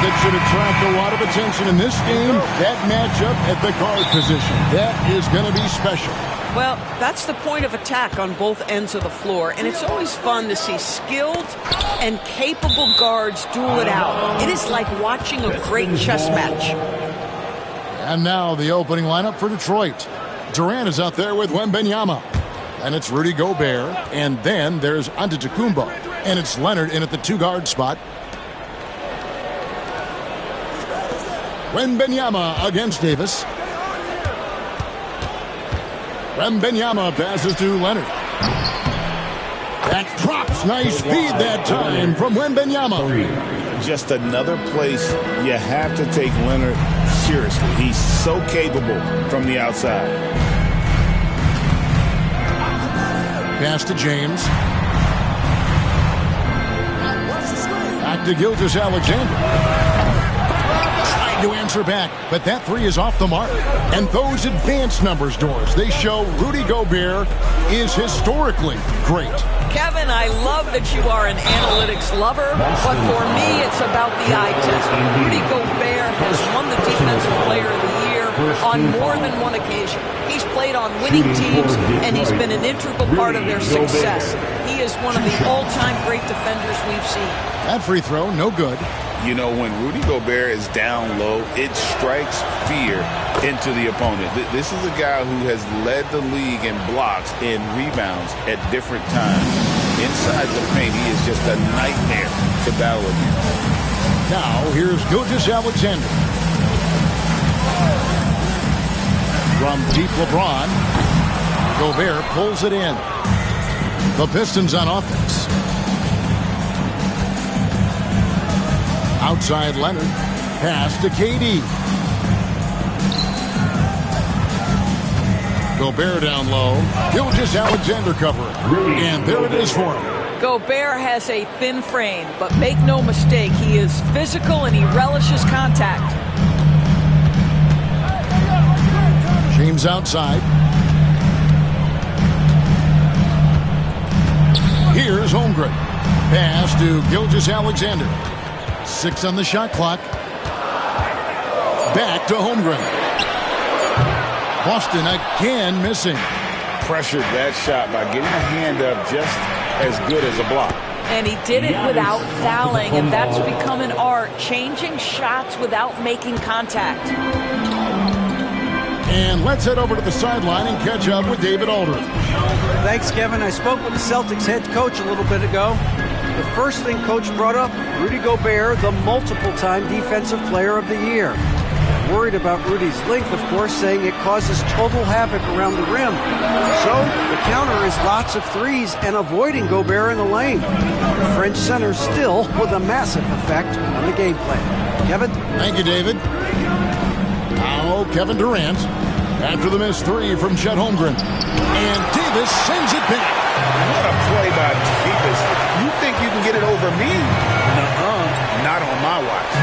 that should attract a lot of attention in this game. That matchup at the guard position. That is going to be special. Well, that's the point of attack on both ends of the floor, and it's always fun to see skilled and capable guards duel it out. It is like watching a great chess match. And now the opening lineup for Detroit. Durant is out there with Wembanyama. And it's Rudy Gobert. And then there's Antetokounmpo. And it's Leonard in at the two-guard spot. Wembanyama against Davis. Wembanyama passes to Leonard. That drops. Nice feed that time from Wembanyama. Just another place you have to take Leonard seriously. He's so capable from the outside. Pass to James. Back to Gilgeous-Alexander. To answer back, but that three is off the mark. And those advanced numbers, Doris, they show Rudy Gobert is historically great. Kevin, I love that you are an analytics lover, but for me, it's about the eye test. Rudy Gobert has won the Defensive Player of the Year on more than one occasion. He's played on winning teams, and he's been an integral part of their success. He is one of the all-time great defenders we've seen. That free throw, no good. You know, when Rudy Gobert is down low, it strikes fear into the opponent. This is a guy who has led the league in blocks and rebounds at different times. Inside the paint, he is just a nightmare to battle against. Now, here's Gilgeous-Alexander. From deep LeBron. Gobert pulls it in. The Pistons on offense. Outside Leonard. Pass to KD. Gobert down low. Gilgeous-Alexander covering. And there it is for him. Gobert has a thin frame, but make no mistake, he is physical and he relishes contact. James outside. Here's Holmgren. Pass to Gilgeous-Alexander. 6 on the shot clock. Back to Holmgren. Boston again missing. Pressured that shot by getting a hand up just as good as a block. And he did it without fouling, and that's become an art, changing shots without making contact. And let's head over to the sideline and catch up with David Aldridge. Thanks, Kevin. I spoke with the Celtics head coach a little bit ago. The first thing Coach brought up, Rudy Gobert, the multiple-time Defensive Player of the Year. Worried about Rudy's length, of course, saying it causes total havoc around the rim. So the counter is lots of threes and avoiding Gobert in the lane. The French center still with a massive effect on the game plan. Kevin? Thank you, David. Now Kevin Durant after the missed three from Chet Holmgren. And Davis sends it back. What a play by Davis. You think you can get it over me? Nuh-uh. Not on my watch.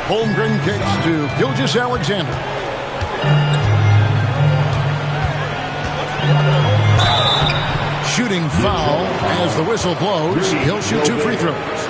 Holmgren kicks to Gilgeous-Alexander. Shooting foul as the whistle blows. He'll shoot 2 free throws.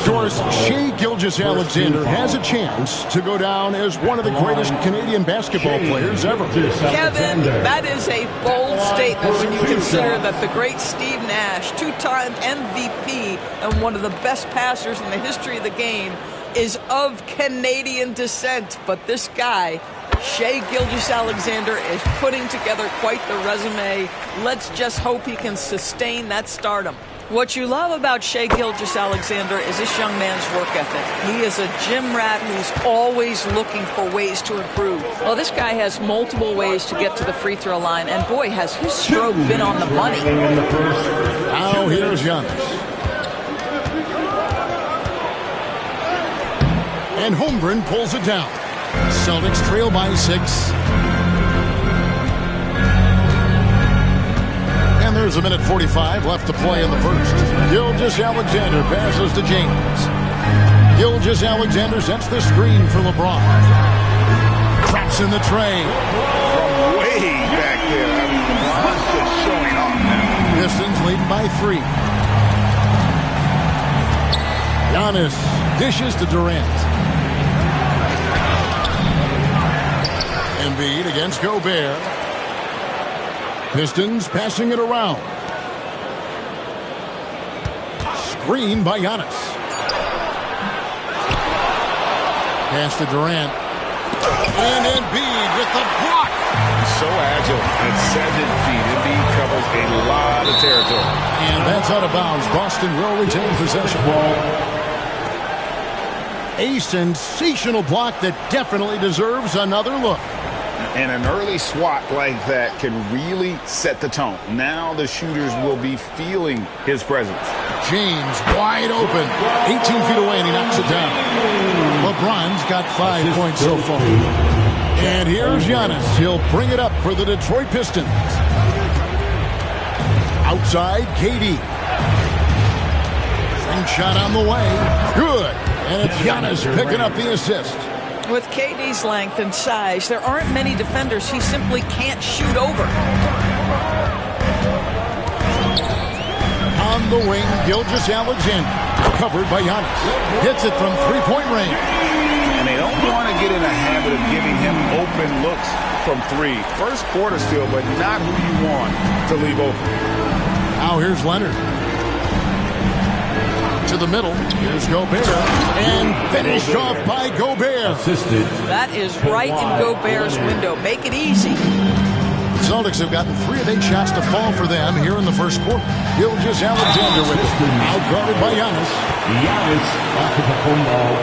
Doris, Shai Gilgeous-Alexander has a chance to go down as one of the greatest Canadian basketball players ever. Kevin, that is a bold statement when you consider that the great Steve Nash, 2-time MVP and one of the best passers in the history of the game, is of Canadian descent. But this guy, Shai Gilgeous-Alexander, is putting together quite the resume. Let's just hope he can sustain that stardom. What you love about Shai Gilgeous-Alexander is this young man's work ethic. He is a gym rat who's always looking for ways to improve. Well, this guy has multiple ways to get to the free throw line, and boy, has his stroke been on the money. Now here's Giannis. And Holmgren pulls it down. Celtics trail by 6. And there's a minute 45 left to play in the first. Gilgeous-Alexander passes to James. Gilgeous-Alexander sets the screen for LeBron. Traps in the tray. From way back there. I mean, LeBron's just showing off now. Pistons leading by 3. Giannis dishes to Durant. Embiid against Gobert. Pistons passing it around. Screen by Giannis. Pass to Durant. And Embiid with the block. So agile at 7 feet. Embiid covers a lot of territory. And that's out of bounds. Boston will retain possession. A sensational block that definitely deserves another look. And an early swat like that can really set the tone. Now the shooters will be feeling his presence. James wide open. 18 feet away, and he knocks it down. LeBron's got 5 points so far. And here's Giannis. He'll bring it up for the Detroit Pistons. Outside, KD. Swing shot on the way. Good. And it's Giannis picking up the assist. With KD's length and size, there aren't many defenders he simply can't shoot over. On the wing, Gilgeous-Alexander. Covered by Giannis. Hits it from three-point range. And they don't want to get in a habit of giving him open looks from 3. First quarter still, but not who you want to leave open. Now here's Leonard. To the middle. Here's Gobert. And finished off by Gobert. Assisted. That is right in Gobert's window. Make it easy. The Celtics have gotten 3 of 8 shots to fall for them here in the first quarter. Gilgeous-Alexander with it. Outguarded by Giannis. Giannis after the home ball.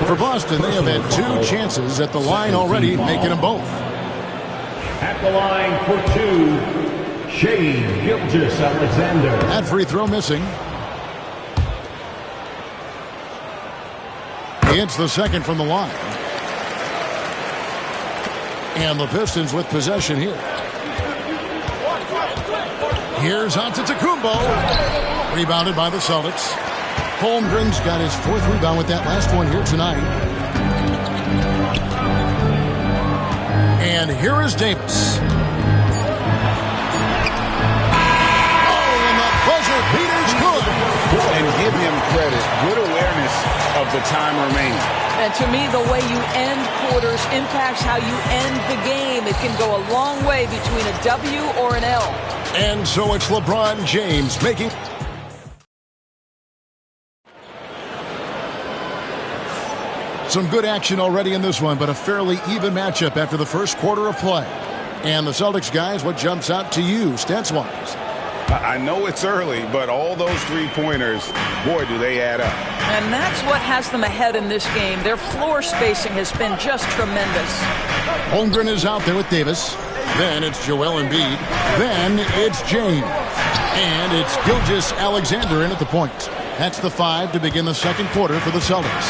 For Boston, they have had 2 chances at the line already, making them both. At the line for 2, Shai Gilgeous-Alexander. That free throw missing. He hits the second from the line. And the Pistons with possession here. Here's Antetokounmpo. Rebounded by the Celtics. Holmgren's got his 4th rebound with that last one here tonight. And here is Davis. Oh, and the buzzer beater's good. And give him credit. Good awareness of the time remaining. And to me, the way you end quarters impacts how you end the game. It can go a long way between a W or an L. And so it's LeBron James making... Some good action already in this one, but a fairly even matchup after the first quarter of play. And the Celtics guys, what jumps out to you, stats-wise? I know it's early, but all those 3-pointers, boy, do they add up. And that's what has them ahead in this game. Their floor spacing has been just tremendous. Holmgren is out there with Davis. Then it's Joel Embiid. Then it's James. And it's Gilgeous-Alexander in at the point. That's the 5 to begin the second quarter for the Celtics.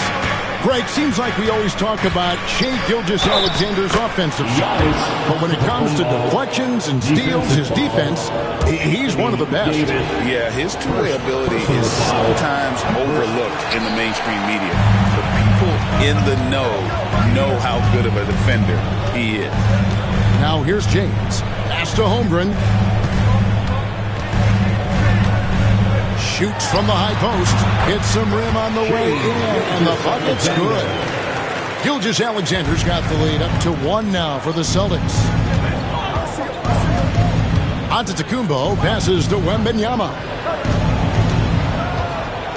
Greg, seems like we always talk about Shai Gilgeous-Alexander's offensive side, but when it comes to deflections and steals, his defense, he's one of the best. Yeah, his two-way ability is sometimes overlooked in the mainstream media. But people in the know how good of a defender he is. Now here's James. Pass to Holmgren. Shoots from the high post. Hits some rim on the way in, and the bucket's good. Gilgeous-Alexander's got the lead up to 1 now for the Celtics. Antetokounmpo passes to Wembanyama.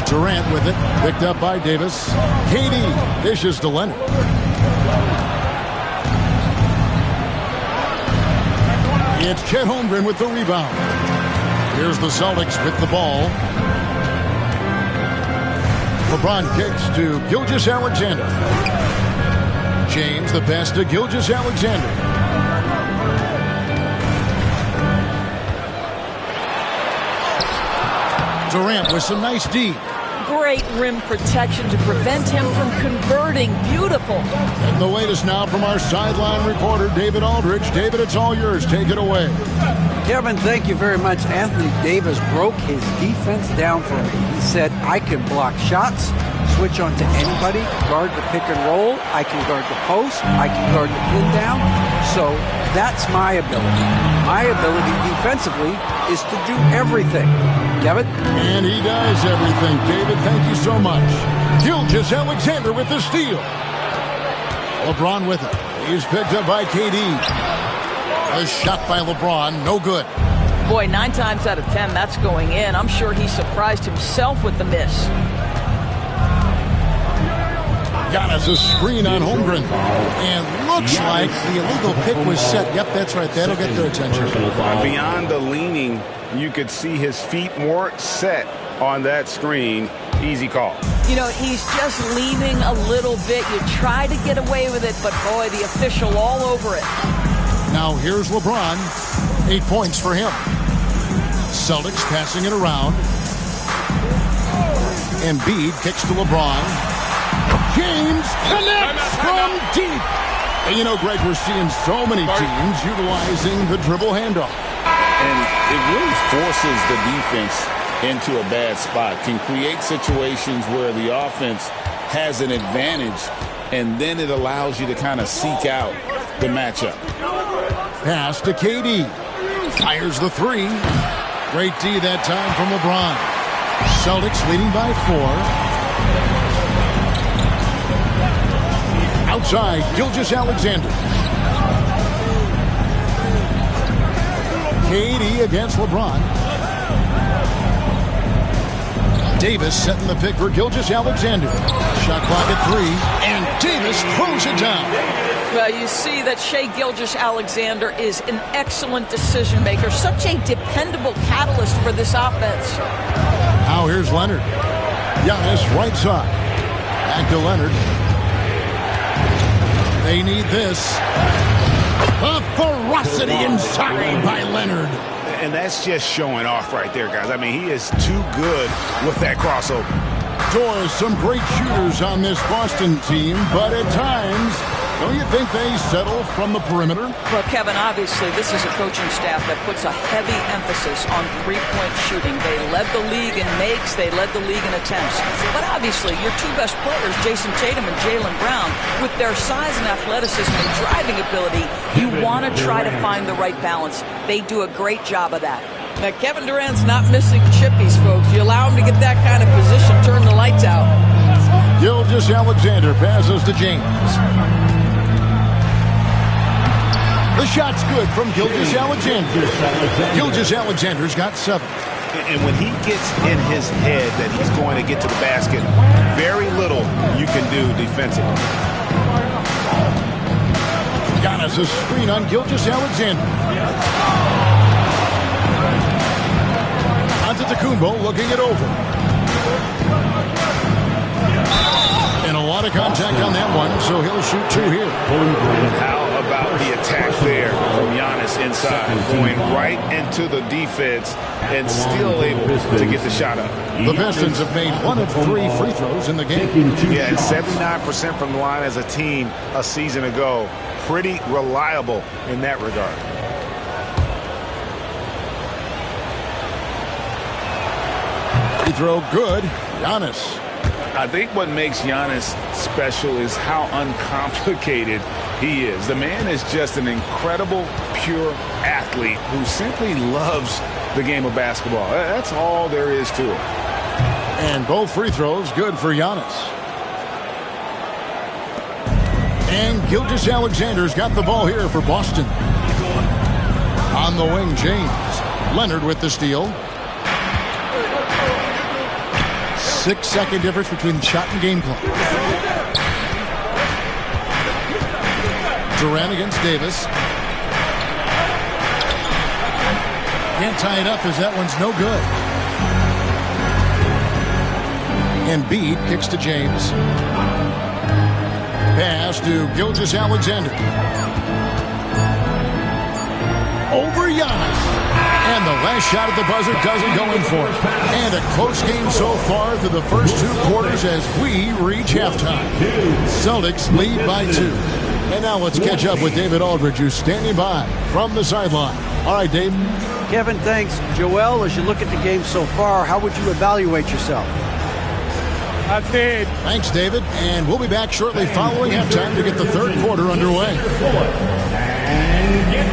Durant with it. Picked up by Davis. KD dishes to Leonard. It's Chet Holmgren with the rebound. Here's the Celtics with the ball. LeBron kicks to Gilgeous-Alexander. James the pass to Gilgeous-Alexander. Durant with some nice D. Great rim protection to prevent him from converting. Beautiful. And the latest now from our sideline reporter, David Aldridge. David, it's all yours. Take it away. Kevin, thank you very much. Anthony Davis broke his defense down for me. He said, I can block shots, switch on to anybody, guard the pick and roll, I can guard the post, I can guard the pin down. So That's my ability. My ability defensively is to do everything. Kevin? And he does everything. David, thank you so much. Gilgeous-Alexander with the steal. LeBron with it. He's picked up by KD. A shot by LeBron, no good. Boy, 9 times out of 10, that's going in. I'm sure he surprised himself with the miss. Giannis a screen on Holmgren. And looks like the illegal pick was set. Yep, that's right. That'll get their attention. Beyond the leaning, you could see his feet more set on that screen. Easy call. You know, he's just leaning a little bit. You try to get away with it, but boy, the official all over it. Now here's LeBron. 8 points for him. Celtics passing it around. Embiid kicks to LeBron. James connects from deep. And you know, Greg, we're seeing so many teams utilizing the dribble handoff. And it really forces the defense into a bad spot. Can create situations where the offense has an advantage, and then it allows you to kind of seek out the matchup. Pass to KD. Fires the 3. Great D that time from LeBron. Celtics leading by 4. Outside, Gilgeous-Alexander. KD against LeBron. Davis setting the pick for Gilgeous-Alexander. Shot clock at 3, and Davis throws it down. Well, you see that Shai Gilgeous-Alexander is an excellent decision maker, such a dependable catalyst for this offense. Now here's Leonard. Giannis right side. Back to Leonard. They need this. A ferocity inside by Leonard. And that's just showing off right there, guys. I mean, he is too good with that crossover. Doors, some great shooters on this Boston team, but at times, don't you think they settle from the perimeter? Well, Kevin, obviously, this is a coaching staff that puts a heavy emphasis on three-point shooting. They led the league in makes. They led the league in attempts. But obviously, your 2 best players, Jason Tatum and Jaylen Brown, with their size and athleticism and driving ability, you want to try to find the right balance. They do a great job of that. Now, Kevin Durant's not missing chippies, folks. You allow him to get that kind of position, turn the lights out. Gilgeous-Alexander passes to James. The shot's good from Gilgeous-Alexander. Gilgeous-Alexander's got 7. And when he gets in his head that he's going to get to the basket, very little you can do defensively. Giannis a screen on Gilgeous-Alexander. Antetokounmpo looking it over. And a lot of contact on that one, so he'll shoot 2 here. How about the attack there from Giannis inside, going right into the defense and still able to get the shot up. The Pistons have made 1 of 3 free throws in the game. Yeah, and 79% from the line as a team a season ago. Pretty reliable in that regard. Free throw good. Giannis. I think what makes Giannis special is how uncomplicated he is. The man is just an incredible, pure athlete who simply loves the game of basketball. That's all there is to it. And both free throws good for Giannis. And Gilgeous-Alexander's got the ball here for Boston. On the wing, James. Leonard with the steal. 6-second difference between shot and game clock. Durant against Davis. Can't tie it up as that one's no good. Embiid kicks to James. Pass to Gilgeous-Alexander. Over Giannis. And the last shot at the buzzer doesn't go in for it. And a close game so far through the first 2 quarters as we reach halftime. Celtics lead by 2. And now let's catch up with David Aldridge, who's standing by from the sideline. All right, Dave. Kevin, thanks. Joel, as you look at the game so far, how would you evaluate yourself? Thanks, David. And we'll be back shortly following halftime to get the 3rd quarter underway. And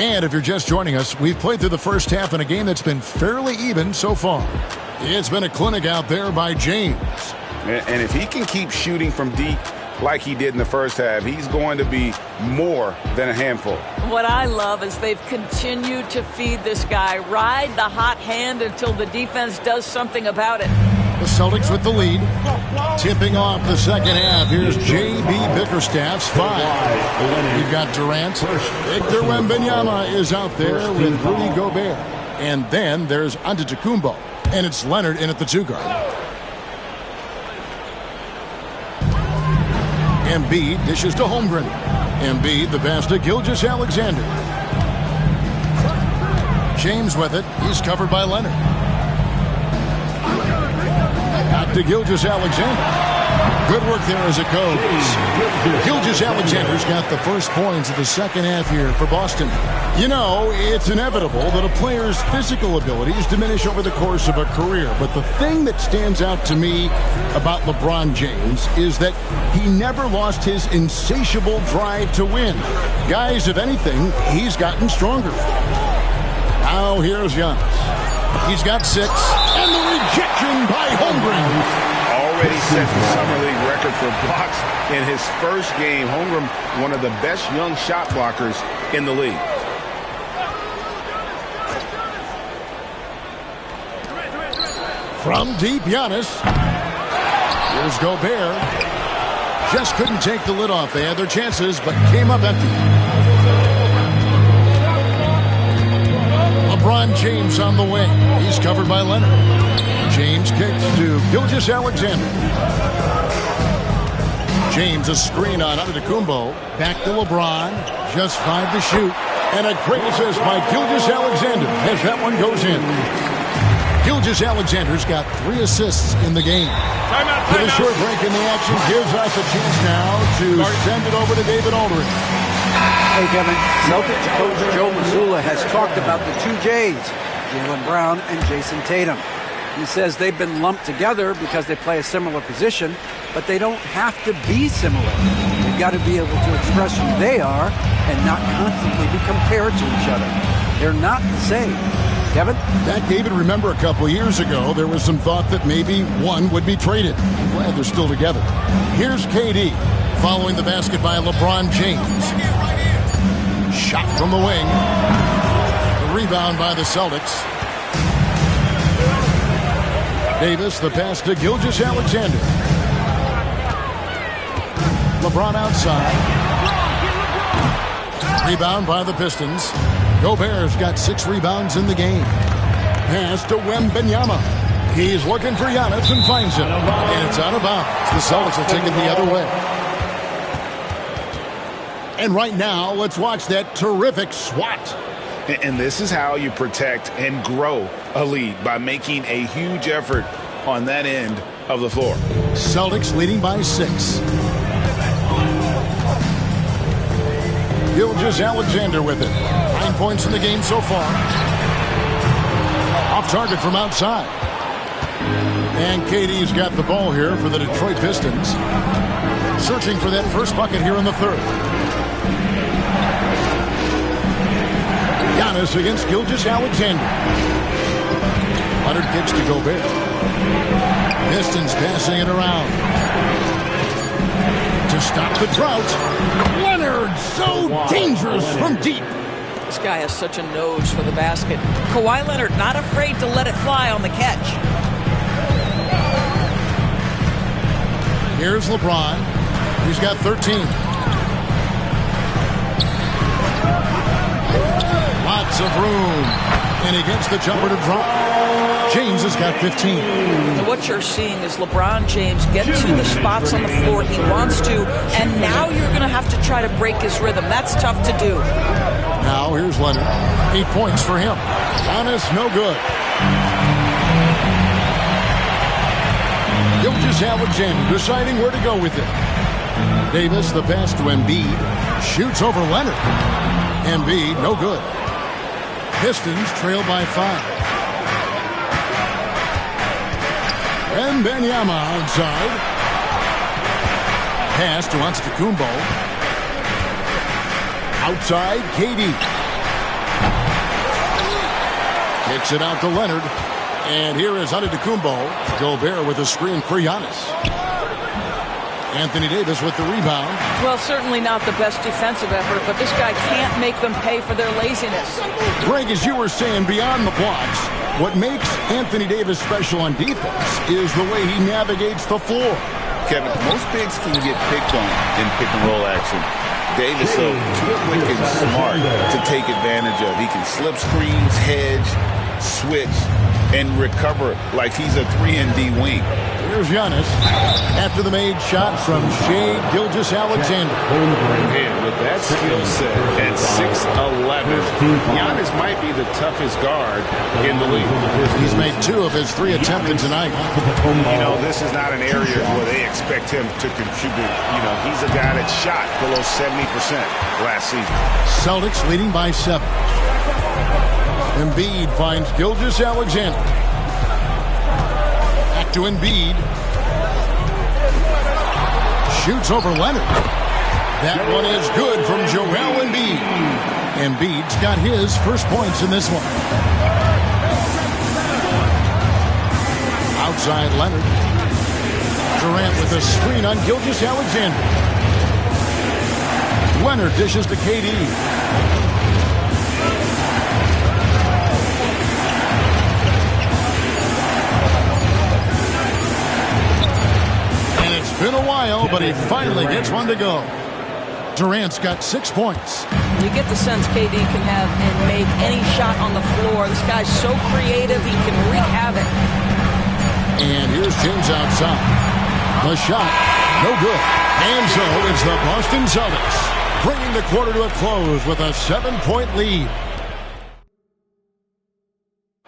And if you're just joining us, we've played through the first half in a game that's been fairly even so far. It's been a clinic out there by James. And if he can keep shooting from deep like he did in the first half, he's going to be more than a handful. What I love is they've continued to feed this guy, ride the hot hand until the defense does something about it. The Celtics with the lead. Tipping off the second half. Here's J.B. Bickerstaff's 5. We've got Durant. Victor Wembanyama is out there with Rudy Gobert. And then there's Antetokounmpo. And it's Leonard in at the 2 guard. Embiid dishes to Holmgren. Embiid the pass to Gilgeous-Alexander. James with it. He's covered by Leonard. Out to Gilgeous-Alexander. Good work there as it goes. Gilgeous-Alexander's got the first points of the second half here for Boston. You know, it's inevitable that a player's physical abilities diminish over the course of a career. But the thing that stands out to me about LeBron James is that he never lost his insatiable drive to win. Guys, if anything, he's gotten stronger. Now here's Giannis. He's got 6. And the rejection by Holmgren. Already set the Summer League record for blocks in his first game. Holmgren, one of the best young shot blockers in the league. From deep, Giannis. Here's Gobert. Just couldn't take the lid off. They had their chances, but came up empty. LeBron James on the wing. He's covered by Leonard. James kicks to Gilgeous-Alexander. James a screen on Antetokounmpo. Back to LeBron. Just 5 to shoot. And a great assist by Gilgeous-Alexander as that one goes in. Gilgeous-Alexander's got 3 assists in the game. With a short break in the action gives us a chance now to send it over to David Aldridge. Hey, Kevin. Celtics coach Joe Mazzulla has talked about the 2 J's, Jaylen Brown and Jason Tatum. He says they've been lumped together because they play a similar position, but they don't have to be similar. They've got to be able to express who they are and not constantly be compared to each other. They're not the same. Kevin? That, David, remember a couple years ago, there was some thought that maybe one would be traded. I'm glad they're still together. Here's KD following the basket by LeBron James. Shot from the wing. The rebound by the Celtics. Davis, the pass to Gilgeous-Alexander. LeBron outside. Rebound by the Pistons. Gobert's got 6 rebounds in the game. Pass to Wembanyama. He's looking for Giannis and finds him. And it's out of bounds. The Celtics will take it the other way. And right now, let's watch that terrific swat. And this is how you protect and grow a lead, by making a huge effort on that end of the floor. Celtics leading by 6. Gilgeous-Alexander with it. 9 points in the game so far. Off target from outside. And KD's got the ball here for the Detroit Pistons. Searching for that first bucket here in the 3rd. Giannis against Gilgeous-Alexander. Leonard kicks to Gobert. Pistons passing it around. To stop the drought. Leonard, so dangerous from deep. This guy has such a nose for the basket. Kawhi Leonard not afraid to let it fly on the catch. Here's LeBron. He's got 13. Lots of room. And he gets the jumper to drop. James has got 15. And what you're seeing is LeBron James get to the spots on the floor he wants to, and now you're going to have to try to break his rhythm. That's tough to do. Now here's Leonard. 8 points for him. Giannis, no good. Gilgeous-Alexander deciding where to go with it. Davis, the pass to Embiid. Shoots over Leonard. Embiid, no good. Pistons trail by 5. Wembanyama outside. Pass to Antetokounmpo. Outside, KD. Kicks it out to Leonard. And here is Antetokounmpo. Gobert with a screen for Giannis. Anthony Davis with the rebound. Well, certainly not the best defensive effort, but this guy can't make them pay for their laziness. Greg, as you were saying, beyond the blocks, what makes Anthony Davis special on defense is the way he navigates the floor. Kevin, most bigs can get picked on in pick-and-roll action. Davis, though, too quick and smart to take advantage of. He can slip screens, hedge, switch, and recover like he's a 3-and-D wing. Here's Giannis after the made shot from Shai Gilgeous-Alexander. And with that skill set at 6'11", Giannis might be the toughest guard in the league. He's made 2 of his 3 attempted tonight. You know, this is not an area where they expect him to contribute. You know, he's a guy that shot below 70% last season. Celtics leading by 7. Embiid finds Gilgeous-Alexander. Back to Embiid. Shoots over Leonard. That one is good from Joel Embiid. Embiid's got his first points in this one. Outside Leonard. Durant with a screen on Gilgeous-Alexander. Leonard dishes to KD. Been a while, but he finally gets one to go. Durant's got 6 points. You get the sense KD can have and make any shot on the floor. This guy's so creative, he can wreak havoc. And here's James outside. The shot, no good. And so it's the Boston Celtics bringing the quarter to a close with a 7-point lead.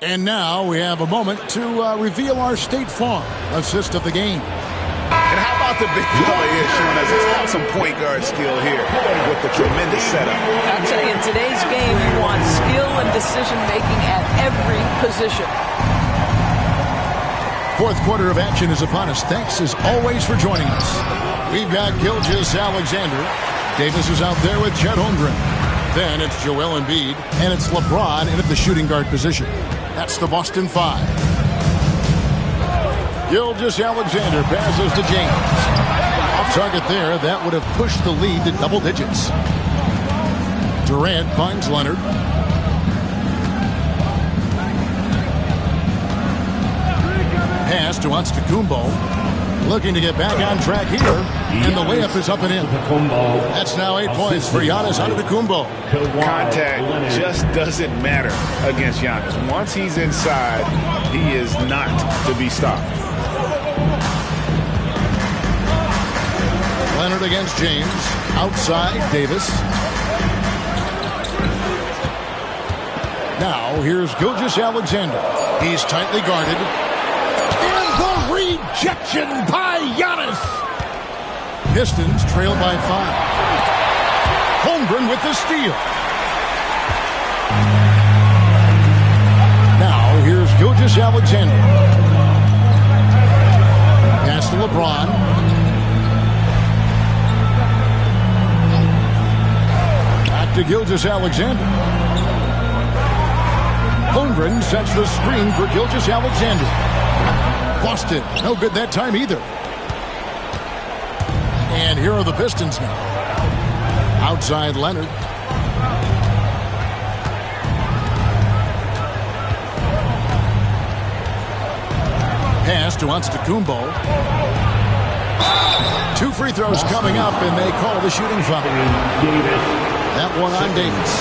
And now we have a moment to reveal our State Farm assist of the game. And how about the big fella here showing us he's got some point guard skill here with the tremendous setup. I'll tell you, in today's game, you want skill and decision-making at every position. Fourth quarter of action is upon us. Thanks, as always, for joining us. We've got Gilgeous-Alexander. Davis is out there with Chet Holmgren. Then it's Joel Embiid, and it's LeBron in at the shooting guard position. That's the Boston 5. Gilgeous-Alexander passes to James. Off target there. That would have pushed the lead to double digits. Durant finds Leonard. Pass to Antetokounmpo. Looking to get back on track here. And the layup is up and in. That's now 8 points for Giannis Antetokounmpo. Contact just doesn't matter against Giannis. Once he's inside, he is not to be stopped. Leonard against James. Outside, Davis. Now, here's Gilgeous-Alexander. He's tightly guarded. And the rejection by Giannis. Pistons trail by 5. Holmgren with the steal. Now, here's Gilgeous-Alexander. Pass to LeBron. To Gilgeous-Alexander. Holmgren sets the screen for Gilgeous-Alexander. Boston, no good that time either. And here are the Pistons now. Outside Leonard. Pass to Antetokounmpo. 2 free throws coming up, and they call the shooting foul. That one on Davis.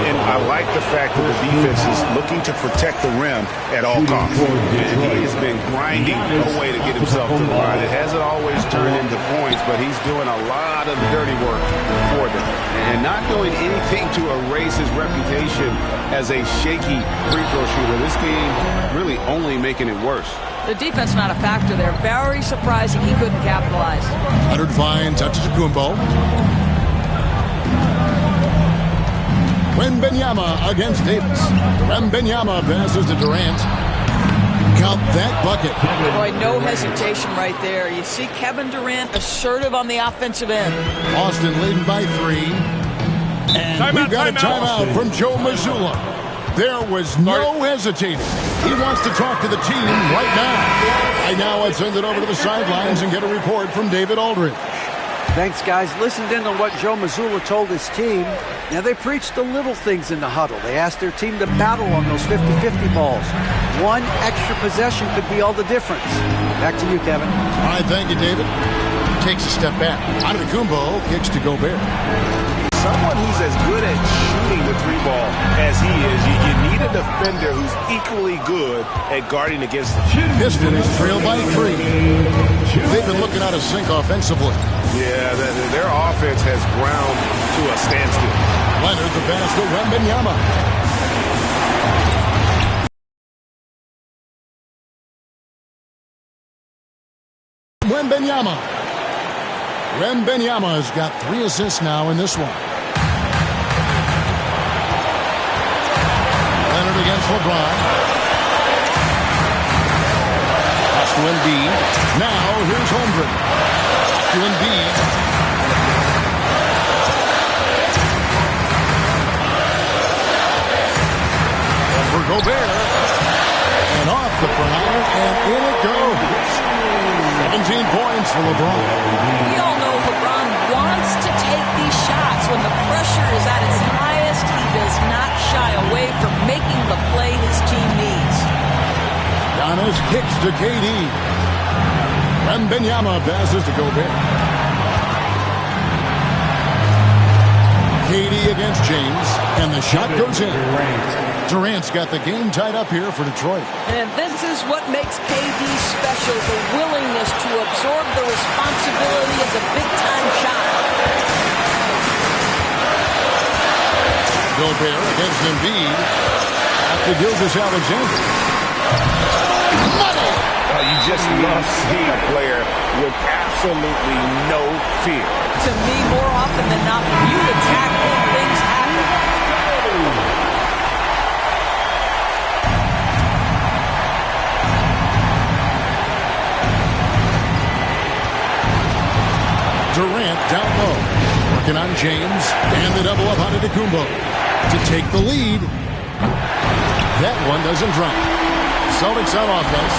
And I like the fact that the defense is looking to protect the rim at all costs. And he has been grinding a way to get himself to the line. It hasn't always turned into points, but he's doing a lot of dirty work for them. And not doing anything to erase his reputation as a shaky free throw shooter. This game really only making it worse. The defense not a factor there. Very surprising he couldn't capitalize. Leonard finds Antetokounmpo. Wembanyama against Davis. Wembanyama passes to Durant. Count that bucket. Boy, no hesitation right there. You see Kevin Durant assertive on the offensive end. Boston leading by 3. And we've got a timeout from Joe Mazzulla. There was no hesitating. He wants to talk to the team right now. And now let's send it over to the sidelines and get a report from David Aldridge. Thanks, guys. Listened in on what Joe Mazzulla told his team. Now, they preached the little things in the huddle. They asked their team to battle on those 50-50 balls. One extra possession could be all the difference. Back to you, Kevin. All right, thank you, David. Takes a step back. Antetokounmpo kicks to Gobert. Someone who's as good at shooting the three ball as he is, you need a defender who's equally good at guarding against the Pistons trail by 3. They've been looking out of sync offensively. Yeah, their offense has ground to a standstill. Leonard the pass to Wembanyama. Wembanyama. Wembanyama's got 3 assists now in this one. Leonard against LeBron. Pass to Embiid. Now here's Holmgren. To Embiid. For Gobert. And off the front, and in it goes. 17 points for LeBron. We all know LeBron wants to take these shots. When the pressure is at its highest, he does not shy away from making the play his team needs. Giannis kicks to KD. Wembanyama passes to Gobert. KD against James, and the shot goes in. Durant's got the game tied up here for Detroit. And this is what makes KD special, the willingness to absorb the responsibility of the big-time shot. Gobert against Embiid. After Gilgeous-Alexander. Money! You just love seeing a player with absolutely no fear. To me, more often than not, when you attack, good things happen. Durant down low. Working on James. And the double up on Antetokounmpo to take the lead. That one doesn't drop. Celtics on offense.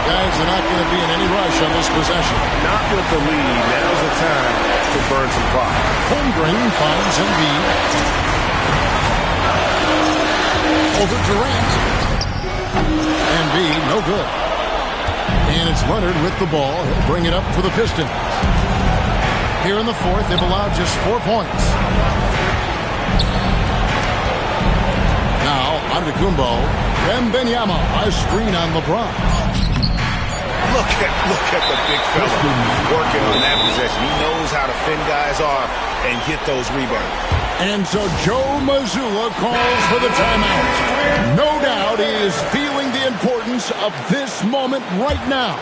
Guys are not going to be in any rush on this possession. Not with the lead. Now's the time to burn some clock. Holmgren finds Embiid. Over Durant. Embiid, no good. And it's Leonard with the ball. He'll bring it up for the Pistons. Here in the fourth, they've allowed just 4 points. Now, Antetokounmpo. Wembanyama, a screen on LeBron. Look at the big fella working on that possession. He knows how to fend guys off and get those rebounds. And so Joe Mazzulla calls for the timeout. No doubt he is feeling the importance of this moment right now.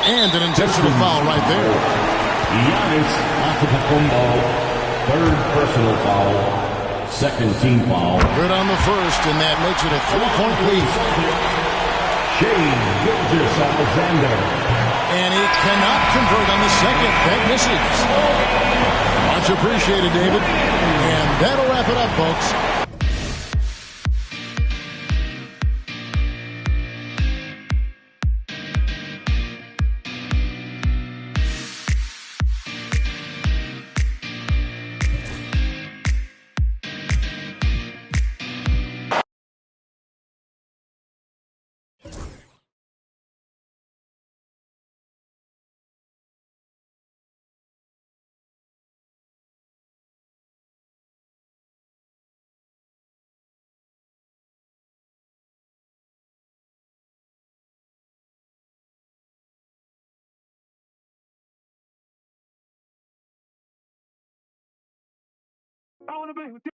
And an intentional foul right there. Giannis Antetokounmpo, 3rd personal foul, 2nd team foul. Good on the first, and that makes it a 3-point lead. Shai Gilgeous-Alexander. And he cannot convert on the second. That misses. Much appreciated, David. And that'll wrap it up, folks. I want to be with you.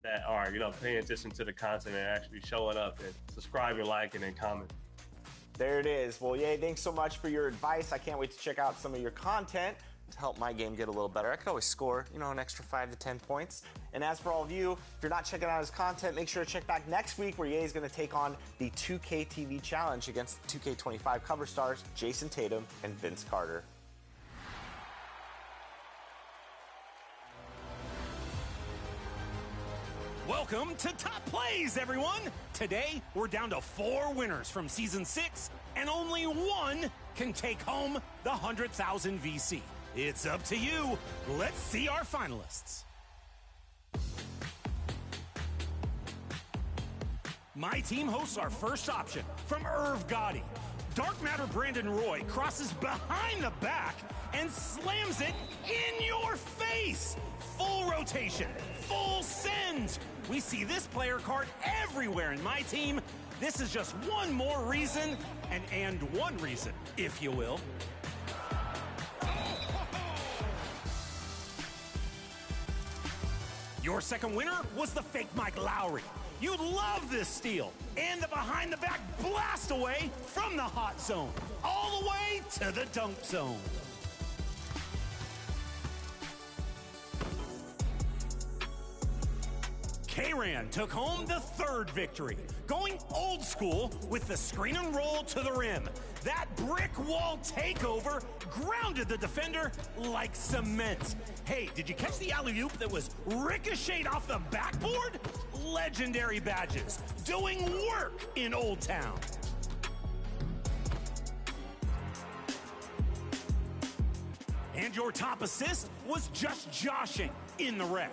That are, paying attention to the content and actually showing up and subscribing, liking, and commenting. There it is. Well, yay, thanks so much for your advice. I can't wait to check out some of your content. to help my game get a little better. I could always score, an extra 5 to 10 points. And as for all of you, if you're not checking out his content, make sure to check back next week where EA is going to take on the 2K TV Challenge against the 2K25 cover stars Jason Tatum and Vince Carter. Welcome to Top Plays, everyone! Today, we're down to 4 winners from Season 6, and only one can take home the 100,000 VC. It's up to you. Let's see our finalists. My team hosts our first option from Irv Gotti. Dark Matter Brandon Roy crosses behind the back and slams it in your face. Full rotation, full send. We see this player card everywhere in my team. This is just one more reason, and one reason, if you will. Your second winner was the fake Mike Lowry. You love this steal and the behind-the-back blast away from the hot zone, all the way to the dunk zone. K-Ran took home the third victory, going old school with the screen and roll to the rim. That brick wall takeover grounded the defender like cement. Hey, did you catch the alley-oop that was ricocheted off the backboard? Legendary badges, doing work in Old Town. And your top assist was just joshing in the wreck,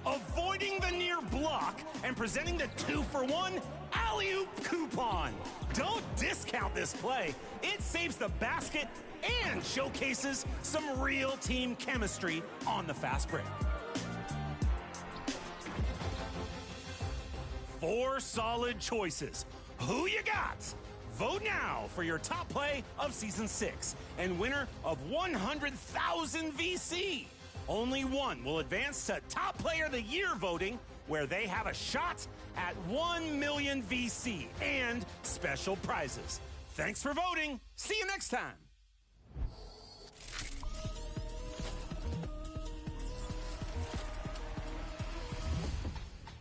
avoiding the near block and presenting the 2-for-1 alley-oop coupon. Don't discount this play. It saves the basket and showcases some real team chemistry on the fast break. 4 solid choices. Who you got? Vote now for your top play of Season 6 and winner of 100,000 VC. Only one will advance to Top Player of the Year voting, where they have a shot at 1 million VC and special prizes. Thanks for voting. See you next time.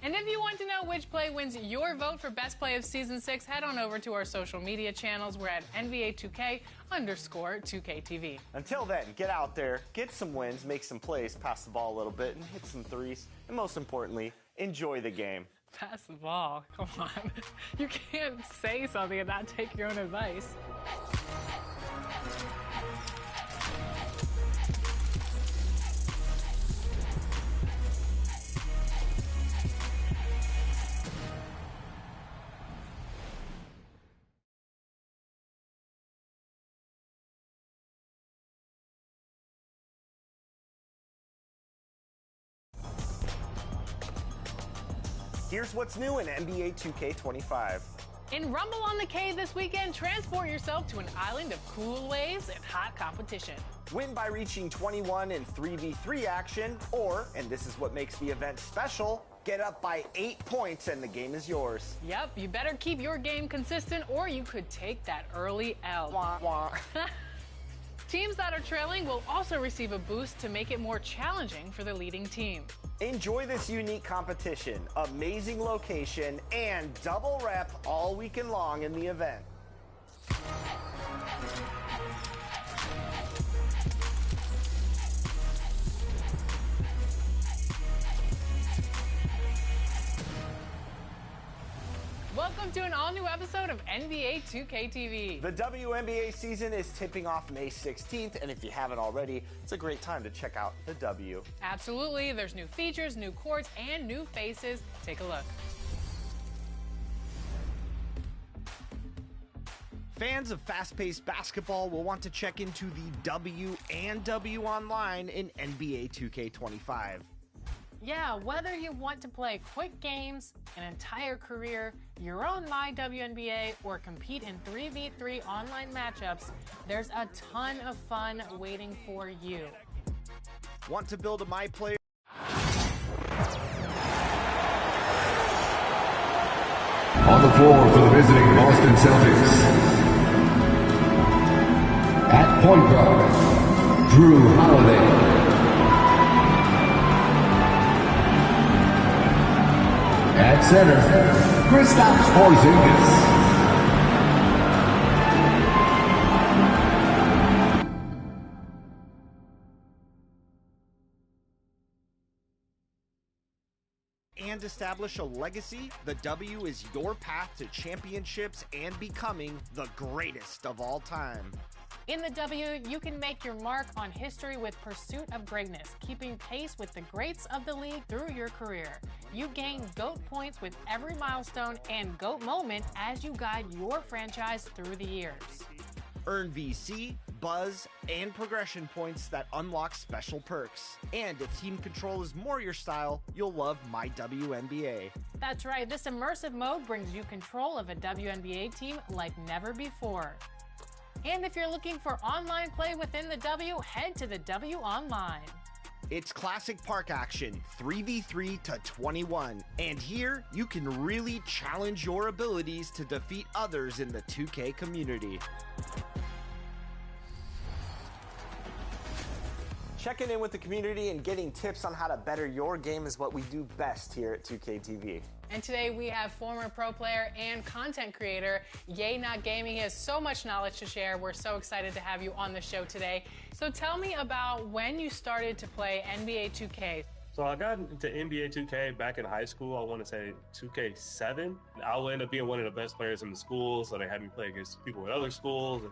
And if you want to know which play wins your vote for best play of Season 6, head on over to our social media channels. We're at NBA2K_2KTV. Until then, get out there, get some wins, make some plays, pass the ball a little bit, and hit some threes. And most importantly, enjoy the game. Pass the ball. Come on. You can't say something and not take your own advice. Here's what's new in NBA 2K25. In Rumble on the K this weekend, transport yourself to an island of cool waves and hot competition. Win by reaching 21 in 3v3 action, or, and this is what makes the event special, get up by 8 points and the game is yours. Yep, you better keep your game consistent or you could take that early L. Wah, wah. Teams that are trailing will also receive a boost to make it more challenging for the leading team. Enjoy this unique competition, amazing location, and double rep all weekend long in the event. Welcome to an all-new episode of NBA 2K TV. The WNBA season is tipping off May 16th, and if you haven't already, it's a great time to check out the W. Absolutely. There's new features, new courts, and new faces. Take a look. Fans of fast-paced basketball will want to check into the W and W Online in NBA 2K25. Yeah, whether you want to play quick games, an entire career, your own My WNBA, or compete in 3v3 online matchups, there's a ton of fun waiting for you. Want to build a My Player? On the floor for the visiting Boston Celtics, at point guard, Drew Holiday. At center, Kristaps Porzingis. And establish a legacy, the W is your path to championships and becoming the greatest of all time. In the W, you can make your mark on history with Pursuit of Greatness, keeping pace with the greats of the league through your career. You gain GOAT points with every milestone and GOAT moment as you guide your franchise through the years. Earn VC, buzz, and progression points that unlock special perks. And if team control is more your style, you'll love My WNBA. That's right, this immersive mode brings you control of a WNBA team like never before. And if you're looking for online play within the W, head to the W Online. It's classic park action, 3v3 to 21. And here, you can really challenge your abilities to defeat others in the 2K community. Checking in with the community and getting tips on how to better your game is what we do best here at 2K TV. And today we have former pro player and content creator Yay Not Gaming. He has so much knowledge to share. We're so excited to have you on the show today. So tell me about when you started to play NBA 2K. So I got into NBA 2K back in high school. I want to say 2K7. I will end up being one of the best players in the school, so they had me play against people with other schools.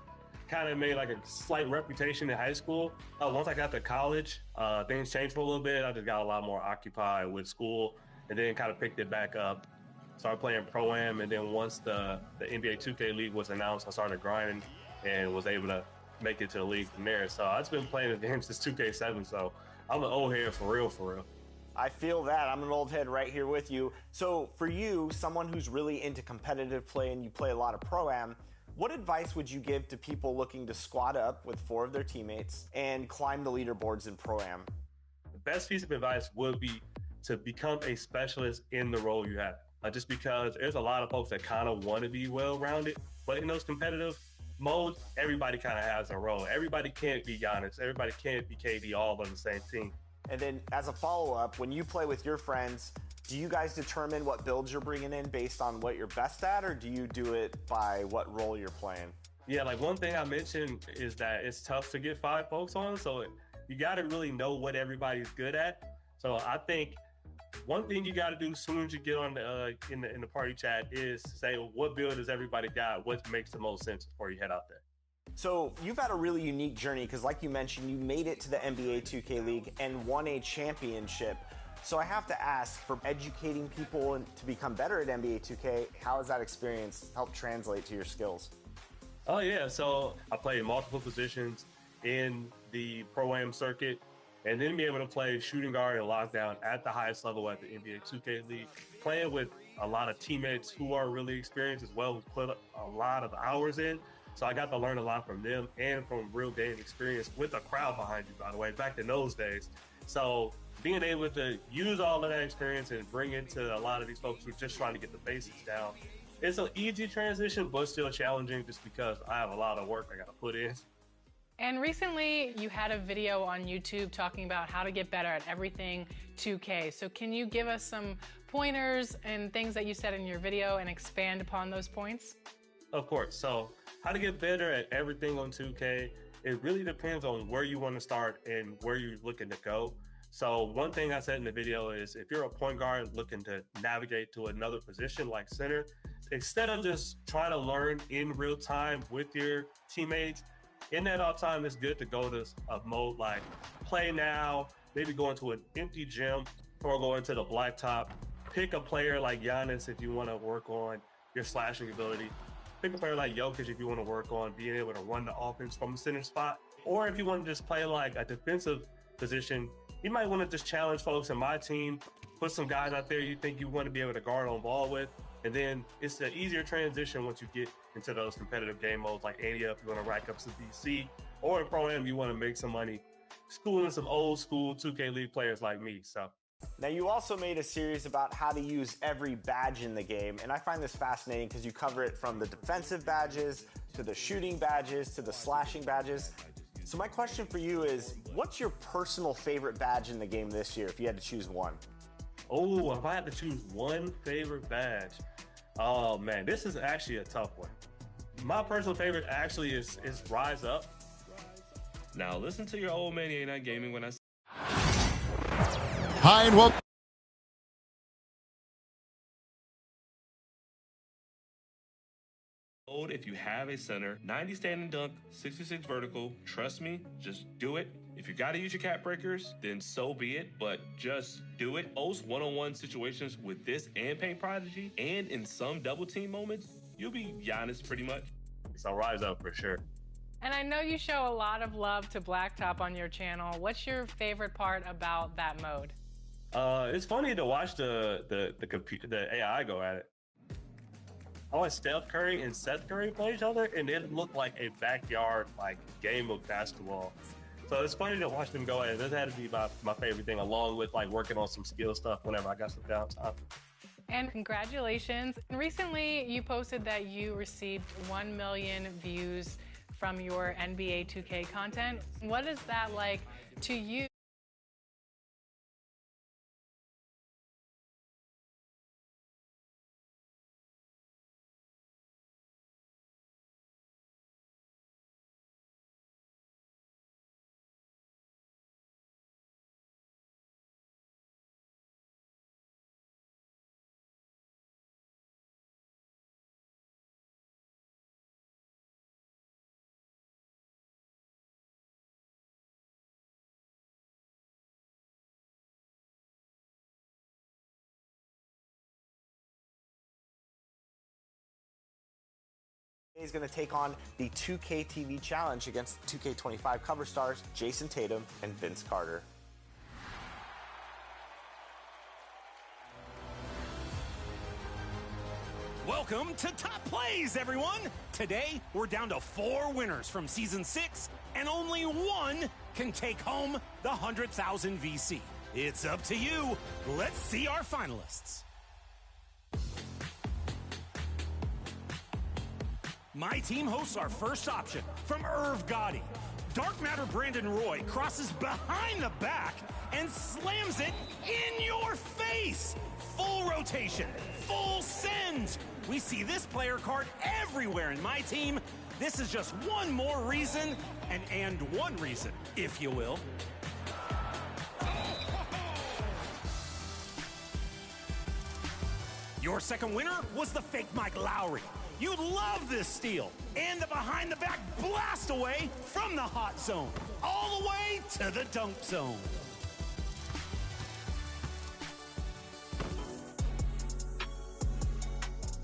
Kind of made like a slight reputation in high school. Once I got to college, things changed for a little bit. I just got a lot more occupied with school, and then kind of picked it back up. Started playing Pro-Am, and then once the NBA 2K League was announced, I started grinding and was able to make it to the league from there. So I've been playing the game since 2K7, so I'm an old head for real, for real. I feel that. I'm an old head right here with you. So for you, someone who's really into competitive play and you play a lot of Pro-Am, what advice would you give to people looking to squad up with 4 of their teammates and climb the leaderboards in Pro-Am? The best piece of advice would be to become a specialist in the role you have. Just because there's a lot of folks that kind of want to be well-rounded, but in those competitive modes, everybody kind of has a role. Everybody can't be Giannis. Everybody can't be KD all on the same team. And then as a follow-up, when you play with your friends, do you guys determine what builds you're bringing in based on what you're best at, or do you do it by what role you're playing? Yeah, like one thing I mentioned is that it's tough to get 5 folks on, so you got to really know what everybody's good at. So I think one thing you got to do as soon as you get on in the party chat is say what build does everybody got, what makes the most sense before you head out there. So you've had a really unique journey because like you mentioned, you made it to the NBA 2K League and won a championship. So I have to ask, for educating people to become better at NBA 2K, how has that experience helped translate to your skills? Oh yeah, so I played multiple positions in the Pro-Am circuit, and then be able to play shooting guard and lockdown at the highest level at the NBA 2K League, playing with a lot of teammates who are really experienced as well, who put a lot of hours in. So I got to learn a lot from them and from real game experience with a crowd behind you, by the way, back in those days. So being able to use all of that experience and bring it to a lot of these folks who are just trying to get the basics down, it's an easy transition, but still challenging just because I have a lot of work I got to put in. And recently you had a video on YouTube talking about how to get better at everything 2K. So can you give us some pointers and things that you said in your video and expand upon those points? Of course. So how to get better at everything on 2K, it really depends on where you want to start and where you're looking to go. So one thing I said in the video is if you're a point guard looking to navigate to another position like center, instead of just trying to learn in real time with your teammates, in that off time, it's good to go to a mode like play now, maybe go into an empty gym or go into the blacktop. Pick a player like Giannis if you want to work on your slashing ability. Pick a player like Jokic if you want to work on being able to run the offense from the center spot. Or if you want to just play like a defensive position, you might want to just challenge folks in my team, put some guys out there you think you want to be able to guard on ball with. And then it's an easier transition once you get into those competitive game modes like Ante Up, you want to rack up some VC, or in Pro-Am, you want to make some money schooling some old school 2K League players like me. So now you also made a series about how to use every badge in the game, and I find this fascinating because you cover it from the defensive badges to the shooting badges to the slashing badges. So my question for you is, what's your personal favorite badge in the game this year if you had to choose one? Oh, if I had to choose one favorite badge, oh man, this is actually a tough one. My personal favorite actually is Rise Up. Now listen to your old man, he ain't not gaming when I say. Hi and welcome. If you have a center, 90 standing dunk, 66 vertical, trust me, just do it. If you gotta use your cap breakers, then so be it, but just do it. Most one-on-one situations with this and Paint Prodigy, and in some double team moments, you'll be Giannis pretty much. So Rise Up for sure. And I know you show a lot of love to Blacktop on your channel. What's your favorite part about that mode? It's funny to watch the AI go at it. I watched Steph Curry and Seth Curry play each other, and it looked like a backyard game of basketball. So it's funny to watch them go at it. This had to be my favorite thing, along with working on some skill stuff whenever I got some downtime. And congratulations. Recently, you posted that you received 1 million views from your NBA 2K content. What is that like to you? Is going to take on the 2K TV challenge against 2K25 cover stars Jason Tatum and Vince Carter. Welcome to Top Plays, everyone! Today, we're down to 4 winners from Season 6, and only one can take home the 100,000 VC. It's up to you. Let's see our finalists. My team hosts our first option from Irv Gotti. Dark Matter Brandon Roy crosses behind the back and slams it in your face. Full rotation, full send. We see this player card everywhere in my team. This is just one more reason, and one reason, if you will. Your second winner was the fake Mike Lowry. You love this steal and the behind-the-back blast away from the hot zone, all the way to the dunk zone.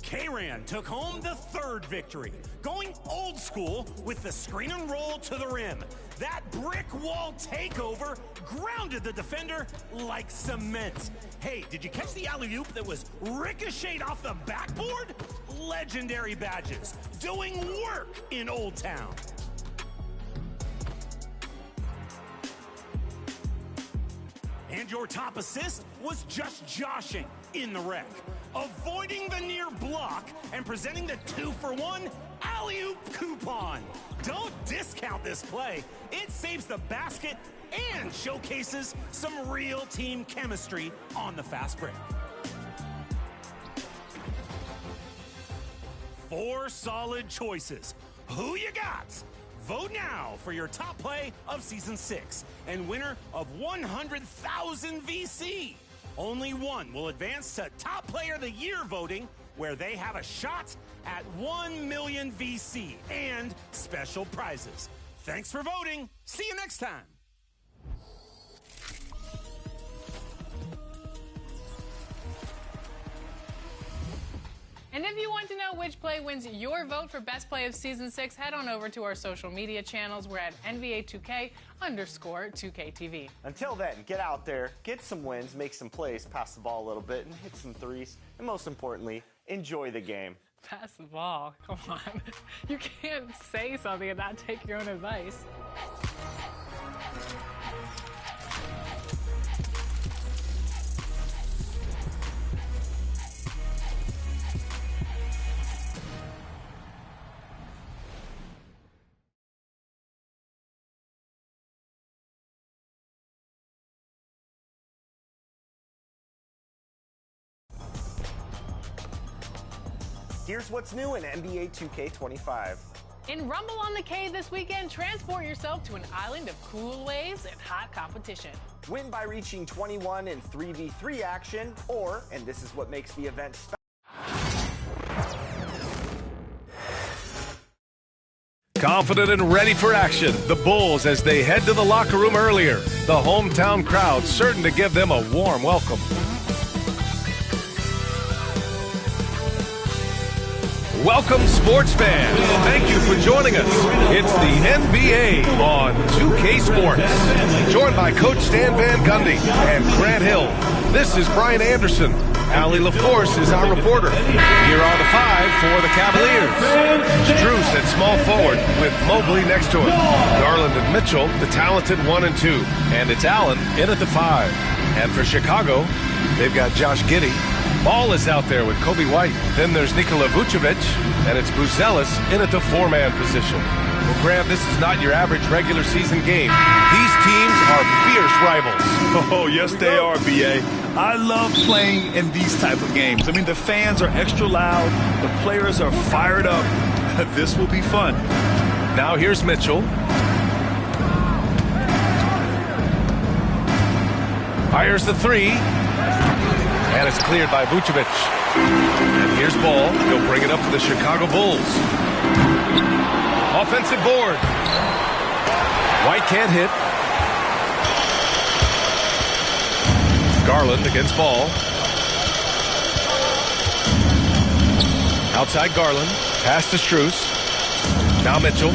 K-Ran took home the third victory, going old school with the screen and roll to the rim. That brick wall takeover grounded the defender like cement. Hey, did you catch the alley-oop that was ricocheted off the backboard? Legendary badges, doing work in Old Town. And your top assist was just joshing in the wreck, avoiding the near block and presenting the 2-for-1 alley-oop coupon. Don't discount this play. It saves the basket and showcases some real team chemistry on the fast break. 4 solid choices. Who you got? Vote now for your top play of Season 6 and winner of 100,000 VC. Only one will advance to Top Player of the Year voting, where they have a shot at 1 million VC and special prizes. Thanks for voting. See you next time. And if you want to know which play wins your vote for best play of Season 6, head on over to our social media channels. We're at NBA2K_2KTV. Until then, get out there, get some wins, make some plays, pass the ball a little bit, and hit some threes. And most importantly, enjoy the game. Pass the ball. Come on. You can't say something and not take your own advice. Here's what's new in NBA 2K25. In Rumble on the K this weekend, transport yourself to an island of cool waves and hot competition. Win by reaching 21 in 3v3 action, or, and this is what makes the event special, confident and ready for action, the Bulls as they head to the locker room earlier. The hometown crowd certain to give them a warm welcome. Welcome, sports fans. Thank you for joining us. It's the NBA on 2K Sports. Joined by Coach Stan Van Gundy and Grant Hill. This is Brian Anderson. Allie LaForce is our reporter. Here on the 5 for the Cavaliers. Strus at small forward with Mobley next to him. Garland and Mitchell, the talented 1 and 2. And it's Allen in at the 5. And for Chicago, they've got Josh Giddey. Ball is out there with Kobe White. Then there's Nikola Vucevic, and it's Buzelis in at the 4-man position. Well, Grant, this is not your average regular season game. These teams are fierce rivals. Oh, yes, they are, B.A. I love playing in these type of games. I mean, the fans are extra loud. The players are fired up. This will be fun. Now here's Mitchell. Fires the 3. And it's cleared by Vucevic. And here's Ball. He'll bring it up for the Chicago Bulls. Offensive board. White can't hit. Garland against Ball. Outside Garland. Pass to Strus. Now Mitchell.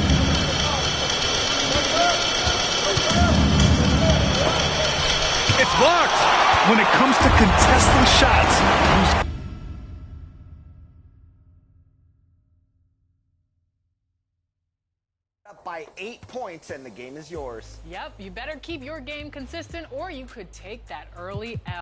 It's blocked. When it comes to contesting shots, up by 8 points and the game is yours. Yep, you better keep your game consistent or you could take that early L.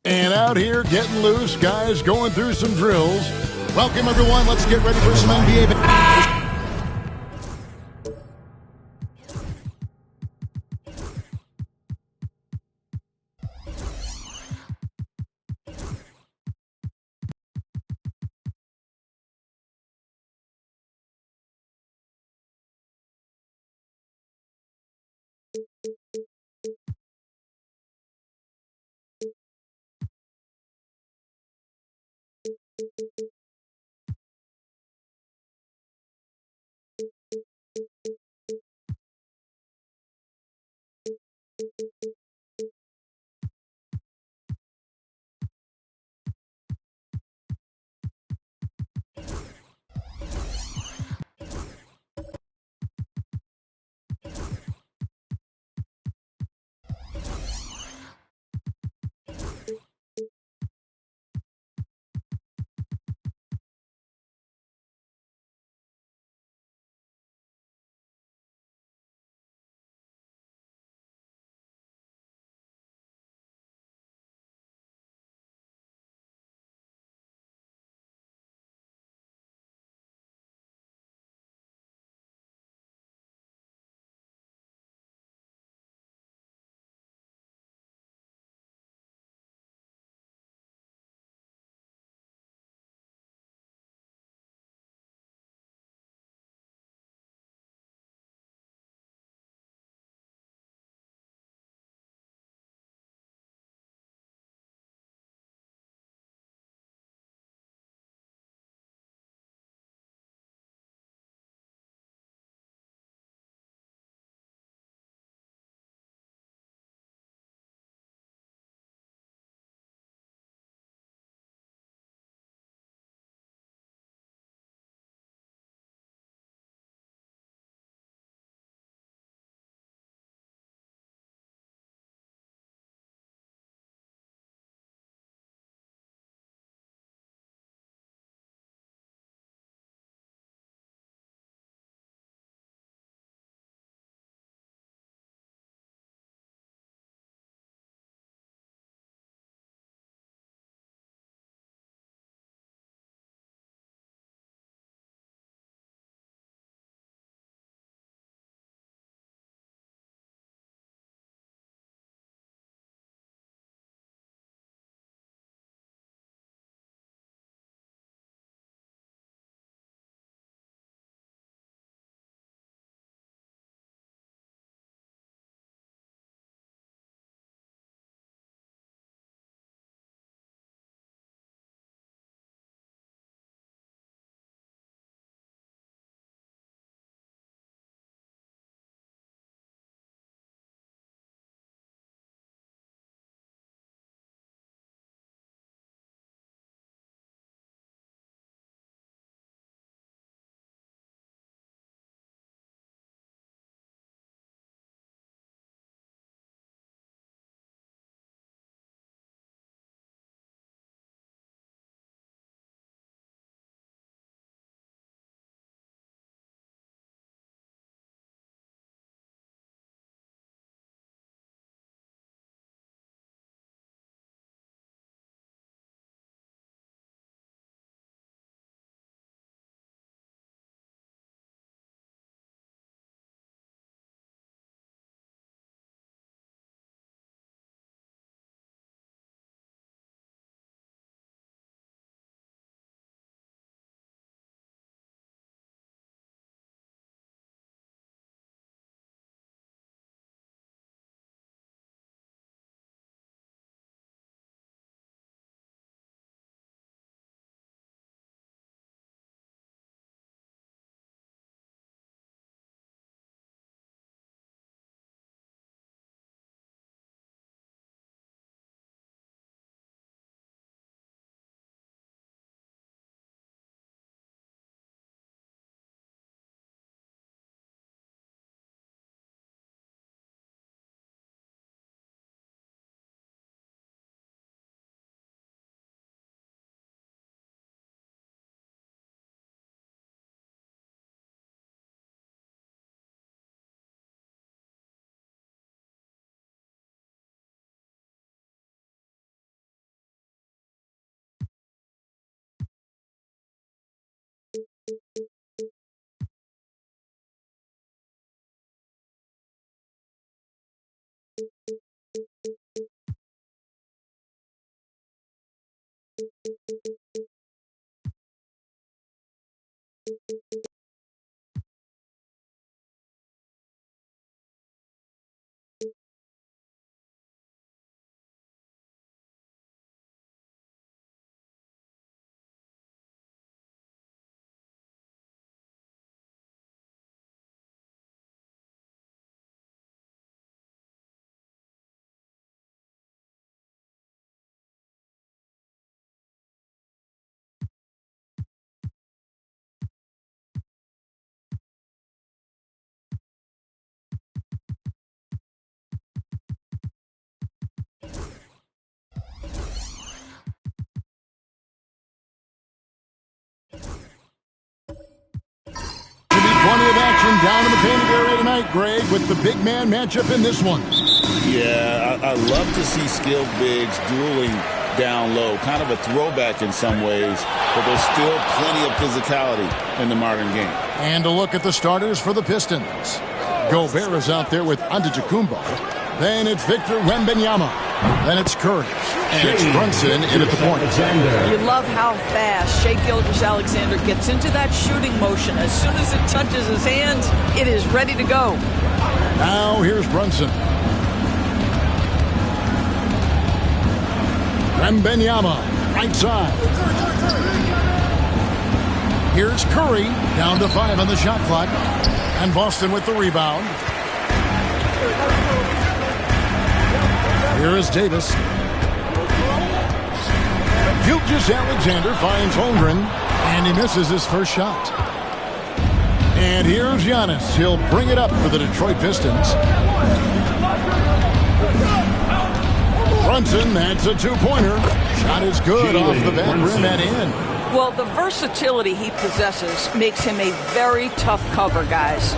And out here getting loose, guys going through some drills. Welcome, everyone. Let's get ready for some NBA. of action down in the painted area tonight, Greg, with the big man matchup in this one. Yeah, I love to see skilled bigs dueling down low. Kind of a throwback in some ways, but there's still plenty of physicality in the modern game. And a look at the starters for the Pistons. Gobert is out there with Antetokounmpo. Then it's Victor Wembanyama. Then it's Curry. And it's Brunson in at the point. You love how fast Shai Gilgeous-Alexander gets into that shooting motion. As soon as it touches his hands, it is ready to go. Now here's Brunson. Wembanyama, right side. Here's Curry, down to 5 on the shot clock. And Boston with the rebound. Here is Davis. Gilgeous-Alexander finds Holmgren, and he misses his first shot. And here's Giannis. He'll bring it up for the Detroit Pistons. Brunson, that's a two-pointer. Shot is good off the back rim and in. Well, the versatility he possesses makes him a very tough cover, guys.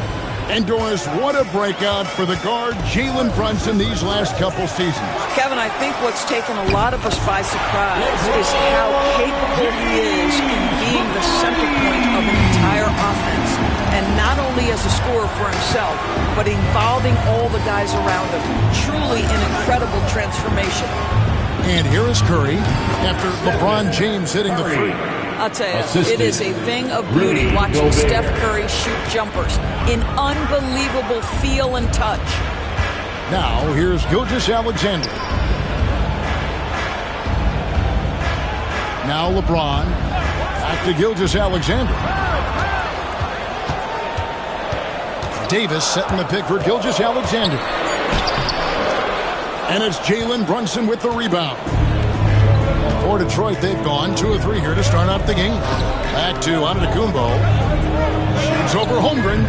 And Doris, what a breakout for the guard Jalen Brunson these last couple seasons. Kevin, I think what's taken a lot of us by surprise is how capable he is in being the center point of an entire offense. And not only as a scorer for himself, but involving all the guys around him. Truly an incredible transformation. And here is Curry after LeBron James hitting the free. I'll tell you, it is a thing of beauty watching Steph Curry shoot jumpers in unbelievable feel and touch. Now, here's Gilgeous-Alexander. Now LeBron. Back to Gilgeous-Alexander. Davis setting the pick for Gilgeous-Alexander. And it's Jalen Brunson with the rebound. For Detroit, they've gone 2 of 3 here to start out the game. Back to Antetokounmpo. Shoots over Holmgren.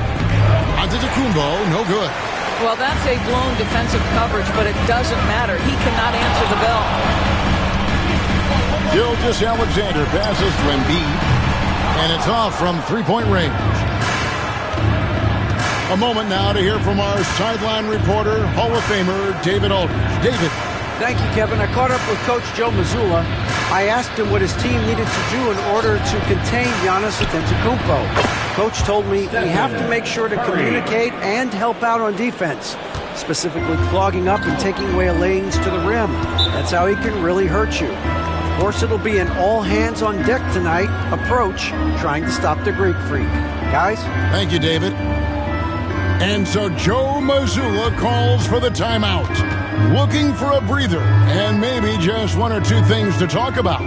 Antetokounmpo, no good. Well, that's a blown defensive coverage, but it doesn't matter. He cannot answer the bell. Gilgeous-Alexander passes to Embiid. And it's off from three-point range. A moment now to hear from our sideline reporter, Hall of Famer David Aldridge. David. Thank you, Kevin. I caught up with Coach Joe Mazzulla. I asked him what his team needed to do in order to contain Giannis Antetokounmpo. Coach told me we have to make sure to communicate and help out on defense, specifically clogging up and taking away lanes to the rim. That's how he can really hurt you. Of course, it'll be an all-hands-on-deck tonight approach, trying to stop the Greek freak. Guys? Thank you, David. And so Joe Mazzulla calls for the timeout, looking for a breather and maybe just 1 or 2 things to talk about.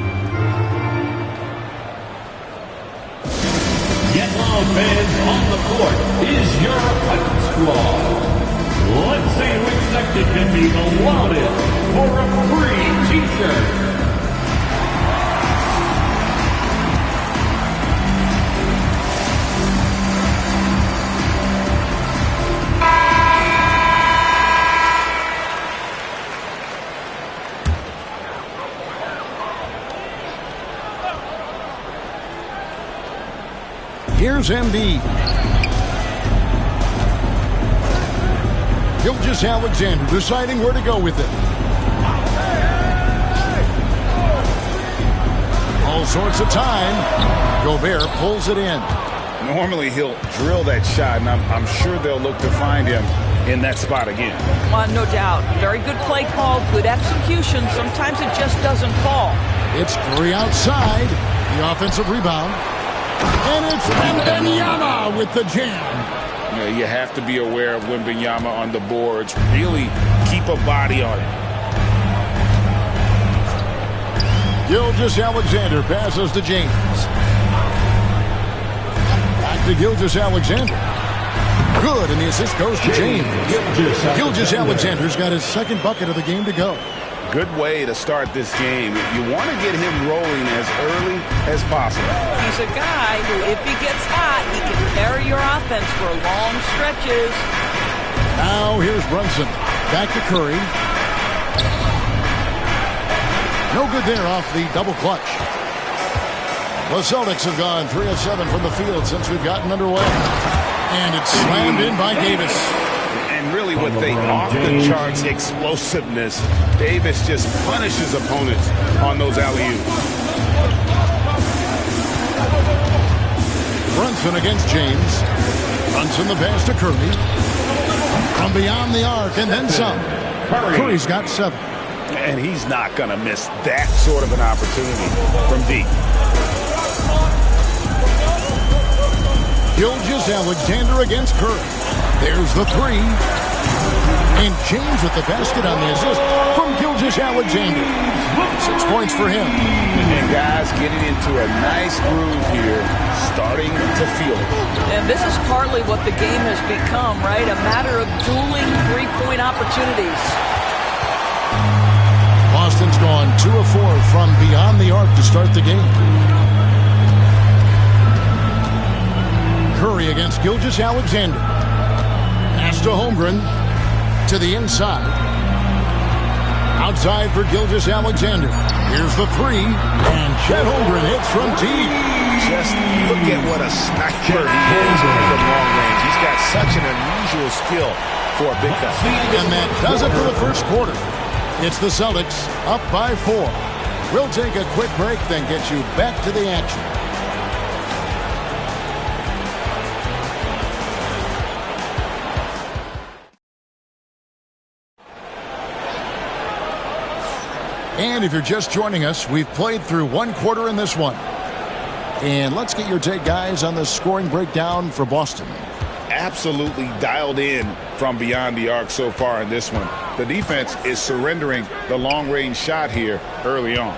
Get loud, fans. On the court is your fight squad. Let's see which section can be the loudest for a free t-shirt. Here's Embiid. Gilgeous-Alexander deciding where to go with it. All sorts of time. Gobert pulls it in. Normally he'll drill that shot, and I'm sure they'll look to find him in that spot again. No doubt. Very good play call, good execution. Sometimes it just doesn't fall. It's Curry outside. The offensive rebound. And it's Wembanyama with the jam. You know, you have to be aware of Wembanyama on the boards. Really keep a body on it. Gilgeous-Alexander passes to James. Back to Gilgeous-Alexander. Good, and the assist goes to James. Gilgeous-Alexander's got his second bucket of the game to go. Good way to start this game. You want to get him rolling as early as possible. He's a guy who, if he gets hot, he can carry your offense for long stretches. Now here's Brunson. Back to Curry. No good there off the double clutch. The Celtics have gone 3 of 7 from the field since we've gotten underway. And it's slammed in by Davis. And really with the off-the-charts explosiveness, Davis just punishes opponents on those alley-oops. Brunson against James. Brunson the pass to Curry. From beyond the arc and then some. Curry's got 7. And he's not going to miss that sort of an opportunity from deep. Gilgeous-Alexander against Curry. There's the 3. And James with the basket on the assist from Gilgeous-Alexander. 6 points for him. And guys getting into a nice groove here, starting to feel it. And this is partly what the game has become, right? A matter of dueling three-point opportunities. Boston's gone 2 of 4 from beyond the arc to start the game. Curry against Gilgeous-Alexander. Pass to Holmgren. To the inside. Outside for Gilgeous-Alexander. Here's the 3. And Chet Holmgren hits from deep. Just look at what a sniper he is from long range. He's got such an unusual skill for a big guy. And that does it for the first quarter. It's the Celtics up by 4. We'll take a quick break, then get you back to the action. And if you're just joining us, we've played through 1 quarter in this one. And let's get your take, guys, on the scoring breakdown for Boston. Absolutely dialed in from beyond the arc so far in this one. The defense is surrendering the long-range shot here early on.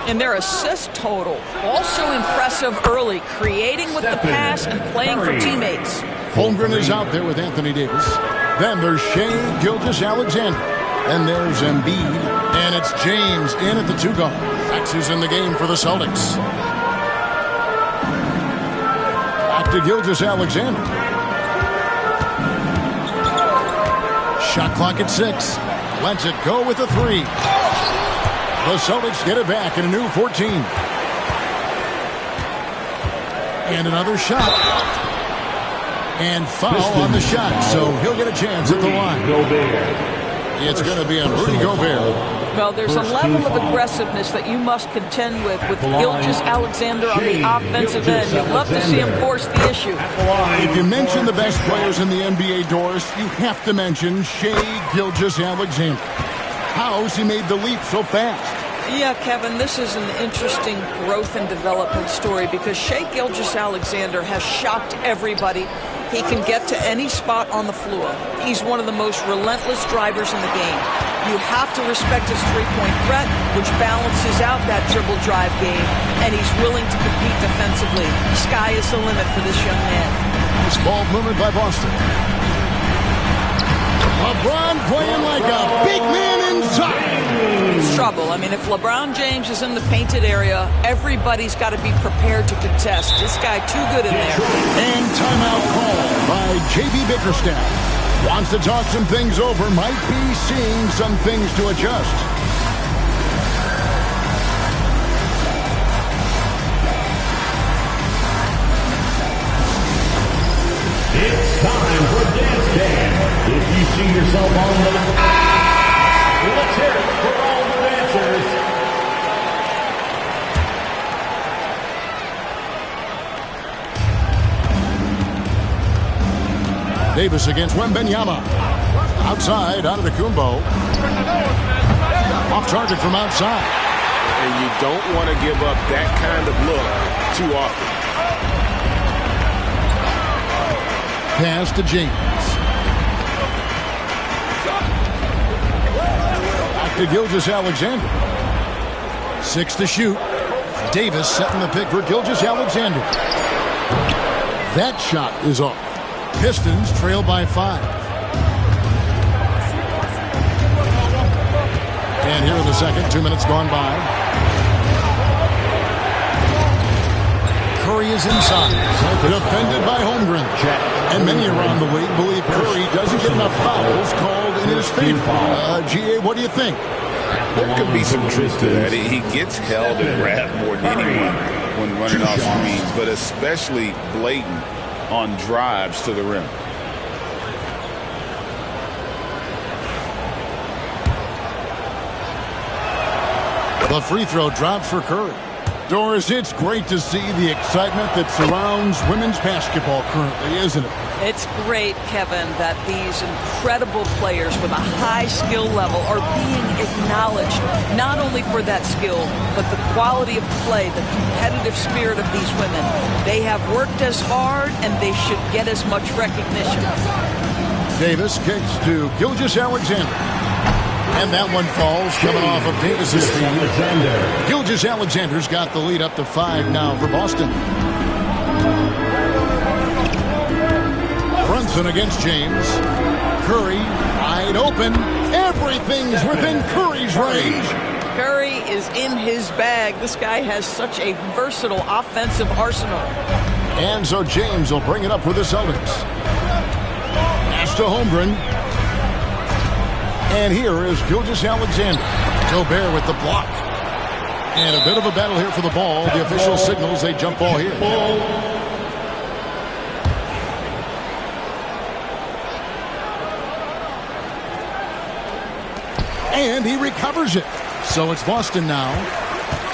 And their assist total, also impressive early, creating with the pass and playing for teammates. Holmgren is out there with Anthony Davis. Then there's Shai Gilgeous-Alexander. And there's Embiid. And it's James in at the 2 guard. That's who's in the game for the Celtics. Back to Gilgeous-Alexander. Shot clock at 6. Lets it go with a 3. The Celtics get it back in a new 14. And another shot. And foul on the shot, so he'll get a chance at the line. It's going to be on Rudy Gobert. Well, there's a level of aggressiveness that you must contend with Gilgeous-Alexander on the offensive end. You'd love to see him force the issue. If you mention the best players in the NBA, Doris, you have to mention Shai Gilgeous-Alexander. How's he made the leap so fast? Yeah, Kevin, this is an interesting growth and development story because Shai Gilgeous-Alexander has shocked everybody. He can get to any spot on the floor. He's one of the most relentless drivers in the game. You have to respect his three-point threat, which balances out that dribble drive game, and he's willing to compete defensively. Sky is the limit for this young man. Nice ball movement by Boston. LeBron playing like a big man inside. It's trouble. I mean, if LeBron James is in the painted area, everybody's got to be prepared to contest. This guy too good in there. And timeout call by J.B. Bickerstaff. Wants to talk some things over. Might be seeing some things to adjust. It's time for Dance Dance. If you see yourself on the let's hear it for all the dancers. Davis against Wembanyama. Outside, Antetokounmpo. Off target from outside. And you don't want to give up that kind of look too often. Pass to James. Back to Gilgeous-Alexander. 6 to shoot. Davis setting the pick for Gilgeous-Alexander. That shot is off. Pistons trail by 5. And here in the second, 2 minutes gone by. Curry is inside. Defended by Holmgren. And many around the league believe Curry doesn't get enough fouls called in his favor. G.A., what do you think? There could be some truth to that. He gets held and grabbed more than anyone when running off screens, but especially blatant on drives to the rim. The free throw drops for Curry. Doris, it's great to see the excitement that surrounds women's basketball currently, isn't it? It's great, Kevin, that these incredible players with a high skill level are being acknowledged, not only for that skill, but the quality of play, the competitive spirit of these women. They have worked as hard, and they should get as much recognition. Davis kicks to Gilgeous-Alexander. And that one falls, coming off of Davis's feet. Gilgeous-Alexander's got the lead up to 5 now for Boston. Brunson against James. Curry wide open. Everything's within Curry's range. Curry is in his bag. This guy has such a versatile offensive arsenal. And so James will bring it up for the Celtics. Pass to Holmgren. And here is Gilgeous-Alexander. Gobert with the block. And a bit of a battle here for the ball. The official signals a jump ball here. And he recovers it. So it's Boston now.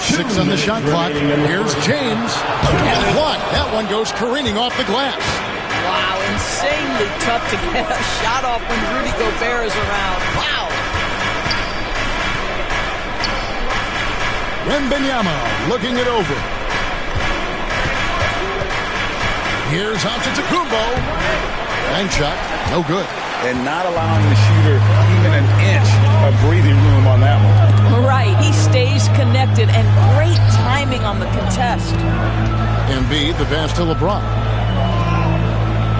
6 on the shot clock. Here's James. And block. That one goes careening off the glass. Wow, insanely tough to get a shot off when Rudy Gobert is around. Wow. Wembanyama looking it over. Here's Antetokounmpo. Bank shot, no good. And not allowing the shooter even an inch of breathing room on that one. Right, he stays connected, and great timing on the contest. Embiid, the pass to LeBron.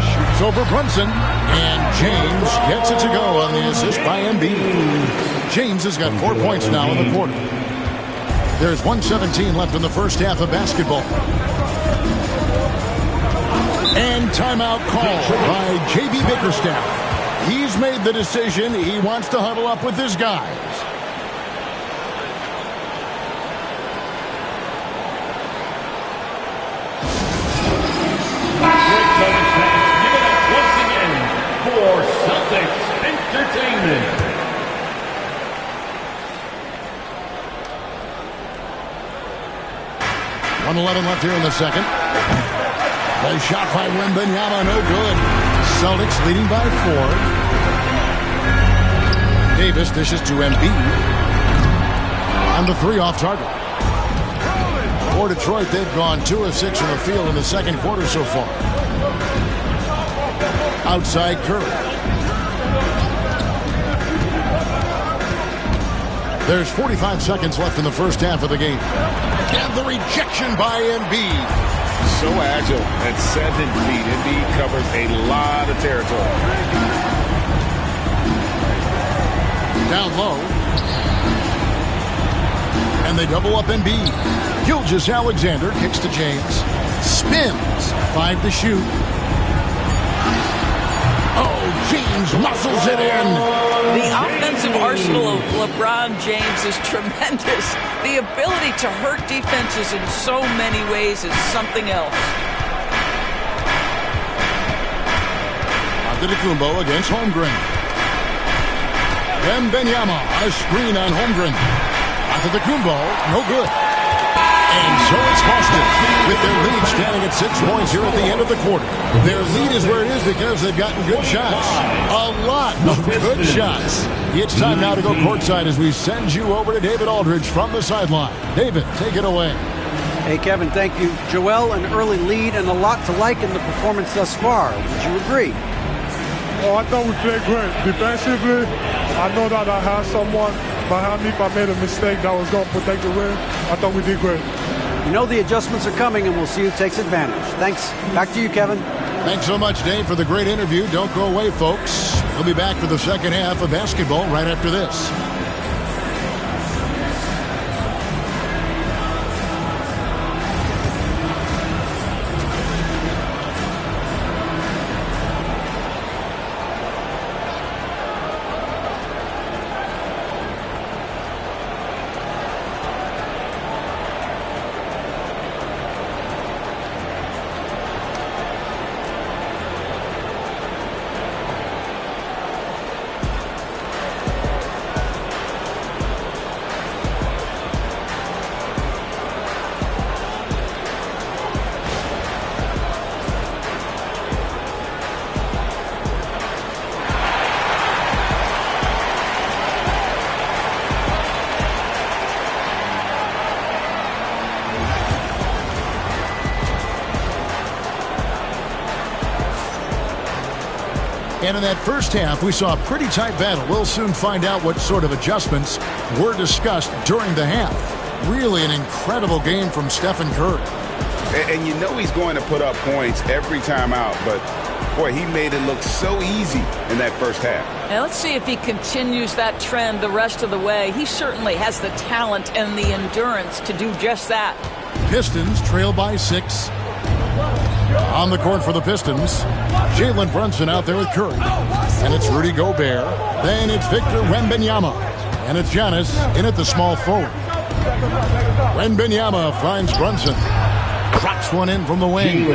Shoots over Brunson, and James gets it to go on the assist by Embiid. James has got 4 points now in the quarter. There's 1:17 left in the first half of basketball. And timeout called by J.B. Bickerstaff. He's made the decision. He wants to huddle up with his guys. Once again for Celtics Entertainment. 1:11 left here in the second. The shot by Wembanyama, no good. Celtics leading by 4. Davis dishes to Embiid. On the 3 off target. For Detroit, they've gone 2 of 6 from the field in the second quarter so far. Outside Curry. There's 45 seconds left in the first half of the game. And the rejection by Embiid. So agile at 7 feet. Embiid covers a lot of territory. Down low. And they double up Embiid. Gilgeous-Alexander kicks to James. Spins. 5 to shoot. Oh, James muscles it in. The offensive arsenal of LeBron James is tremendous. The ability to hurt defenses in so many ways is something else. Antetokounmpo against Holmgren. Wembanyama, a screen on Holmgren. Antetokounmpo, no good. And so it's Boston, with their lead standing at 6 points here at the end of the quarter. Their lead is where it is because they've gotten good shots. A lot of good shots. It's time now to go courtside as we send you over to David Aldridge from the sideline. David, take it away. Hey, Kevin, thank you. Joel, an early lead and a lot to like in the performance thus far. Would you agree? Oh, I thought we played great. Defensively, I know that I had someone behind me if I made a mistake that was going to protect the rim. I thought we did great. You know the adjustments are coming, and we'll see who takes advantage. Thanks. Back to you, Kevin. Thanks so much, Dave, for the great interview. Don't go away, folks. We'll be back for the second half of basketball right after this. And in that first half, we saw a pretty tight battle. We'll soon find out what sort of adjustments were discussed during the half. Really an incredible game from Stephen Curry. And you know he's going to put up points every time out, but boy, he made it look so easy in that first half. Now let's see if he continues that trend the rest of the way. He certainly has the talent and the endurance to do just that. Pistons trail by 6. On the court for the Pistons, Jalen Brunson out there with Curry. And it's Rudy Gobert. Then it's Victor Wembanyama. And it's Giannis in at the small forward. Wembanyama finds Brunson. Drops one in from the wing.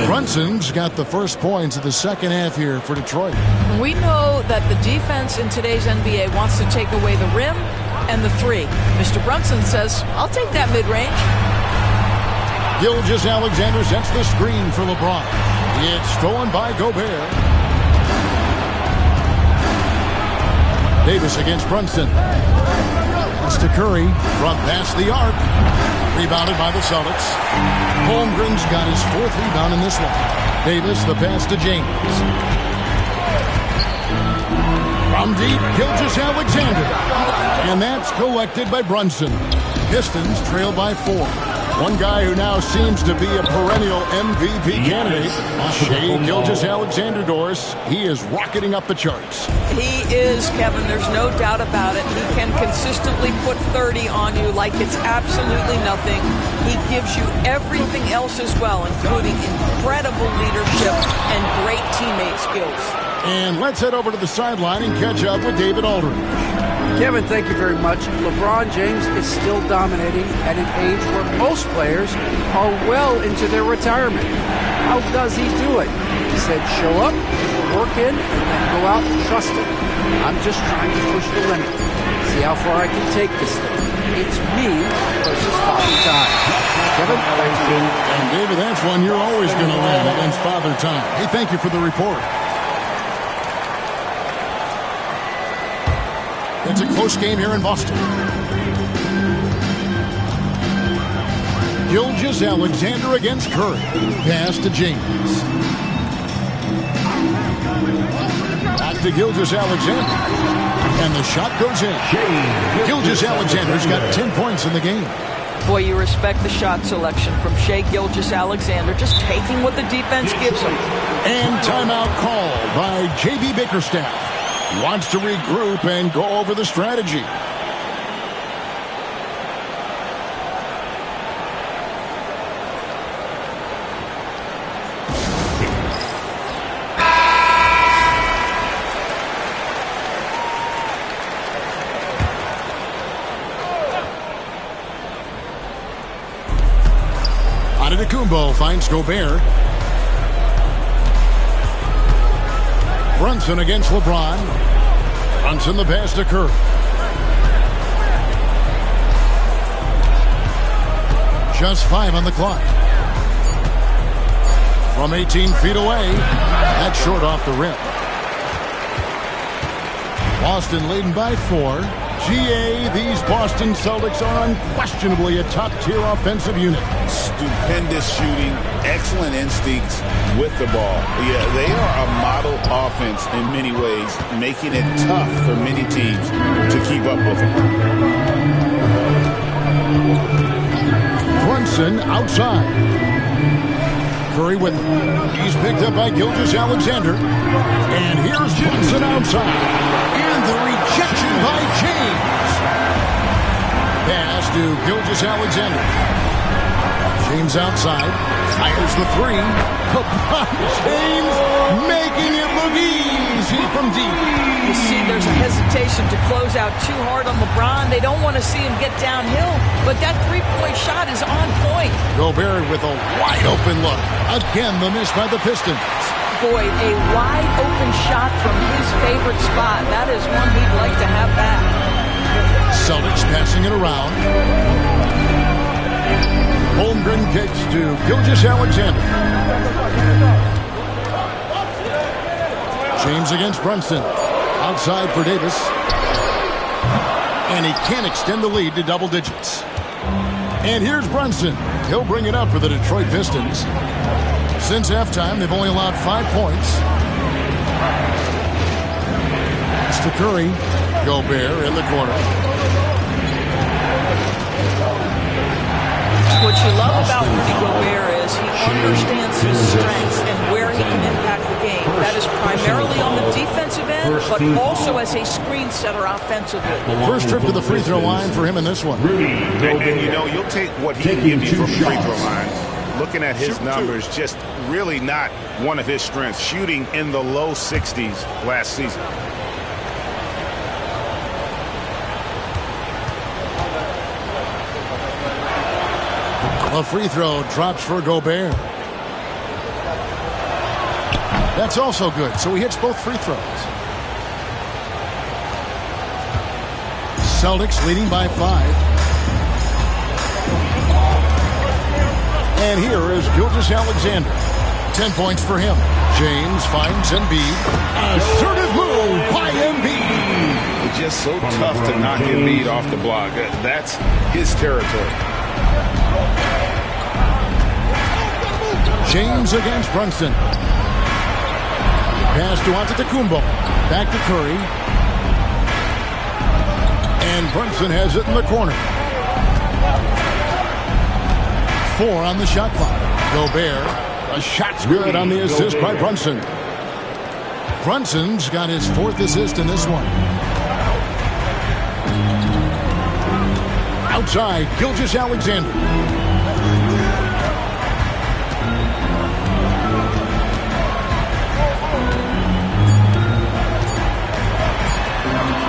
Brunson's got the first points of the second half here for Detroit. We know that the defense in today's NBA wants to take away the rim and the three. Mr. Brunson says, I'll take that mid-range. Gilgeous-Alexander sets the screen for LeBron. It's stolen by Gobert. Davis against Brunson. Pass to Curry from past the arc. Rebounded by the Celtics. Holmgren's got his 4th rebound in this one. Davis, the pass to James. From deep, Gilgeous-Alexander. And that's collected by Brunson. Pistons trail by 4. One guy who now seems to be a perennial MVP candidate, Shai Gilgeous-Alexander, Doris. He is rocketing up the charts. He is, Kevin. There's no doubt about it. He can consistently put 30 on you like it's absolutely nothing. He gives you everything else as well, including incredible leadership and great teammate skills. And let's head over to the sideline and catch up with David Aldridge. Kevin, thank you very much. LeBron James is still dominating at an age where most players are well into their retirement. How does he do it? He said, show up, work in, and then go out and trust it. I'm just trying to push the limit. See how far I can take this thing. It's me versus Father Time. Kevin, back to you. And David, that's one you're always going to win against Father Time. Hey, thank you for the report. It's a close game here in Boston. Gilgeous-Alexander against Curry. Pass to James. Back to Gilgeous-Alexander. And the shot goes in. Gilgeous-Alexander's got 10 points in the game. Boy, you respect the shot selection from Shai Gilgeous-Alexander, just taking what the defense gives him. And timeout called by J.B. Bickerstaff. Wants to regroup and go over the strategy. Antetokounmpo finds Gobert. Brunson against LeBron. Brunson the pass to Curry. Just 5 on the clock. From 18 feet away. That's short off the rim. Boston leading by 4. GA, these Boston Celtics are unquestionably a top-tier offensive unit. Stupendous shooting, excellent instincts with the ball. Yeah, they are a model offense in many ways, making it tough for many teams to keep up with them. Brunson outside. Curry with him. He's picked up by Gilgeous-Alexander. And here's Brunson outside. And the rejection by James. Pass to Gilgeous-Alexander. James outside. Fires the 3. James making it look easy from deep. You see there's a hesitation to close out too hard on LeBron. They don't want to see him get downhill, but that three-point shot is on point. Gobert with a wide-open look. Again, the miss by the Pistons. Boy, a wide-open shot from his favorite spot. That is one he'd like to have back. Celtics passing it around. Holmgren kicks to Gilgeous-Alexander. James against Brunson. Outside for Davis. And he can't extend the lead to double digits. And here's Brunson. He'll bring it up for the Detroit Pistons. Since halftime, they've only allowed 5 points. It's to Curry. Gobert in the corner. What you love about Rudy Gobert is he understands his strengths and where he can impact the game. That is primarily on the defensive end, but also as a screen setter offensively. First trip to the free throw line for him in this one. And you know, you'll take what he can give you from the free throw line. Looking at his numbers, just really not one of his strengths. Shooting in the low 60s last season. A free throw drops for Gobert. That's also good, so he hits both free throws. Celtics leading by 5. And here is Gilgeous-Alexander. 10 points for him. James finds Embiid. Assertive move by Embiid. It's just so tough to knock Embiid off the block. That's his territory. James against Brunson. Pass to Antetokounmpo. Back to Curry. And Brunson has it in the corner. 4 on the shot clock. Gobert. A shot's good on the assist by Brunson. Brunson's got his 4th assist in this one. Outside, Gilgeous-Alexander.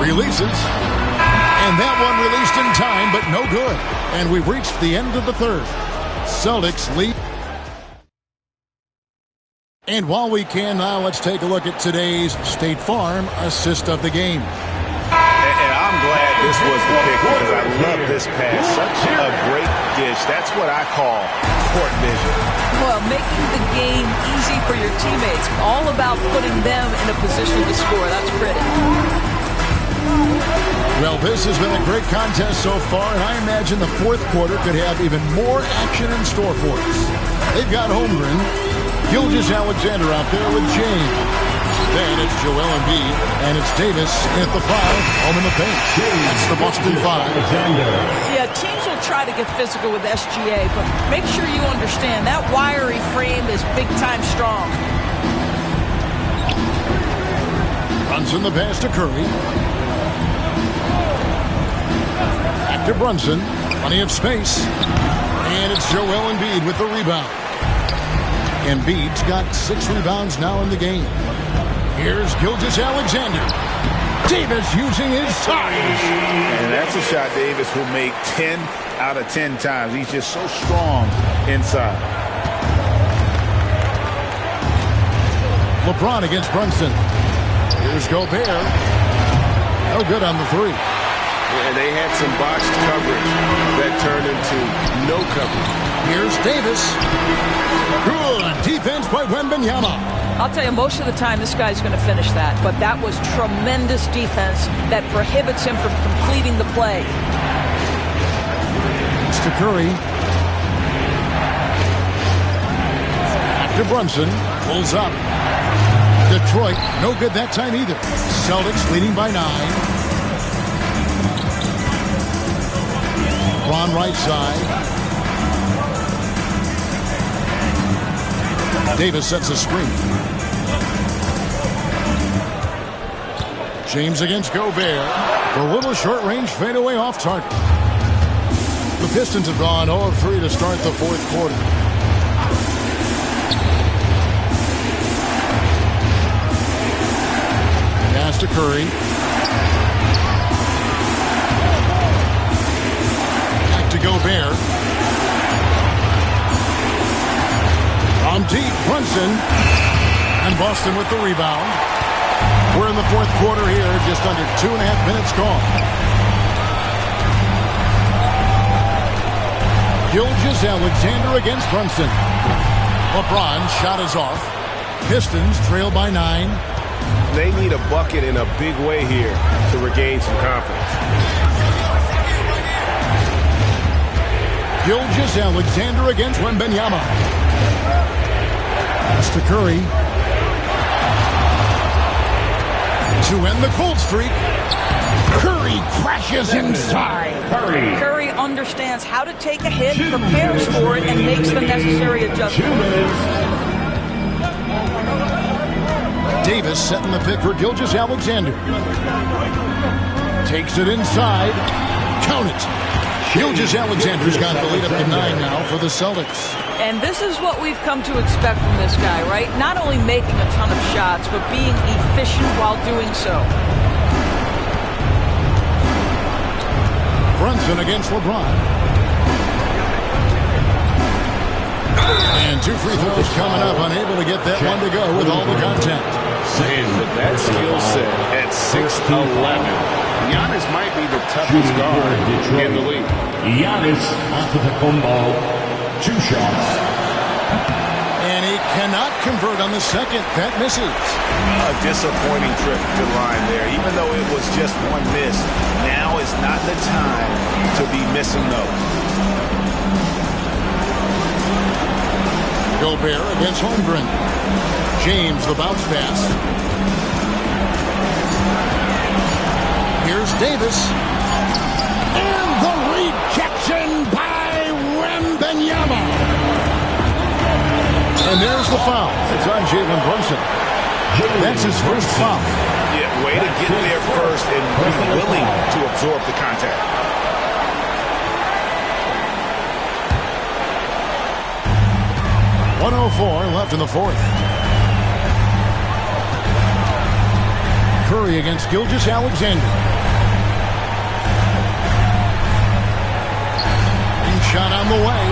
Releases. And that one released in time, but no good. And we've reached the end of the third. Celtics lead. And while we can now, let's take a look at today's State Farm assist of the game. And I'm glad this was the pick because I love this pass. Such a great dish. That's what I call court vision. Well, making the game easy for your teammates. All about putting them in a position to score. That's pretty. Well, this has been a great contest so far, and I imagine the fourth quarter could have even more action in store for us. They've got Holmgren, Gilgeous-Alexander out there with James. Then it's Joel Embiid, and it's Davis at the 5, home in the paint. That's the Boston 5. Yeah, teams will try to get physical with SGA, but make sure you understand that wiry frame is big-time strong. Brunson the pass to Curry. Back to Brunson. Plenty of space. And it's Joel Embiid with the rebound. Embiid's got 6 rebounds now in the game. Here's Gilgeous-Alexander. Davis using his size. And that's a shot Davis will make 10 out of 10 times. He's just so strong inside. LeBron against Brunson. Here's Gobert. No good on the 3. And they had some botched coverage that turned into no coverage. Here's Davis. Good defense by Wembanyama. I'll tell you, most of the time this guy's going to finish that, but that was tremendous defense that prohibits him from completing the play. It's to Curry. Back to Brunson. Pulls up. Detroit, no good that time either. Celtics leading by 9. Ron right side. Davis sets a screen. James against Gobert. A little short-range fadeaway off target. The Pistons have gone 0 of 3 to start the fourth quarter. Pass to Curry. Back to Gobert. On deep, Brunson. And Boston with the rebound. We're in the fourth quarter here, just under 2.5 minutes gone. Gilgeous-Alexander against Brunson. LeBron shot is off. Pistons trail by 9. They need a bucket in a big way here to regain some confidence. Gilgeous-Alexander against Wembanyama. Pass to Curry. To end the cold streak, Curry crashes inside. Curry understands how to take a hit, prepares for it, and makes the necessary adjustments. Davis setting the pick for Gilgeous-Alexander. Takes it inside. Count it. Gilgeous-Alexander's got the lead up to 9 now for the Celtics. And this is what we've come to expect from this guy, right? Not only making a ton of shots, but being efficient while doing so. Brunson against LeBron. And 2 free throws coming up, unable to get that one to go with all the contact. With that skill set at 6'11", Giannis might be the toughest guard in the league. Giannis Antetokounmpo, 2 shots. And he cannot convert on the second. That misses. A disappointing trip to the line there. Even though it was just one miss, now is not the time to be missing those. Gobert against Holmgren. James, the bounce pass. Here's Davis. And the rejection by Wembanyama. And there's the foul. It's on Jalen Brunson. That's his first foul. Yeah, way to get there first and be willing to absorb the contact. .104 left in the fourth. Curry against Gilgeous-Alexander. Shot on the way.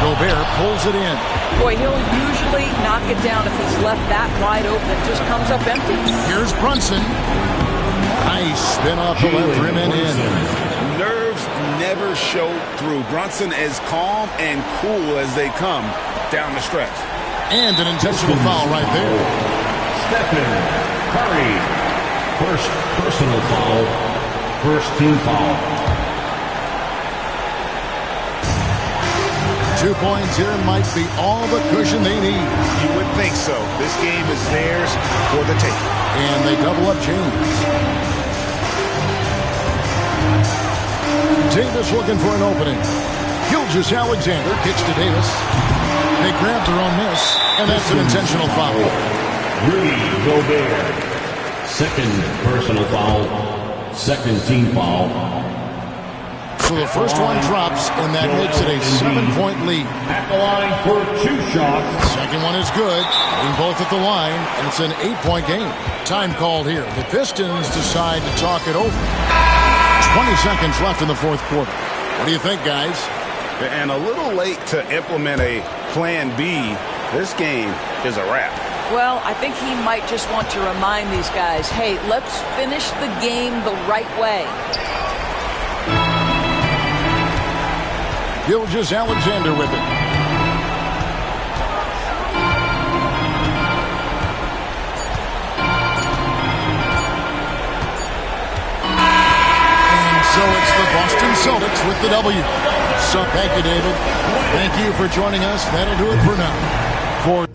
Gobert pulls it in. Boy, he'll usually knock it down if he's left that wide open. It just comes up empty. Here's Brunson. Nice spin off the left rim and in. Nerves never show through. Brunson as calm and cool as they come down the stretch. And an intentional foul right there. Stephen Curry. First personal foul. First team foul. 2 points here might be all the cushion they need. You would think so. This game is theirs for the taking. And they double up James. Davis looking for an opening. Gilgeous-Alexander kicks to Davis. They grabbed their own miss, and that's an intentional foul. Rudy Gobert. Second personal foul. Second team foul. So the first one drops, and that makes it a 7-point lead. At the line for 2 shots. Second one is good. Getting both at the line, and it's an 8-point game. Time called here. The Pistons decide to talk it over. 20 seconds left in the fourth quarter. What do you think, guys? And a little late to implement a plan B. This game is a wrap. Well, I think he might just want to remind these guys, hey, let's finish the game the right way. Gilgeous-Alexander with it. And so it's the Boston Celtics with the W. So thank you, David. Thank you for joining us. That'll do it for now. For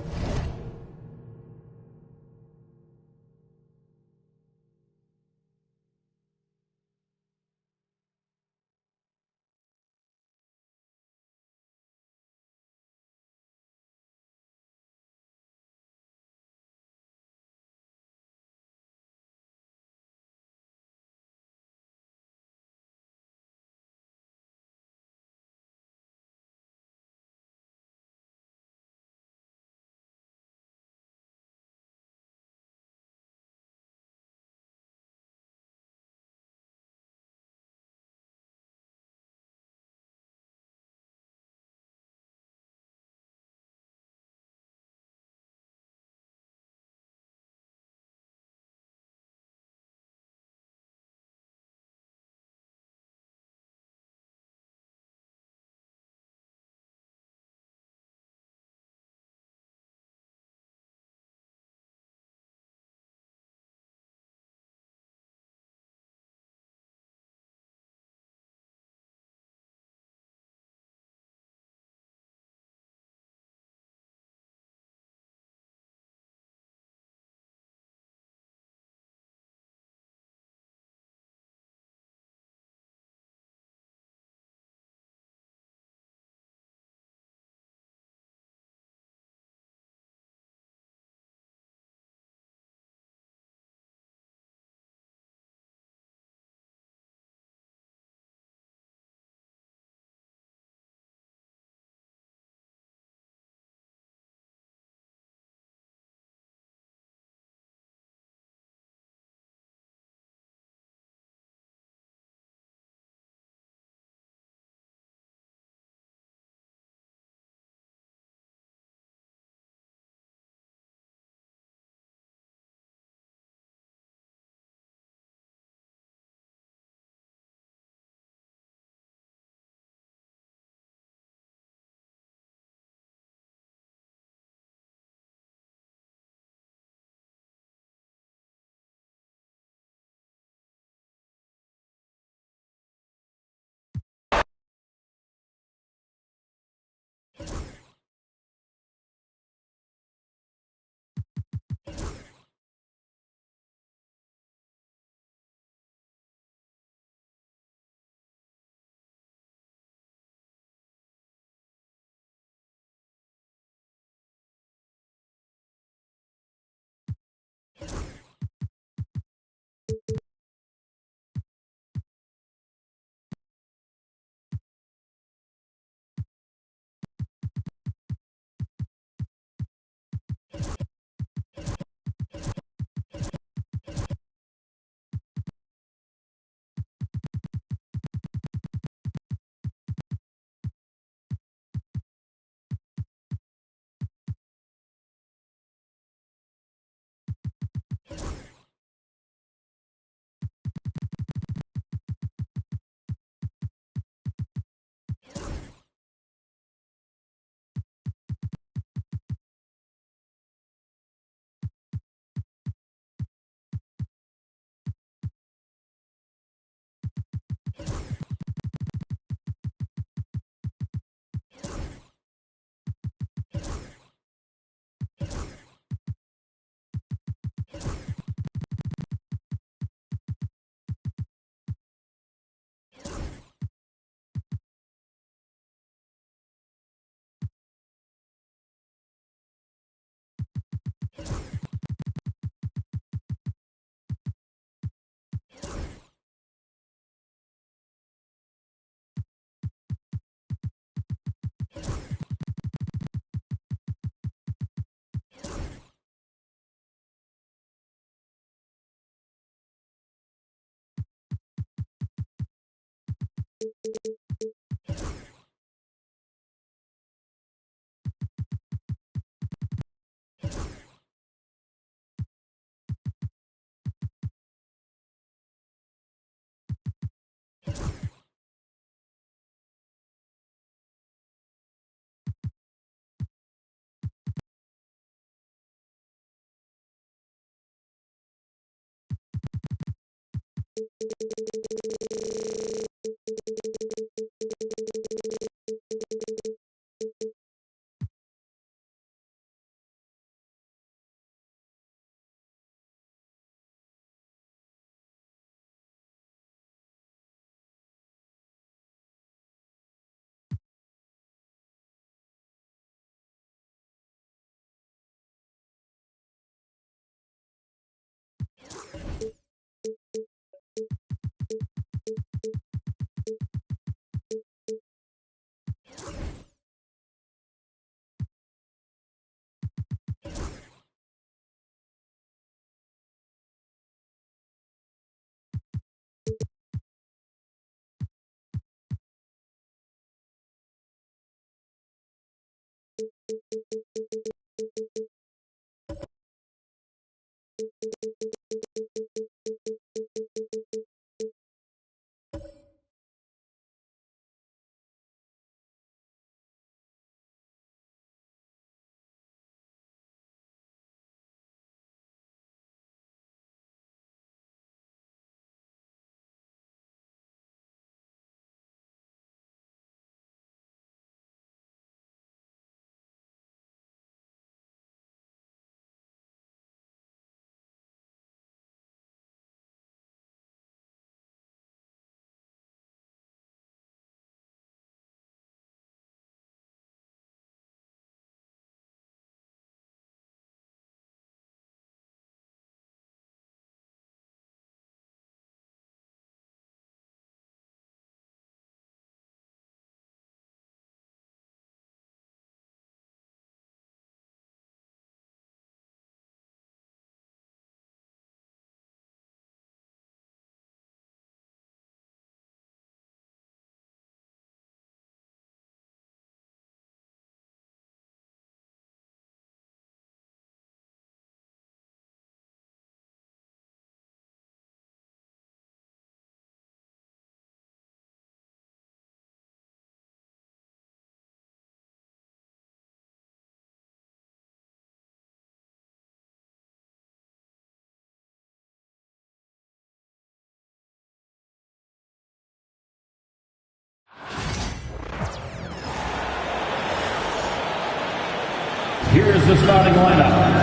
Here's the starting lineup.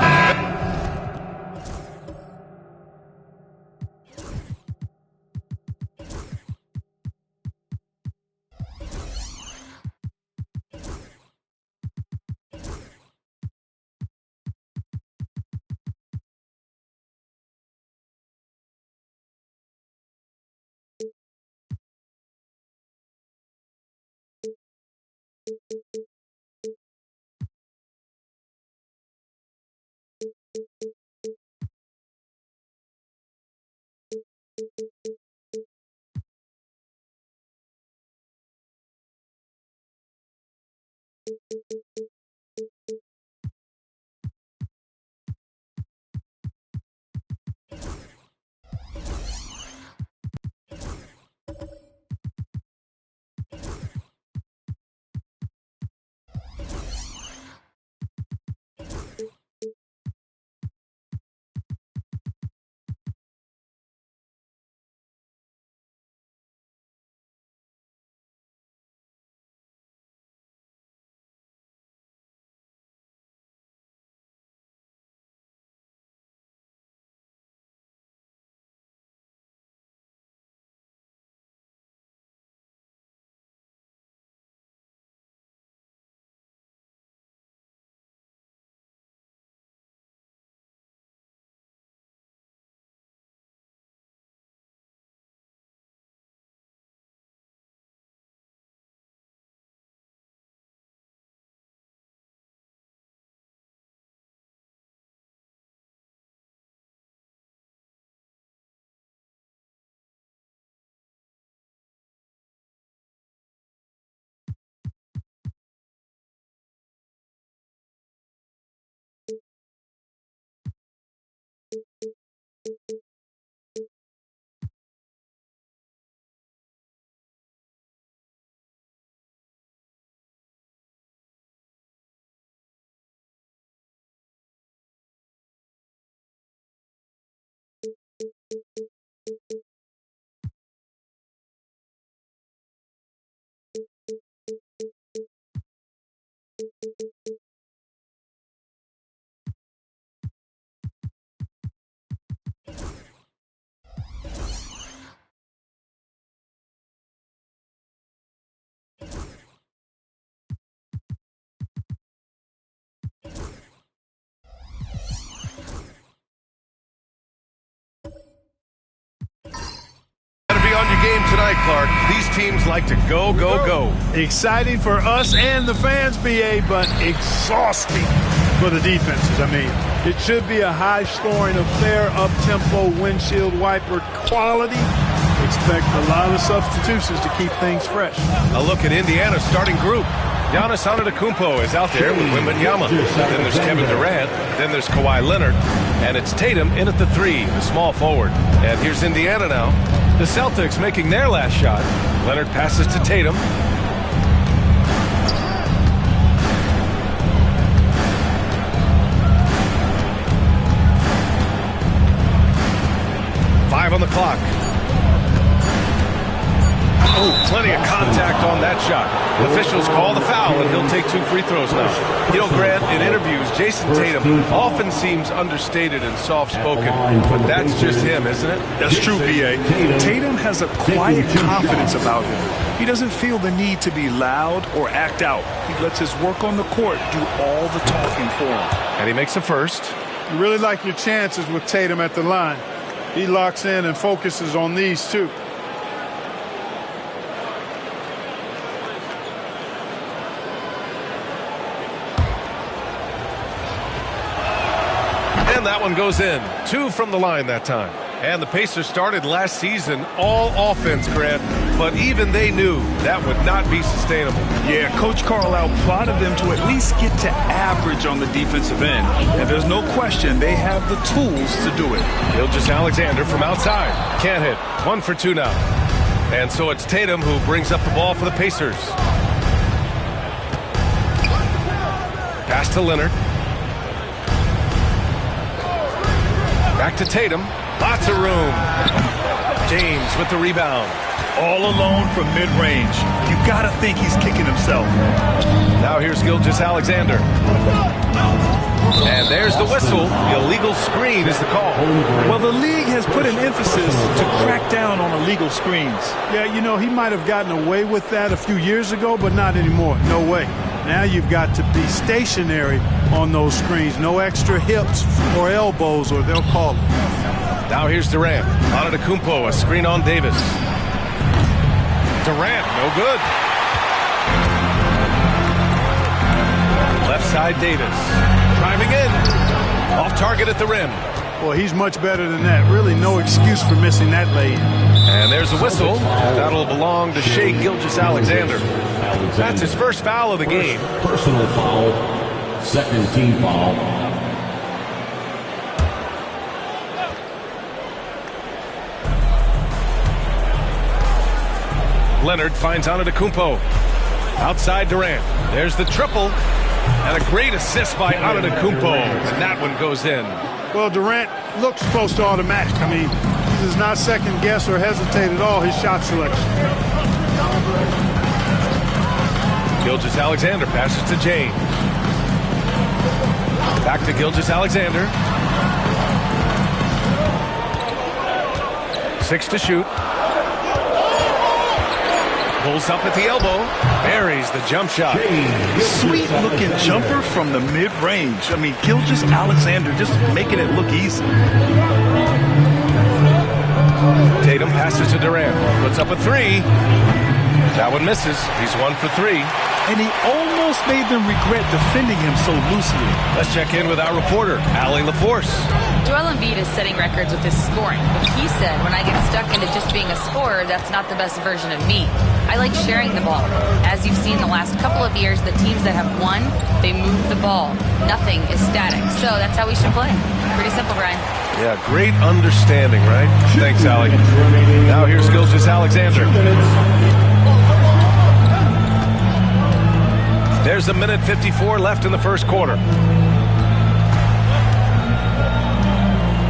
On your game tonight, Clark. These teams like to go, go, go. Exciting for us and the fans, BA, but exhausting for the defenses. I mean, it should be a high-scoring affair, up-tempo, windshield wiper quality. Expect a lot of substitutions to keep things fresh. A look at Indiana's starting group. Giannis Antetokounmpo is out there with Wembanyama. Then there's Kevin Durant. Then there's Kawhi Leonard. And it's Tatum in at the 3, the small forward. And here's Indiana now. The Celtics making their last shot. Leonard passes to Tatum. Five on the clock. Oh, plenty of contact on that shot. Officials call the foul, and he'll take 2 free throws now. You know, Grant, in interviews, Jason Tatum often seems understated and soft-spoken, but that's just him, isn't it? That's true, B.A. Tatum has a quiet confidence about him. He doesn't feel the need to be loud or act out. He lets his work on the court do all the talking for him. And he makes a first. You really like your chances with Tatum at the line. He locks in and focuses on these two. And that one goes in. 2 from the line that time. And the Pacers started last season all offense, Grant, but even they knew that would not be sustainable. Yeah, Coach Carlisle plotted them to at least get to average on the defensive end. And there's no question they have the tools to do it. Gilgeous-Alexander from outside. Can't hit. 1 for 2 now. And so it's Tatum who brings up the ball for the Pacers. Pass to Leonard. Back to Tatum. Lots of room. James with the rebound. All alone from mid-range. You got to think he's kicking himself. Now here's Gilgeous-Alexander. And there's the whistle. The illegal screen is the call. Well, the league has put an emphasis to crack down on illegal screens. Yeah, you know, he might have gotten away with that a few years ago, but not anymore. No way. Now you've got to be stationary on those screens. No extra hips or elbows, or they'll call it. Now here's Durant. Antetokounmpo, a screen on Davis. Durant, no good. Left side, Davis. Driving in. Off target at the rim. Well, he's much better than that. Really no excuse for missing that lay-in. And there's a whistle. That'll belong to Shai Gilgeous-Alexander. That's his first foul of the game. Personal foul. Second team foul. Leonard finds Antetokounmpo. Outside Durant. There's the triple. And a great assist by Antetokounmpo. And that one goes in. Well, Durant looks close to automatic. I mean, he does not second guess or hesitate at all his shot selection. Gilgeous-Alexander passes to James. Back to Gilgeous-Alexander. 6 to shoot. Pulls up at the elbow. Buries the jump shot. Sweet-looking jumper from the mid-range. I mean, Gilgeous-Alexander just making it look easy. Tatum passes to Durant. Puts up a 3. That one misses. He's 1 for 3. And he almost made them regret defending him so loosely. Let's check in with our reporter, Allie LaForce. Joel Embiid is setting records with his scoring, but he said, when I get stuck into just being a scorer, that's not the best version of me. I like sharing the ball. As you've seen the last couple of years, the teams that have won, they move the ball. Nothing is static. So that's how we should play. Pretty simple, Brian. Yeah, great understanding, right? Thanks, Allie. Now here's Gilgeous-Alexander. There's a minute 54 left in the first quarter.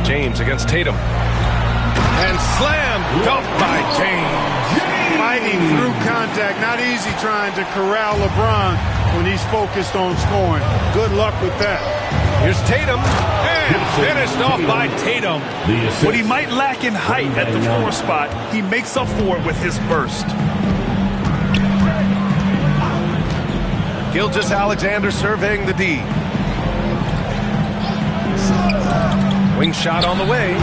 James against Tatum. And slam, dunked by James. fighting through contact. Not easy trying to corral LeBron when he's focused on scoring. Good luck with that. Here's Tatum, and finished off by Tatum. What he might lack in height at the 4 spot, he makes up for it with his burst. Gilgeous-Alexander surveying the D. Wing shot on the way.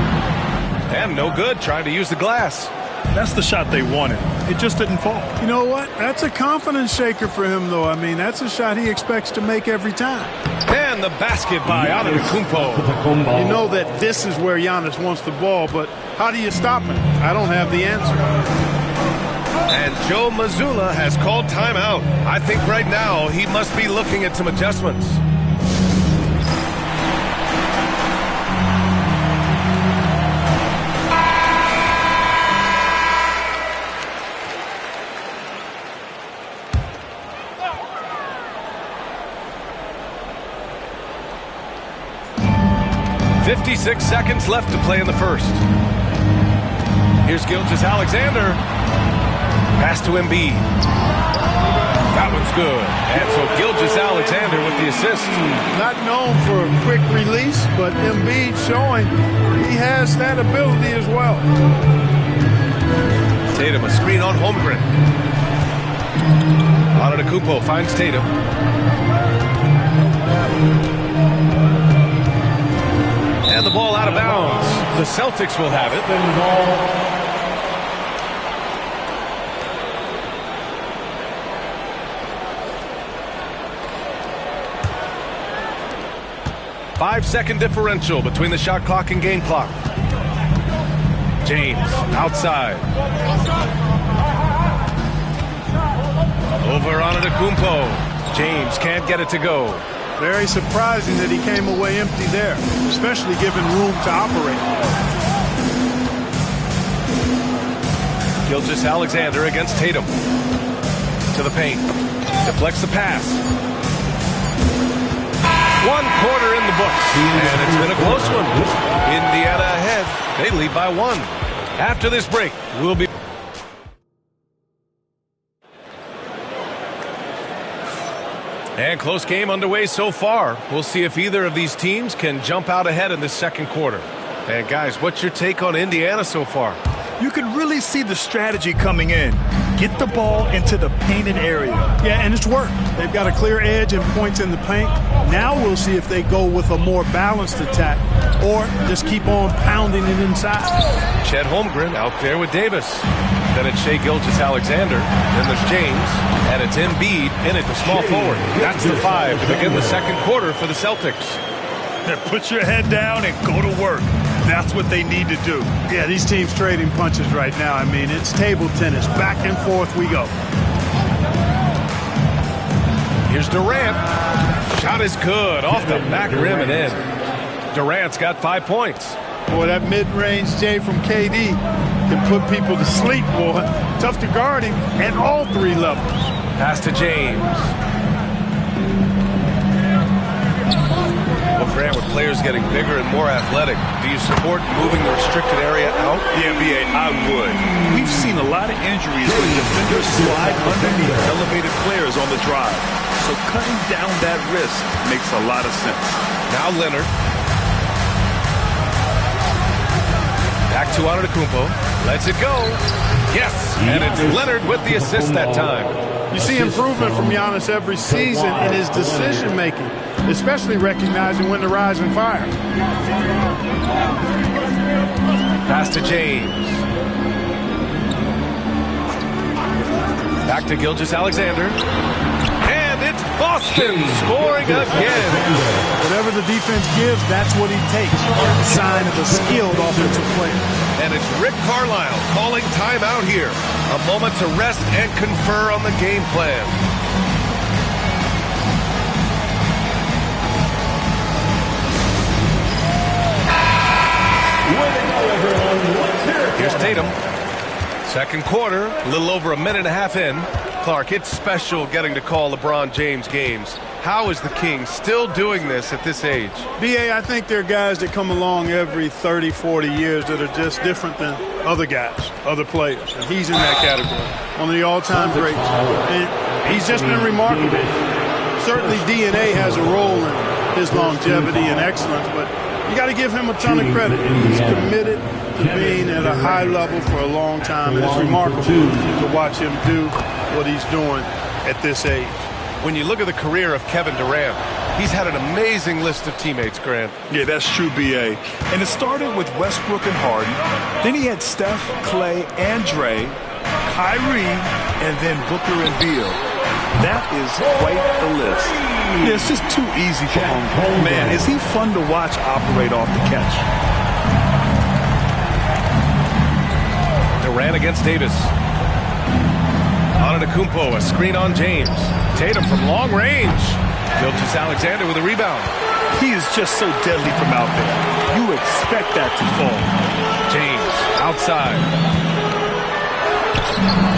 And no good, trying to use the glass. That's the shot they wanted. It just didn't fall. You know what? That's a confidence shaker for him, though. I mean, that's a shot he expects to make every time. And the basket by Antetokounmpo. You know that this is where Giannis wants the ball, but how do you stop him? I don't have the answer. And Joe Mazzulla has called timeout. I think right now he must be looking at some adjustments. .56 seconds left to play in the first. Here's Gilgeous-Alexander. Pass to Embiid. That one's good. And so Gilgeous-Alexander with the assist. Not known for a quick release, but Embiid showing he has that ability as well. Tatum, a screen on Holmgren. Antetokounmpo finds Tatum. And the ball out of bounds. The Celtics will have it. 5-second differential between the shot clock and game clock. James outside. Over Antetokounmpo. James can't get it to go. Very surprising that he came away empty there, especially given room to operate. Gilgeous-Alexander against Tatum. To the paint. Deflects the pass. 1 quarter in the books. And it's been a close one. Indiana ahead. They lead by 1. After this break, we'll be... And close game underway so far. We'll see if either of these teams can jump out ahead in this second quarter. And guys, what's your take on Indiana so far? You can really see the strategy coming in. Get the ball into the painted area. Yeah, and it's worked. They've got a clear edge and points in the paint. Now we'll see if they go with a more balanced attack or just keep on pounding it inside. Chet Holmgren out there with Davis. Then it's Shai Gilgeous-Alexander. Then there's James. And it's Embiid in at the small forward. That's the 5 to begin the second quarter for the Celtics. Then put your head down and go to work. That's what they need to do. Yeah, these teams trading punches right now. I mean, it's table tennis. Back and forth we go. Here's Durant. Shot is good. Off the back rim and in. Durant's got 5 points. Boy, that mid-range J from KD can put people to sleep, boy. Tough to guard him at all 3 levels. Pass to James. Well, Grant, with players getting bigger and more athletic, do you support moving the restricted area out? Yeah, NBA, I would. We've seen a lot of injuries when defenders slide underneath elevated players on the drive. So cutting down that risk makes a lot of sense. Now Leonard. Back to Antetokounmpo. Lets it go. Yes, and it's Leonard with the assist that time. You see improvement from Giannis every season in his decision-making, especially recognizing when to rise and fire. Pass to James. Back to Gilgeous-Alexander. And it's Boston scoring again. Whatever the defense gives, that's what he takes. A sign of a skilled offensive player. And it's Rick Carlisle calling timeout here. A moment to rest and confer on the game plan. Here's Tatum. Second quarter, a little over a minute and a half in. Clark, it's special getting to call LeBron James games. How is the King still doing this at this age? B.A., I think there are guys that come along every 30, 40 years that are just different than other guys, other players. And he's in that category, one of the all-time greats. And he's just been remarkable. Certainly DNA has a role in his longevity and excellence, but you got to give him a ton of credit. He's committed to being at a high level for a long time, and it's remarkable to watch him do what he's doing at this age. When you look at the career of Kevin Durant, he's had an amazing list of teammates, Grant. Yeah, that's true, B.A. And it started with Westbrook and Harden. Then he had Steph, Clay, and Dre, Kyrie, and then Booker and Beal. That is quite the list. Yeah, it's just too easy for him. Man, is he fun to watch operate off the catch. Durant against Davis. Antetokounmpo, a screen on James. Tatum from long range. Gilgeous-Alexander with a rebound. He is just so deadly from out there. You expect that to fall. James outside.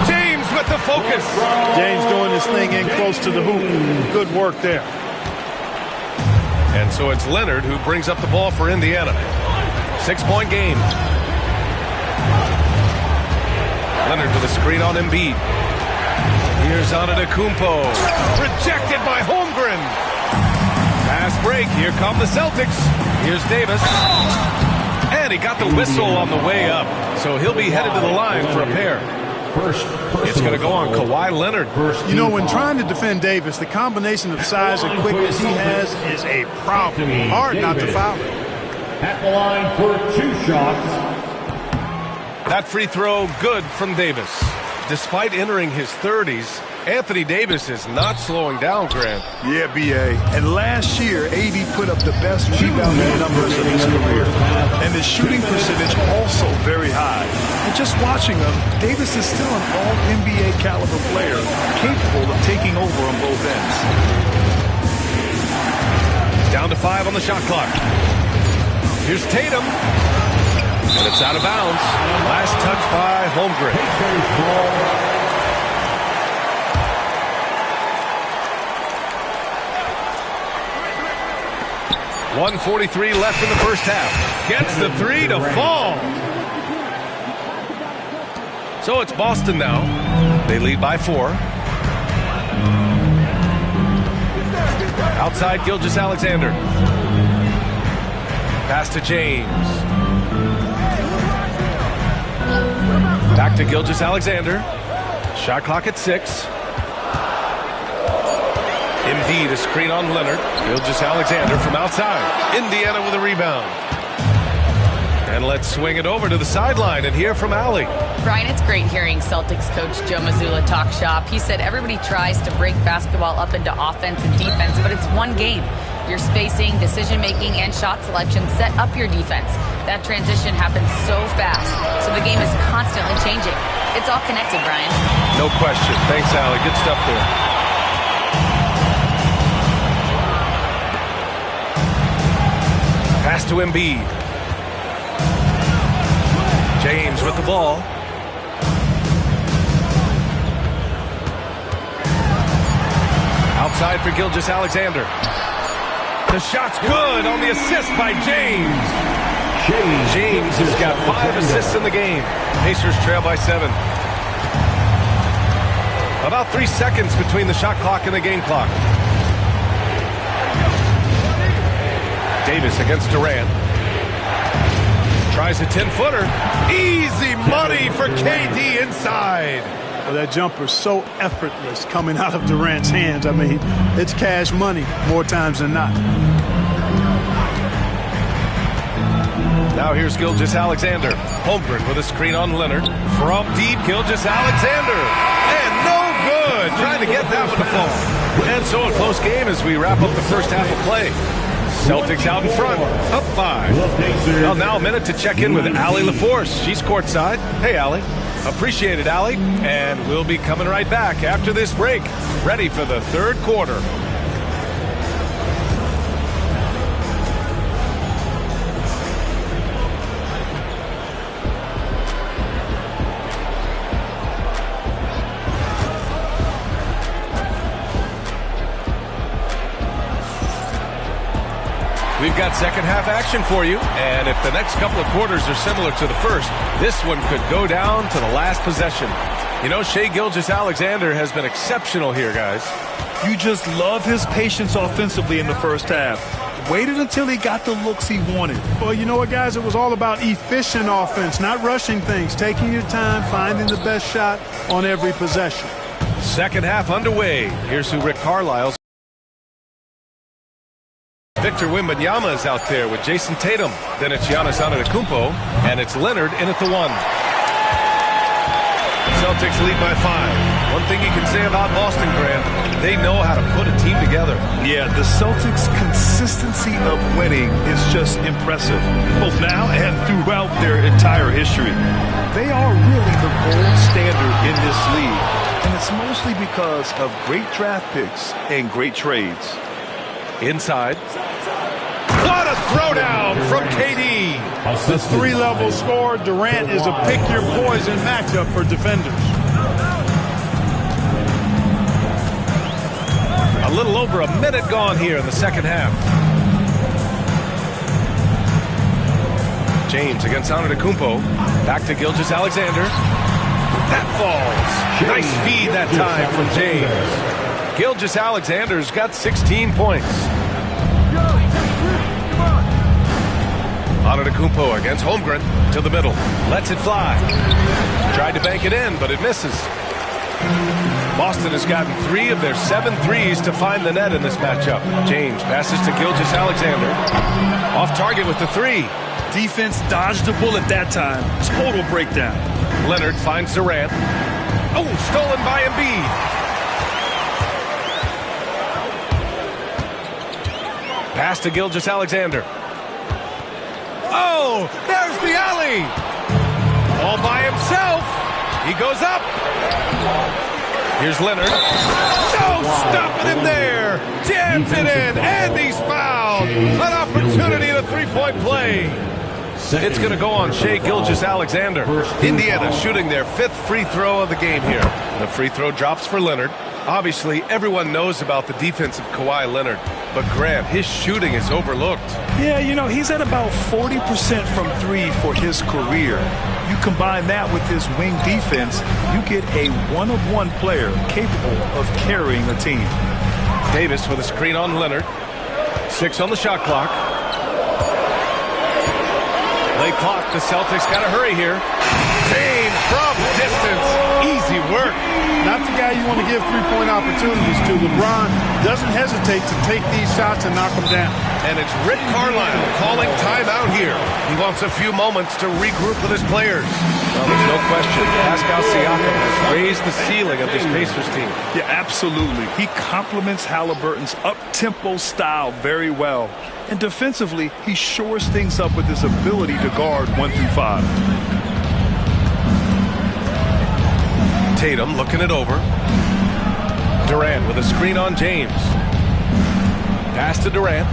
James with the focus. James doing this thing in close to the hoop. Good work there. And so it's Leonard who brings up the ball for Indiana. 6-point game. Leonard with a screen on Embiid. Here's Antetokounmpo. Rejected by Holmgren. Fast break. Here come the Celtics. Here's Davis. And he got the whistle on the way up. So he'll be headed to the line for a pair. It's going to go on Kawhi Leonard. You know, when trying to defend Davis, the combination of size and quickness he has is a problem. Hard not to foul him. At the line for 2 shots. That free throw good from Davis. Despite entering his 30s, Anthony Davis is not slowing down, Grant. Yeah, B.A. And last year, AD put up the best rebounding numbers of his career. And his shooting percentage also very high. And just watching him, Davis is still an all-NBA caliber player, capable of taking over on both ends. Down to 5 on the shot clock. Here's Tatum. And it's out of bounds. Last touch by Holmgren. 1:43 left in the first half. Gets the 3 to fall. So it's Boston now. They lead by 4. Outside Gilgeous-Alexander. Pass to James. Back to Gilgeous-Alexander. Shot clock at 6. Embiid, a screen on Leonard. Gilgeous-Alexander from outside. Indiana with a rebound. And let's swing it over to the sideline and hear from Allie. Brian, it's great hearing Celtics coach Joe Mazzulla talk shop. He said everybody tries to break basketball up into offense and defense, but it's one game. Your spacing, decision-making, and shot selection set up your defense. That transition happens so fast, so the game is constantly changing. It's all connected, Brian. No question. Thanks, Allie. Good stuff there. Pass to Embiid. James with the ball. Outside for Gilgeous-Alexander. The shot's good on the assist by James. James has got 5 assists in the game. Pacers trail by 7. About 3 seconds between the shot clock and the game clock. Davis against Durant. Tries a 10-footer. Easy money for KD inside. Well, that jumper's so effortless coming out of Durant's hands. I mean, it's cash money more times than not. Now here's Gilgeous-Alexander. Holmgren with a screen on Leonard. From deep, Gilgeous-Alexander. And no good. Trying to get that one to fall. And so a close game as we wrap up the first half of play. Celtics out in front, up 5. Well, now a minute to check in with Allie LaForce. She's courtside. Hey, Allie. Appreciate it, Allie. And we'll be coming right back after this break. Ready for the third quarter. We've got second half action for you, and if the next couple of quarters are similar to the first, this one could go down to the last possession. You know, Shai Gilgeous-Alexander has been exceptional here, guys. You just love his patience offensively in the first half. Waited until he got the looks he wanted. Well, you know what, guys? It was all about efficient offense, not rushing things, taking your time, finding the best shot on every possession. Second half underway. Here's who Rick Carlisle's. Victor Wembanyama is out there with Jason Tatum. Then it's Giannis Antetokounmpo, and it's Leonard in at the 1. Celtics lead by 5. One thing you can say about Boston, Grant, they know how to put a team together. Yeah, the Celtics' consistency of winning is just impressive, both now and throughout their entire history. They are really the gold standard in this league, and it's mostly because of great draft picks and great trades. Inside. What a throwdown from KD. The 3-level scorer, Durant, is a pick-your-poison matchup for defenders. A little over a minute gone here in the second half. James against Antetokounmpo. Back to Gilgeous-Alexander. That falls. Nice feed that time from James. Gilgeous-Alexander's got 16 points. Antetokounmpo against Holmgren to the middle. Lets it fly. Tried to bank it in, but it misses. Boston has gotten 3 of their 7 threes to find the net in this matchup. James passes to Gilgeous-Alexander. Off target with the 3. Defense dodged the bullet that time. Total breakdown. Leonard finds Durant. Oh, stolen by Embiid. Pass to Gilgeous-Alexander. Oh, there's the alley. All by himself. He goes up. Here's Leonard. No, stopping him there. Jams it in, and he's fouled. An opportunity to 3-point play. It's going to go on Shai Gilgeous-Alexander. Indiana shooting their 5th free throw of the game here. The free throw drops for Leonard. Obviously, everyone knows about the defense of Kawhi Leonard, but Grant, his shooting is overlooked. Yeah, you know, he's at about 40% from 3 for his career. You combine that with his wing defense, you get a one-of-one player capable of carrying a team. Davis with a screen on Leonard. 6 on the shot clock. Late clock, the Celtics got to hurry here. James from distance. Easy work. Not the guy you want to give 3-point opportunities to. LeBron doesn't hesitate to take these shots and knock them down. And it's Rick Carlisle calling timeout here. He wants a few moments to regroup with his players. Well, there's no question. Pascal Siakam has raised the ceiling of this Pacers team. Yeah, absolutely. He complements Halliburton's up-tempo style very well. And defensively, he shores things up with his ability to guard 1 through 5. Tatum looking it over. Durant with a screen on James. Pass to Durant.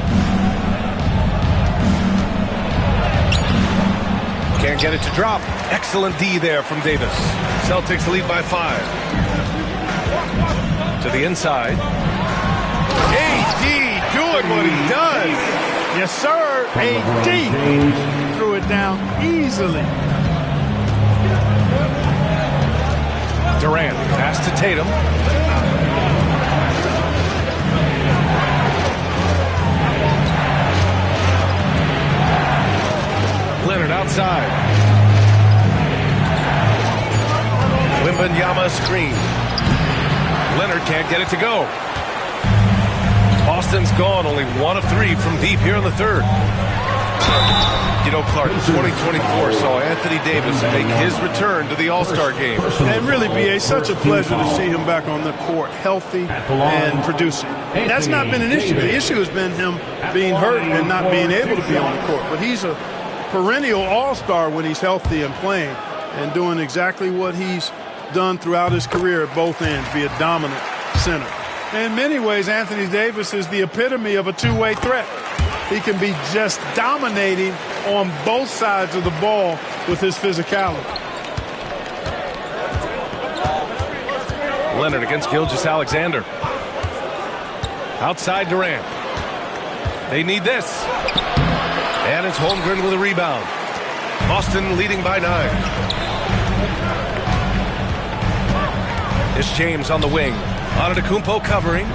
Can't get it to drop. Excellent D there from Davis. Celtics lead by 5. To the inside. AD doing what he does. Yes, sir. AD threw it down easily. Durant, pass to Tatum. Leonard outside. Wembanyama screen. Leonard can't get it to go. Boston's gone only 1 of 3 from deep here in the third. You know, Clark, 2024 saw Anthony Davis make his return to the All-Star game. And really, B.A., such a pleasure to see him back on the court, healthy and producing. That's not been an issue. The issue has been him being hurt and not being able to be on the court. But he's a perennial All-Star when he's healthy and playing and doing exactly what he's done throughout his career at both ends, be a dominant center. In many ways, Anthony Davis is the epitome of a two-way threat. He can be just dominating on both sides of the ball with his physicality. Leonard against Gilgeous-Alexander. Outside Durant. They need this. And it's Holmgren with a rebound. Boston leading by 9. It's James on the wing. Antetokounmpo covering.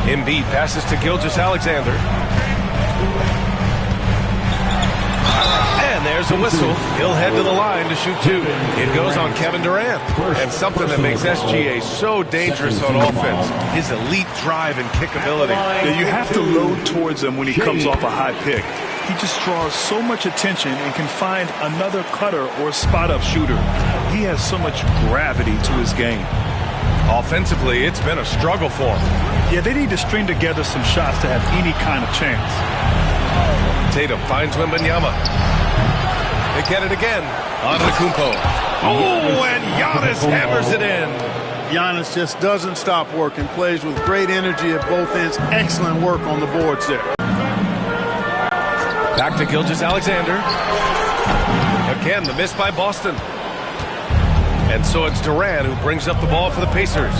Embiid passes to Gilgeous-Alexander. And there's a whistle. He'll head to the line to shoot 2. It goes on Kevin Durant. And something that makes SGA so dangerous on offense, his elite drive and kickability. Yeah, you have to load towards him when he comes off a high pick. He just draws so much attention and can find another cutter or spot-up shooter. He has so much gravity to his game. Offensively, it's been a struggle for him. Yeah, they need to string together some shots to have any kind of chance. Tatum finds Wembanyama. They get it again. Antetokounmpo. Oh, and Giannis hammers it in. Giannis just doesn't stop working. Plays with great energy at both ends. Excellent work on the boards there. Back to Gilgeous-Alexander. Again, the miss by Boston. And so it's Durant who brings up the ball for the Pacers.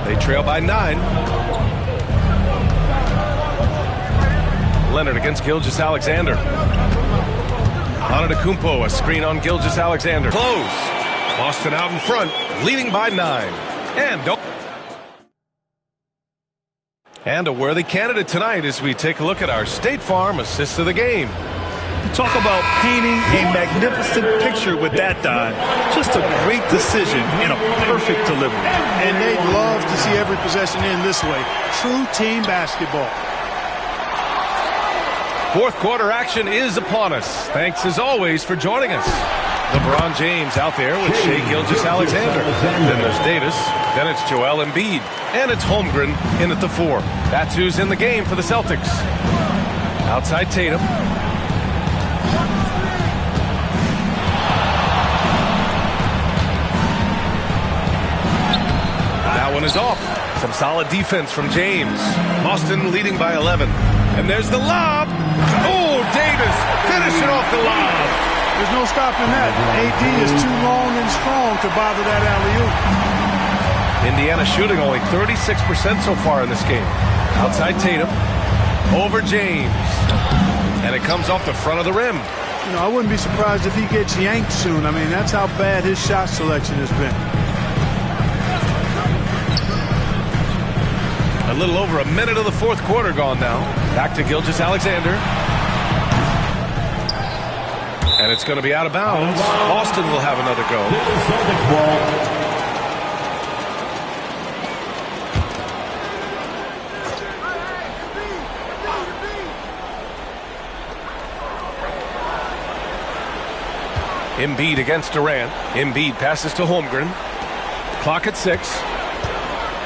They trail by 9. Leonard against Gilgeous-Alexander. Antetokounmpo, a screen on Gilgeous-Alexander. Close. Boston out in front, leading by 9. And a worthy candidate tonight as we take a look at our State Farm assist of the game. Talk about painting a magnificent picture with that dive. Just a great decision and a perfect delivery. And they'd love to see every possession in this way. True team basketball. Fourth quarter action is upon us. Thanks as always for joining us. LeBron James out there with Shai Gilgeous-Alexander. Then there's Davis. Then it's Joel Embiid. And it's Holmgren in at the 4. That's who's in the game for the Celtics. Outside Tatum. That one is off. Some solid defense from James. Boston leading by 11. And there's the lob. Oh, Davis finishing off the lob. There's no stopping that. AD is too long and strong to bother that alley-oop. Indiana shooting only 36% so far in this game. Outside Tatum. Over James. And it comes off the front of the rim. You know, I wouldn't be surprised if he gets yanked soon. I mean, that's how bad his shot selection has been. A little over a minute of the fourth quarter gone now. Back to Gilgeous-Alexander. And it's going to be out of bounds. Boston will have another go. Embiid against Durant. Embiid passes to Holmgren. Clock at 6.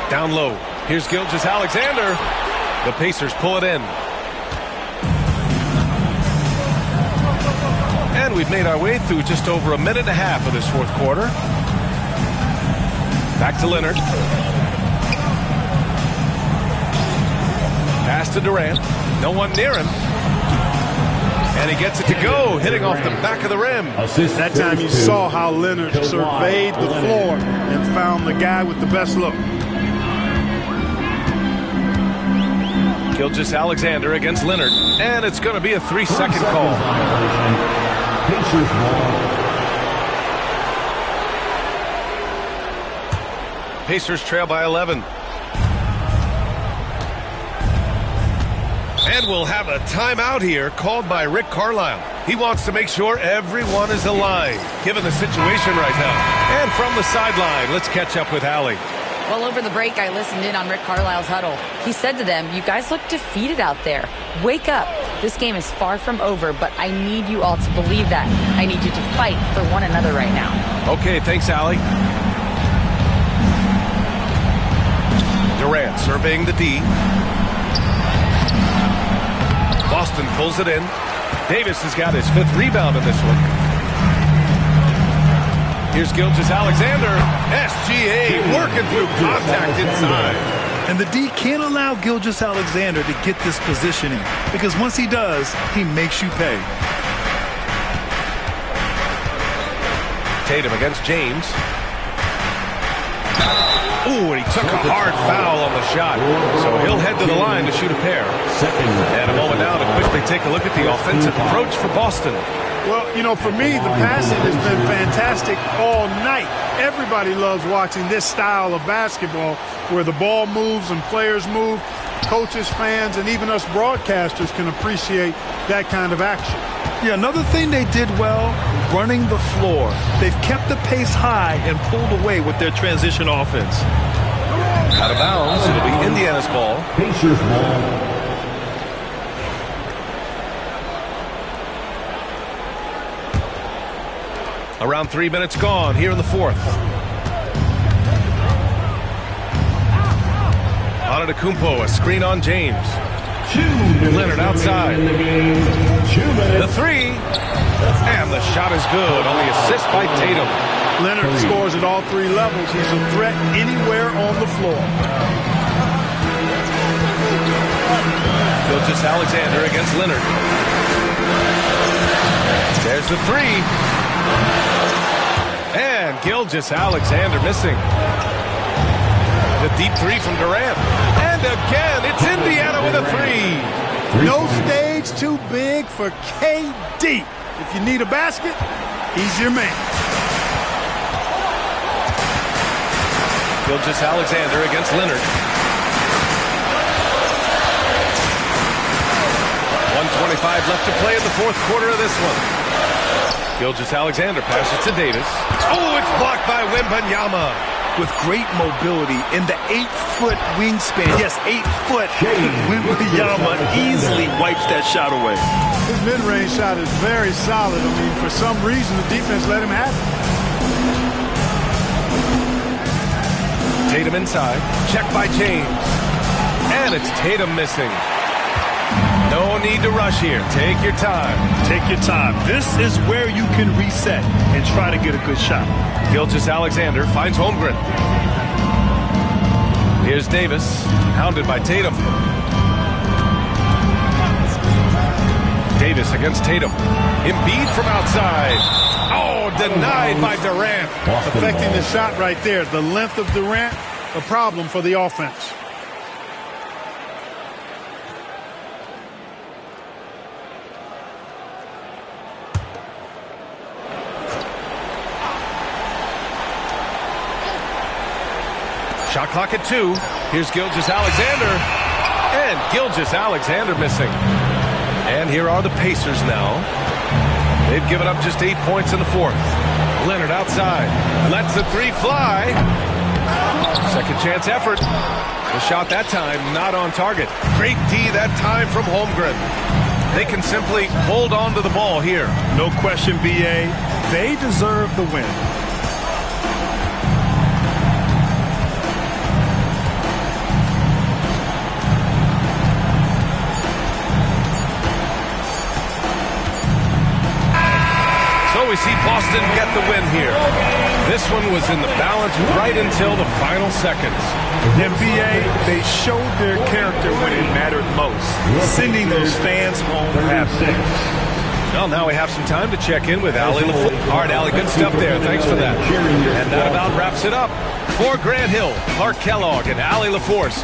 Down low. Here's Gilgeous-Alexander. The Pacers pull it in. And we've made our way through just over a minute and a half of this fourth quarter. Back to Leonard. Pass to Durant. No one near him. And he gets it to go, hitting off the back of the rim. That time you saw how Leonard surveyed the floor and found the guy with the best look. Gilgeous-Alexander against Leonard. And it's going to be a 3-second call. Pacers trail by 11. And we'll have a timeout here called by Rick Carlisle. He wants to make sure everyone is aligned, given the situation right now. And from the sideline, let's catch up with Allie. Well, over the break, I listened in on Rick Carlisle's huddle. He said to them, "You guys look defeated out there. Wake up. This game is far from over, but I need you all to believe that. I need you to fight for one another right now." Okay, thanks, Allie. Durant surveying the D. Boston pulls it in. Davis has got his 5th rebound in this one. Here's Gilgeous-Alexander. SGA working through contact inside. And the D can't allow Gilgeous-Alexander to get this positioning, because once he does, he makes you pay. Tatum against James. Ooh, and he took a hard foul on the shot. So he'll head to the line to shoot a pair. And a moment now to quickly take a look at the offensive approach for Boston. Well, you know, for me, the passing has been fantastic all night. Everybody loves watching this style of basketball where the ball moves and players move. Coaches, fans, and even us broadcasters can appreciate that kind of action. Yeah, another thing they did well, running the floor. They've kept the pace high and pulled away with their transition offense. Out of bounds, it'll be Indiana's ball. Pacers ball. Around 3 minutes gone here in the fourth. Antetokounmpo, a screen on James. Leonard outside. The three. And the shot is good on the assist by Tatum. Leonard scores at all three levels. He's a threat anywhere on the floor. Gilgeous-Alexander against Leonard. There's the three. And Gilgeous-Alexander missing. The deep three from Durant. And again, it's Indiana with a three. No stage too big for KD. If you need a basket, he's your man. Gilgeous-Alexander against Leonard. 1:25 left to play in the fourth quarter of this one. Gilgeous-Alexander passes to Davis. Oh, it's blocked by Wembanyama. With great mobility in the 8-foot wingspan. Yes, 8 foot. Wembanyama easily wipes that shot away. His mid-range shot is very solid. I mean, for some reason, the defense let him have it. Tatum inside. Check by James. And it's Tatum missing. No need to rush here. Take your time. Take your time. This is where you can reset and try to get a good shot. Gilgeous-Alexander finds Holmgren. Here's Davis, hounded by Tatum. Davis against Tatum. Embiid from outside. Oh, denied by Durant. Affecting the shot right there. The length of Durant, a problem for the offense. Shot clock at 2. Here's Gilgeous-Alexander. And Gilgeous-Alexander missing. And here are the Pacers now. They've given up just 8 points in the fourth. Leonard outside. Lets the three fly. Second chance effort. The shot that time not on target. Great D that time from Holmgren. They can simply hold on to the ball here. No question, BA. They deserve the win. We see Boston get the win here. This one was in the balance right until the final seconds. NBA, they showed their character when it mattered most, sending those fans home happy. Well, now we have some time to check in with Allie LaForce. All right, Allie, good stuff there. Thanks for that. And that about wraps it up. For Grant Hill, Clark Kellogg, and Allie LaForce.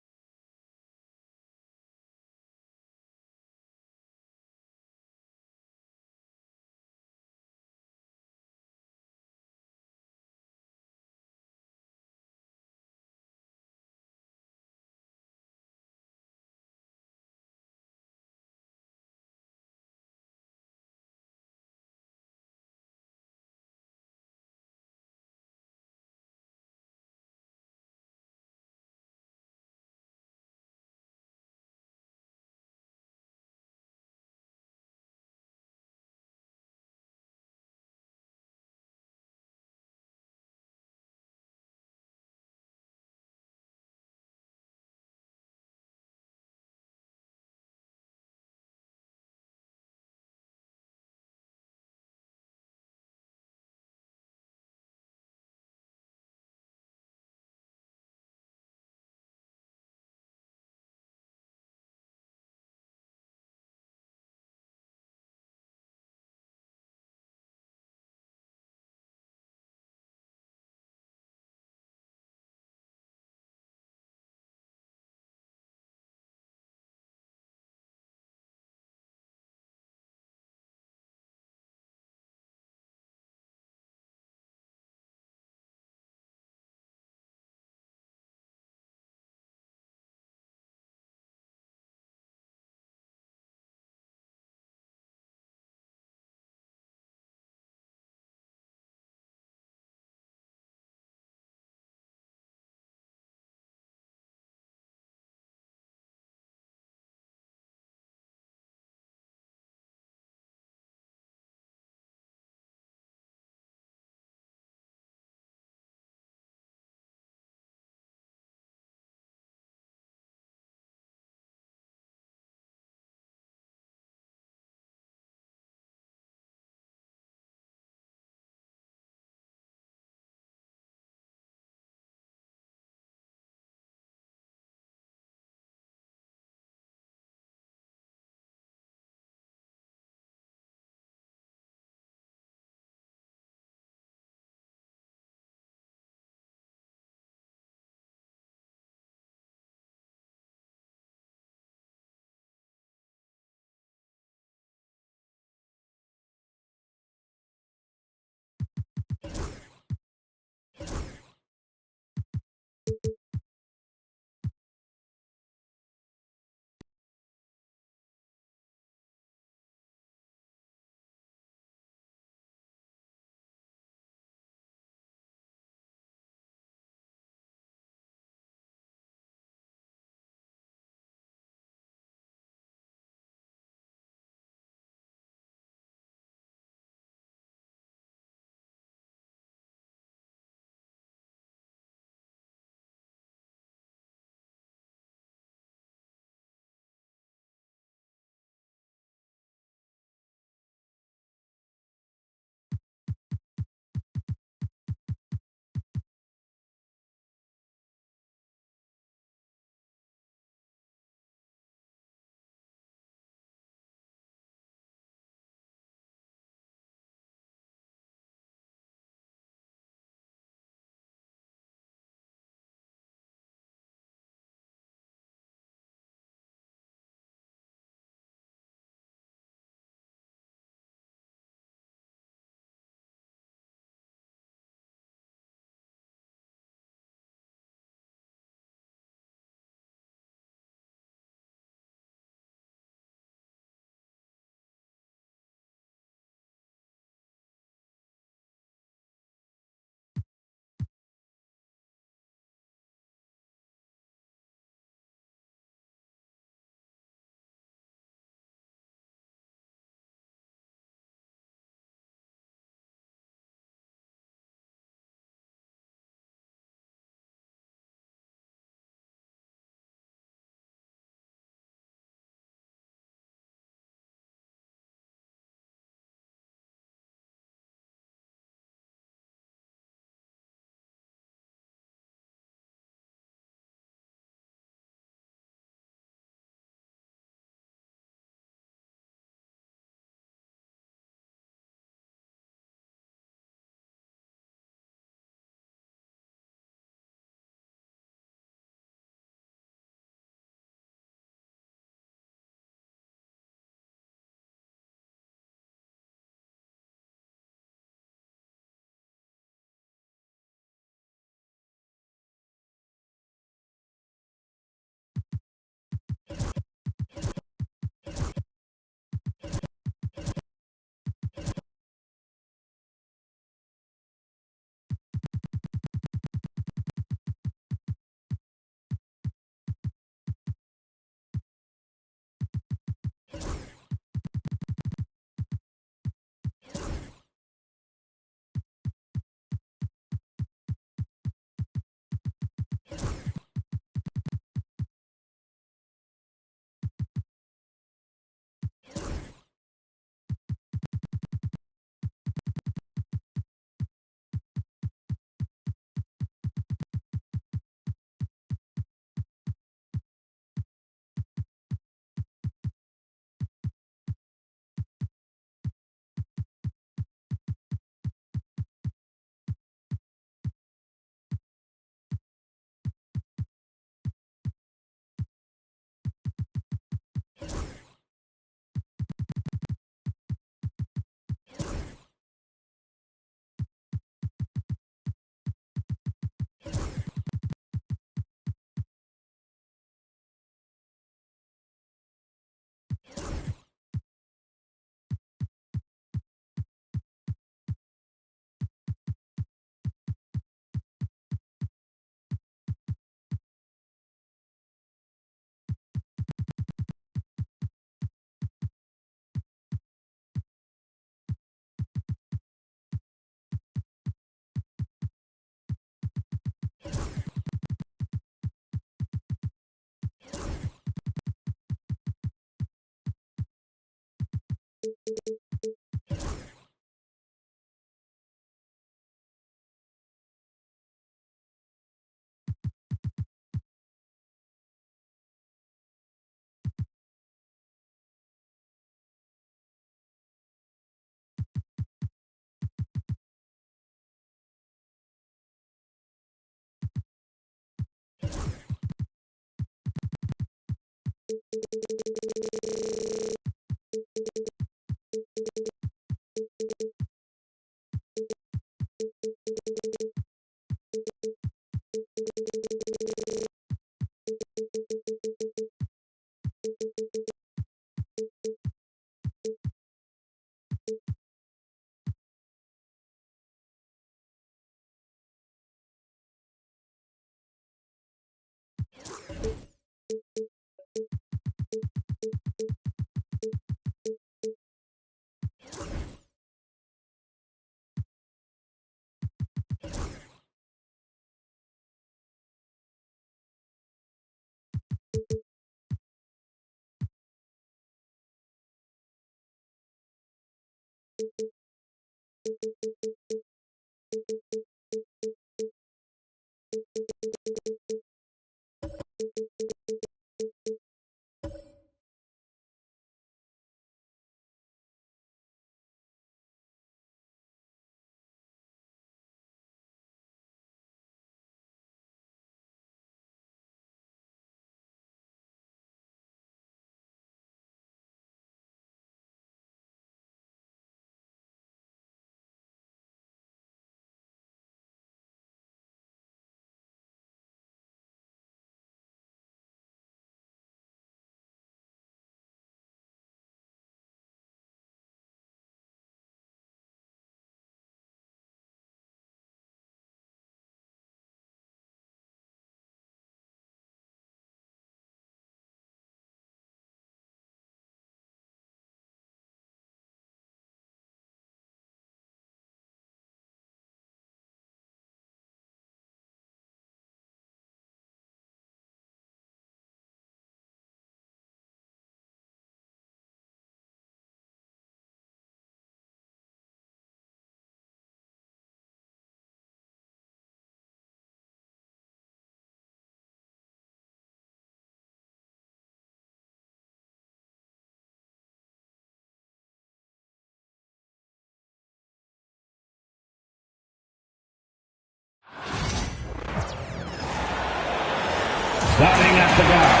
Starting at the guard,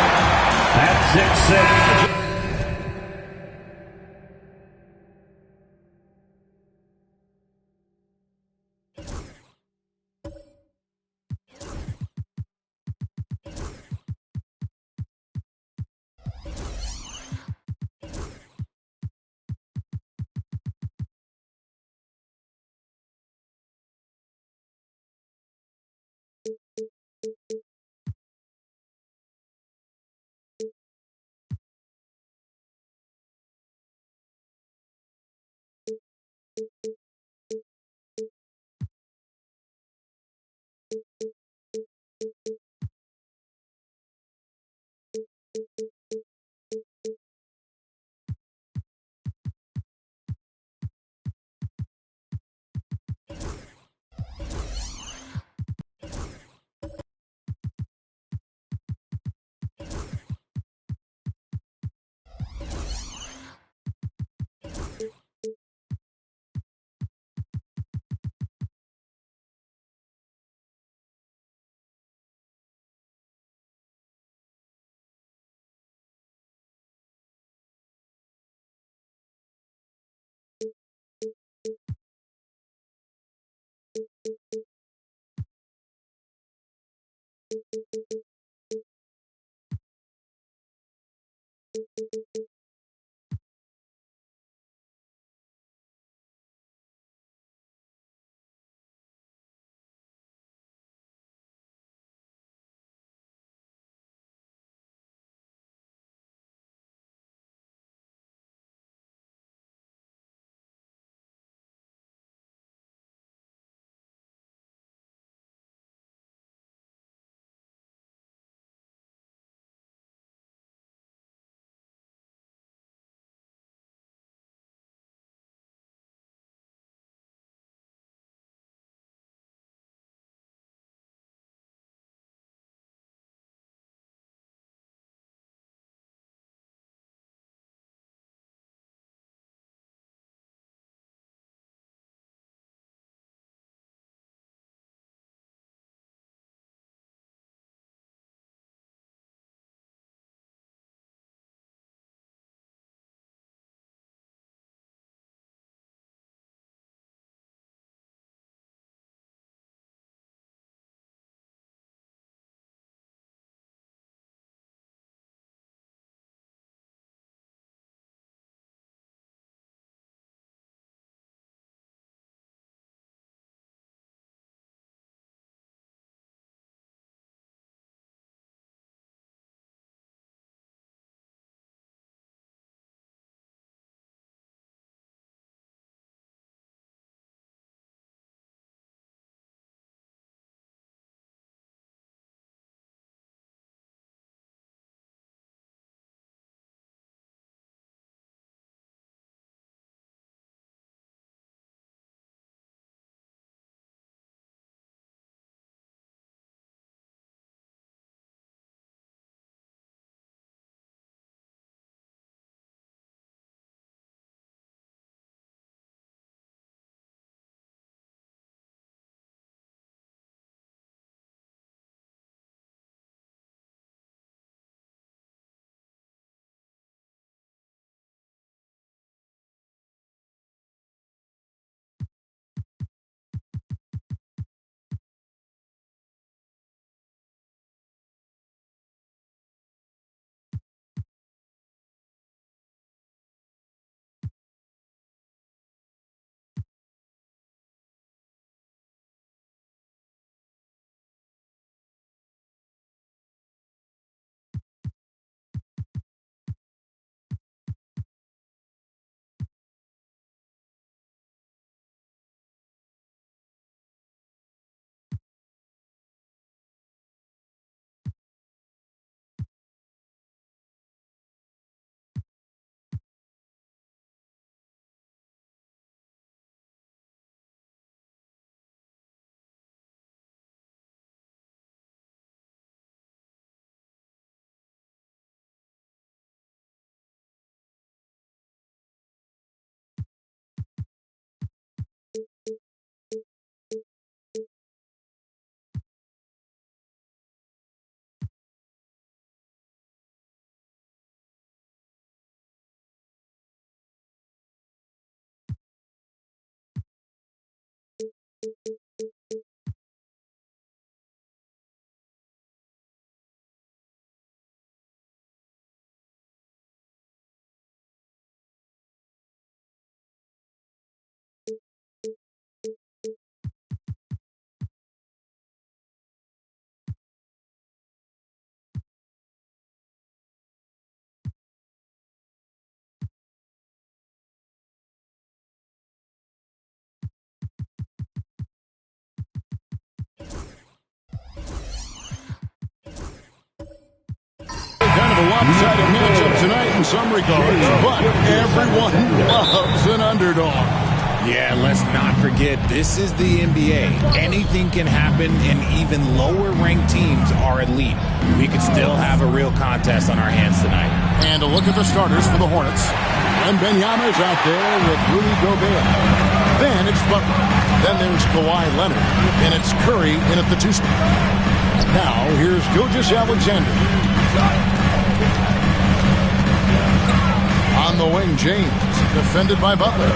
at 6'6". of a lopsided matchup tonight in some regards, but everyone loves an underdog. Yeah, let's not forget, this is the NBA. Anything can happen, and even lower-ranked teams are elite. We could still have a real contest on our hands tonight. And a look at the starters for the Hornets. Wembanyama is out there with Rudy Gobert. Then it's Butler. Then there's Kawhi Leonard. And it's Curry in at the 2 spot. Now, here's Gilgeous-Alexander. On the wing, James, defended by Butler.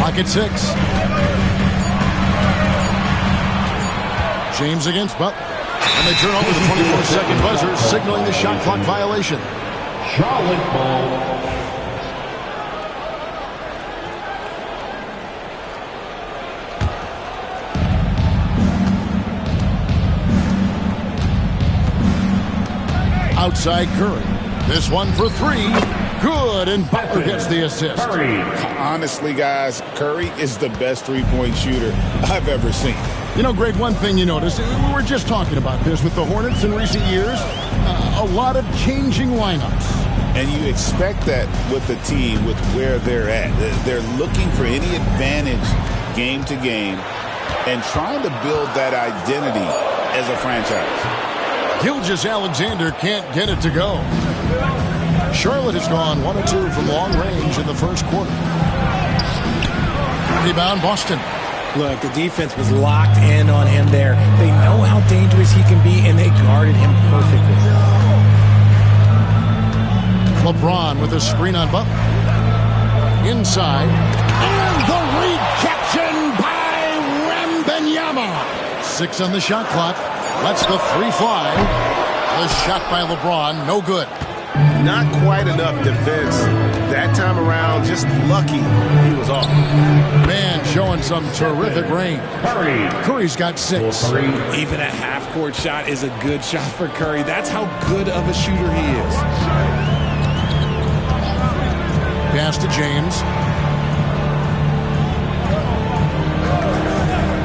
Pocket 6. James against Butler. And they turn over the 24-second buzzer, signaling the shot clock violation. Charlotte ball. Outside Curry. This one for 3. Good, and Butler gets the assist. Honestly, guys, Curry is the best three-point shooter I've ever seen. You know, Greg, one thing you notice, we were just talking about this with the Hornets in recent years, a lot of changing lineups. And you expect that with the team, with where they're at. They're looking for any advantage game to game and trying to build that identity as a franchise. Gilgeous-Alexander can't get it to go. Charlotte has gone 1 of 2 from long range in the first quarter. Rebound, Boston. Look, the defense was locked in on him there. They know how dangerous he can be, and they guarded him perfectly. LeBron with a screen on Butler. Inside. And the rejection by Wembanyama. 6 on the shot clock. Lets the 3 fly. The shot by LeBron, no good. Not quite enough defense that time around. Just lucky he was off. Man showing some terrific range. Curry's got 6. Even a half-court shot is a good shot for Curry. That's how good of a shooter he is. Pass to James.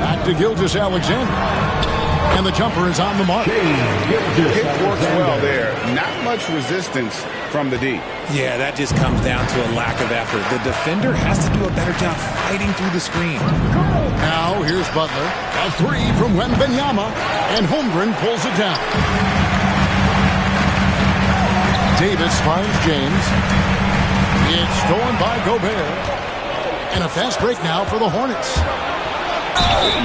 Back to Gilgeous-Alexander. And the jumper is on the mark. It works well there. Not much resistance from the D. Yeah, that just comes down to a lack of effort. The defender has to do a better job fighting through the screen. Now here's Butler. A 3 from Wembanyama. And Holmgren pulls it down. Davis finds James. It's stolen by Gobert. And a fast break now for the Hornets.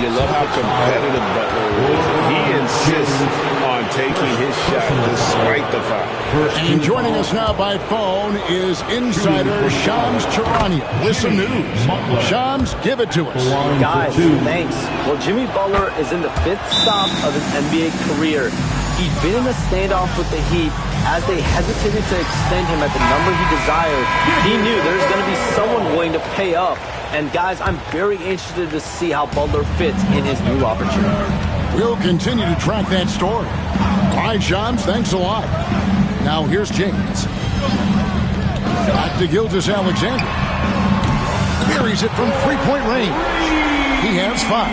You love how competitive Butler is. He insists on taking his shot despite the foul. And joining us now by phone is insider Shams Charania with some news. Shams, give it to us. Guys, thanks. Well, Jimmy Butler is in the 5th stop of his NBA career. He'd been in a standoff with the Heat. As they hesitated to extend him at the number he desired, he knew there's going to be someone willing to pay up. And guys, I'm very interested to see how Butler fits in his new opportunity. We'll continue to track that story. All right, Shams, thanks a lot. Now here's James. Back to Gilgeous-Alexander. Buries it from 3-point range. He has 5.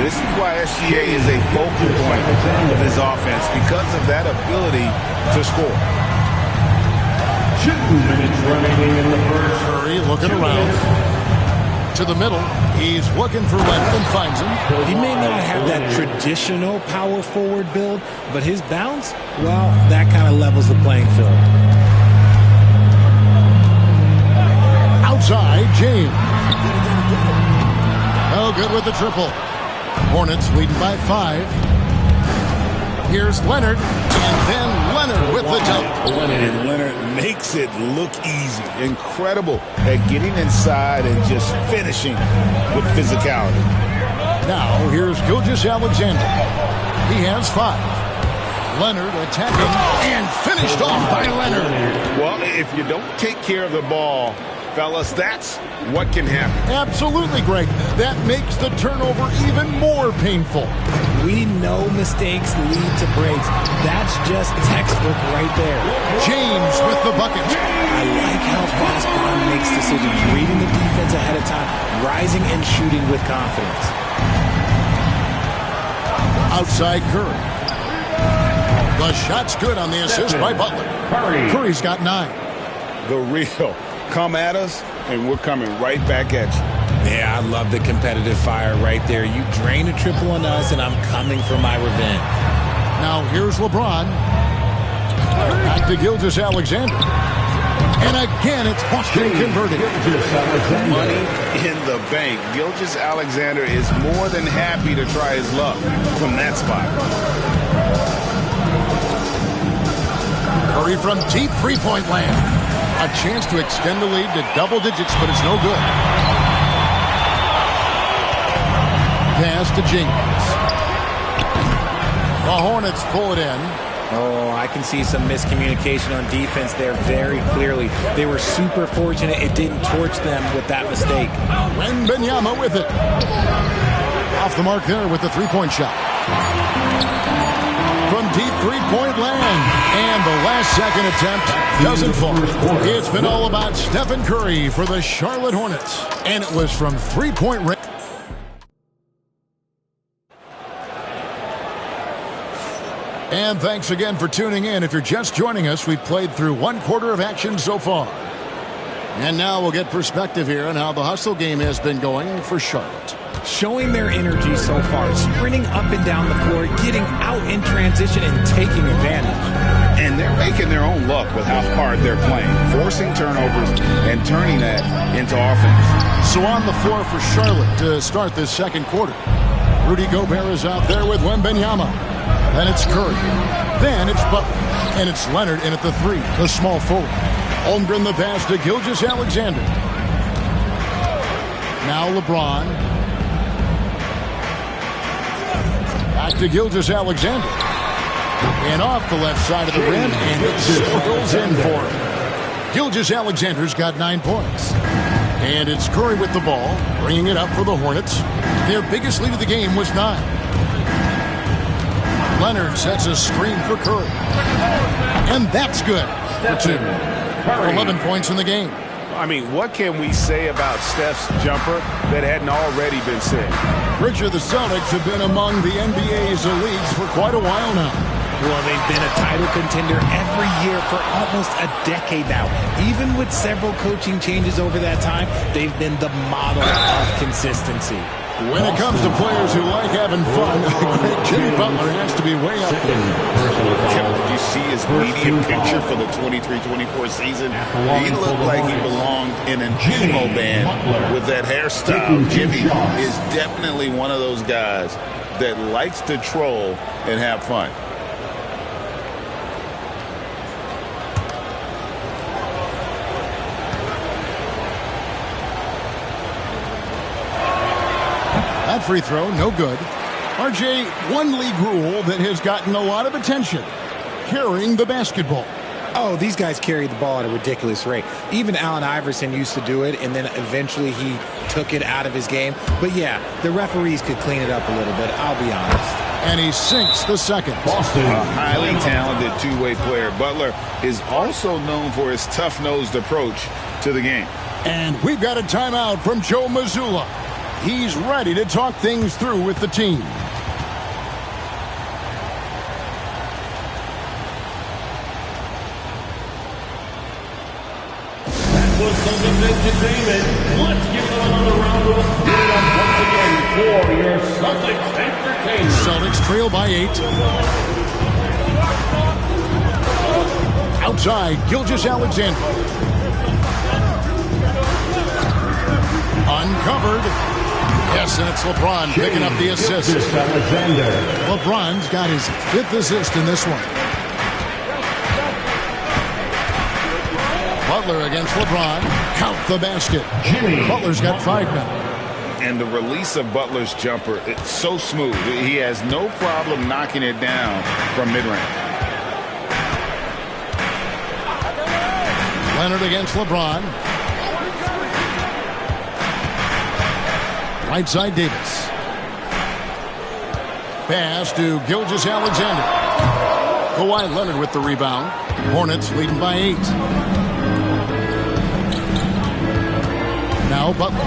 This is why SGA is a focal point of his offense, because of that ability to score. 2 minutes remaining in the first. Curry looking around. To the middle. He's looking for Leonard and finds him. He may not have that traditional power forward build, but his bounce, well, that kind of levels the playing field. Outside, James. Oh, good with the triple. Hornets leading by 5. Here's Leonard, and then Leonard with the dunk. And Leonard makes it look easy. Incredible at getting inside and just finishing with physicality. Now, here's Gilgeous-Alexander. He has 5. Leonard attacking and finished off by Leonard. Well, if you don't take care of the ball, fellas, that's what can happen. Absolutely, Greg. That makes the turnover even more painful. We know mistakes lead to breaks. That's just textbook right there. James with the bucket. I like how fast Bond makes decisions, reading the defense ahead of time, rising and shooting with confidence. Outside Curry. The shot's good on the assist by Butler. Curry. Curry's got 9. The real. Come at us, and we're coming right back at you. Yeah, I love the competitive fire right there. You drain a triple on us, and I'm coming for my revenge. Now here's LeBron. Back to Gilgeous-Alexander. And again, it's Boston converted. Money in the bank. Gilgeous-Alexander is more than happy to try his luck from that spot. Curry from deep three-point land. A chance to extend the lead to double digits, but it's no good. Pass to James. The Hornets pull it in. Oh, I can see some miscommunication on defense there very clearly. They were super fortunate it didn't torch them with that mistake. Wembanyama with it. Off the mark there with the three-point shot. From deep three-point land. And the last second attempt doesn't fall. It's been all about Stephen Curry for the Charlotte Hornets. And it was from three-point range. And thanks again for tuning in. If you're just joining us, we've played through one quarter of action so far. And now we'll get perspective here on how the hustle game has been going for Charlotte. Showing their energy so far, sprinting up and down the floor, getting out in transition and taking advantage. And they're making their own luck with how hard they're playing, forcing turnovers and turning that into offense. So on the floor for Charlotte to start this second quarter. Rudy Gobert is out there with Wembanyama. Then it's Curry. Then it's Butler. And it's Leonard in at the 3, the small forward. Holmgren the pass to Gilgeous-Alexander. Now LeBron. Back to Gilgeous-Alexander. And off the left side of the rim, and it spills in for him. Gilgeous-Alexander's got 9 points. And it's Curry with the ball, bringing it up for the Hornets. Their biggest lead of the game was 9. Leonard sets a screen for Curry. And that's good for 2. 11 points in the game. I mean, what can we say about Steph's jumper that hadn't already been said? Richard, the Celtics have been among the NBA's elites for quite a while now. Well, they've been a title contender every year for almost a decade now. Even with several coaching changes over that time, they've been the model of consistency. When it comes to players who like having fun, Jimmy Butler has to be way up there. Did you see his media picture for the 23-24 season? He looked like he belonged in an emo band with that hairstyle. Jimmy is definitely one of those guys that likes to troll and have fun. That free throw, no good. RJ, one league rule that has gotten a lot of attention. Carrying the basketball. Oh, these guys carry the ball at a ridiculous rate. Even Allen Iverson used to do it, and then eventually he took it out of his game. But yeah, the referees could clean it up a little bit, I'll be honest. And he sinks the second. Boston. A highly talented two-way player. Butler is also known for his tough-nosed approach to the game. And we've got a timeout from Joe Mazzulla. He's ready to talk things through with the team. That was some entertainment. Let's give them another round of applause once again for your Celtics entertainment. Celtics trail by 8. Outside, Gilgeous-Alexander. Uncovered. Yes, and it's LeBron picking up the assist. LeBron's got his 5th assist in this one. Butler against LeBron. Count the basket. Butler's got 5 now. And the release of Butler's jumper, it's so smooth. He has no problem knocking it down from mid-range. Leonard against LeBron. Right side, Davis. Pass to Gilgeous-Alexander. Kawhi Leonard with the rebound. Hornets leading by 8. Now Butler.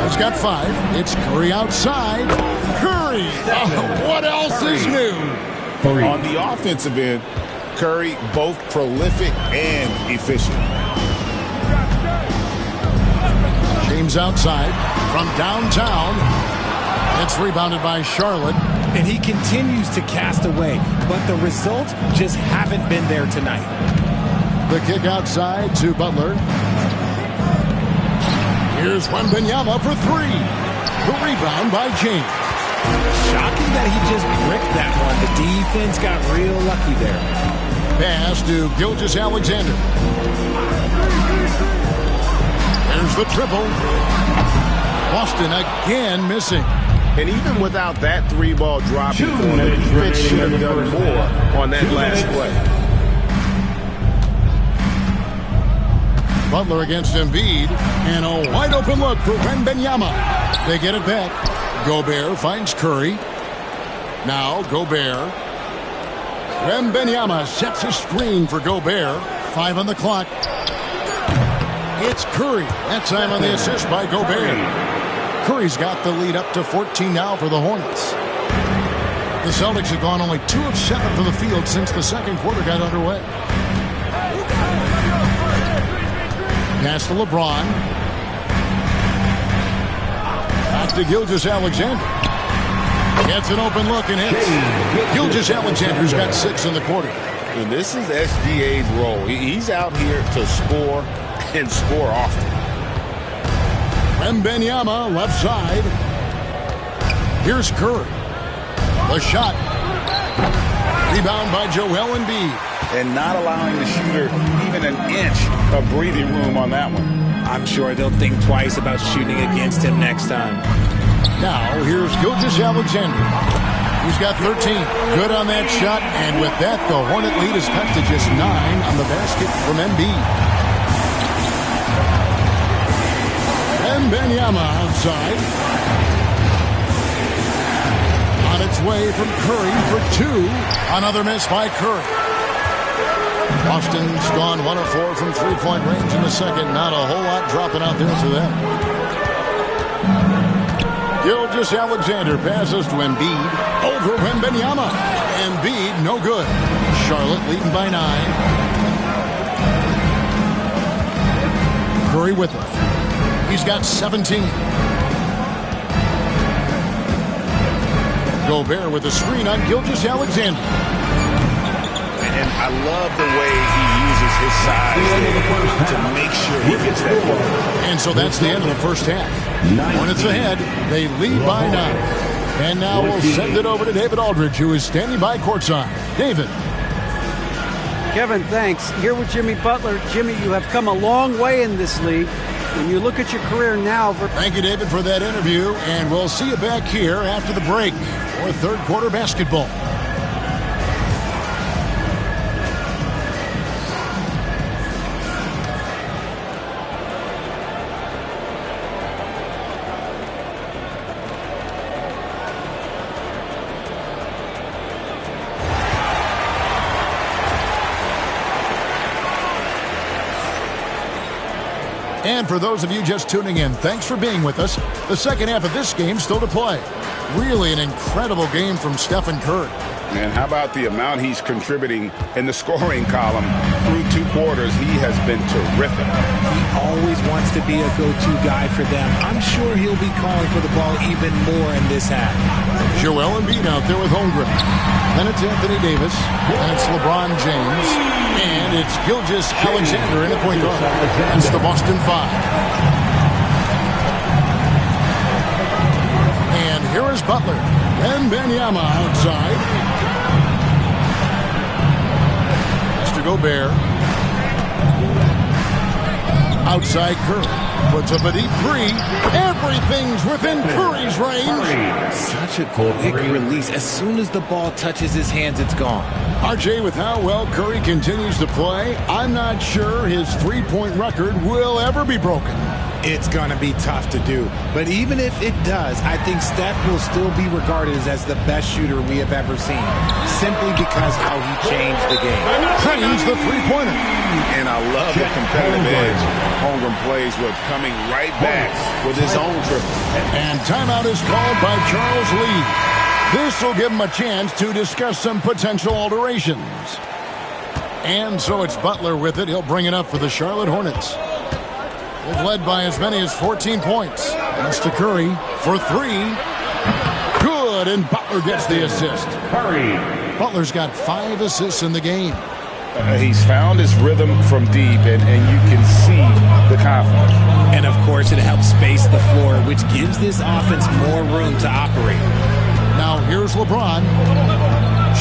He's got 5. It's Curry outside. Curry! Oh, what else is new? On the offensive end, Curry, both prolific and efficient. James outside from downtown. It's rebounded by Charlotte. And he continues to cast away, but the results just haven't been there tonight. The kick outside to Butler. Here's Wembanyama for three. The rebound by James. Shocking that he just bricked that one. The defense got real lucky there. Pass to Gilgeous-Alexander. There's the triple. Boston again missing. And even without that three-ball drop, the defense should have done more on that last play. Butler against Embiid, and a wide-open look for Wembanyama. They get it back. Gobert finds Curry. Now Gobert. Wembanyama sets a screen for Gobert. 5 on the clock. It's Curry. That time on the assist by Gobert. Curry's got the lead up to 14 now for the Hornets. The Celtics have gone only 2 of 7 from the field since the second quarter got underway. Pass to LeBron. Back to Gilgeous-Alexander. Gets an open look and hits. Gilgeous-Alexander's got 6 in the quarter. And this is SGA's role. He's out here to score and score often. Wembanyama left side. Here's Curry. The shot. Rebound by Joel Embiid. And not allowing the shooter even an inch of breathing room on that one. I'm sure they'll think twice about shooting against him next time. Now here's Gilgeous-Alexander. He's got 13. Good on that shot. And with that, the Hornet lead is cut to just 9 on the basket from Embiid. Wembanyama outside. On its way from Curry for 2. Another miss by Curry. Boston's gone 1 of 4 from three-point range in the second. Not a whole lot dropping out there for them. Gilgeous-Alexander passes to Embiid. Over Wembanyama. Embiid, no good. Charlotte leading by 9. Curry with it. He's got 17. Gobert with a screen on Gilgeous-Alexander. And I love the way he uses his size to make sure he gets that ball. And so that's the end of the first half. Hornets ahead. They lead by 9. And now we'll send it over to David Aldridge, who is standing by courtside. David. Kevin, thanks. Here with Jimmy Butler. Jimmy, you have come a long way in this league. When you look at your career now... Thank you, David, for that interview. And we'll see you back here after the break for third quarter basketball. And for those of you just tuning in, thanks for being with us. The second half of this game still to play. Really an incredible game from Stephen Curry. And how about the amount he's contributing in the scoring column through 2 quarters? He has been terrific. He always wants to be a go-to guy for them. I'm sure he'll be calling for the ball even more in this half. Joel Embiid out there with home grip. Then it's Anthony Davis. Then it's LeBron James. And it's Gilgeous-Alexander in the point guard. That's the Boston 5. And here is Butler. Wembanyama outside. Mr. Gobert. Outside Curry. Puts up a deep 3. Everything's within Curry's range. Such a quick release. As soon as the ball touches his hands, it's gone. RJ, with how well Curry continues to play, I'm not sure his three-point record will ever be broken. It's going to be tough to do. But even if it does, I think Steph will still be regarded as the best shooter we have ever seen, simply because how he changed the game. Trains the three-pointer. And I love the competitive edge Holmgren plays with, coming right back with his own triple. And timeout is called by Charles Lee. This will give him a chance to discuss some potential alterations. And so it's Butler with it. He'll bring it up for the Charlotte Hornets. They've led by as many as 14 points. That's to Curry for 3. Good, and Butler gets the assist. Curry. Butler's got 5 assists in the game. He's found his rhythm from deep, and you can see the confidence. And, of course, it helps space the floor, which gives this offense more room to operate. Now here's LeBron.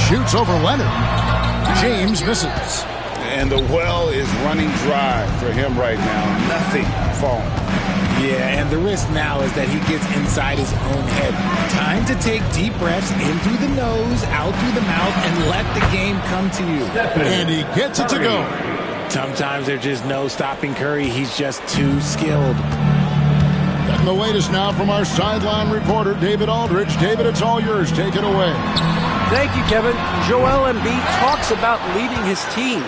Shoots over Leonard. James misses. And the well is running dry for him right now. Nothing falling. Yeah, and the risk now is that he gets inside his own head. Time to take deep breaths in through the nose, out through the mouth, and let the game come to you. And he gets it to go. Sometimes there's just no stopping Curry. He's just too skilled. Getting the latest now from our sideline reporter, David Aldridge. David, it's all yours. Take it away. Thank you, Kevin. Joel Embiid talks about leading his team.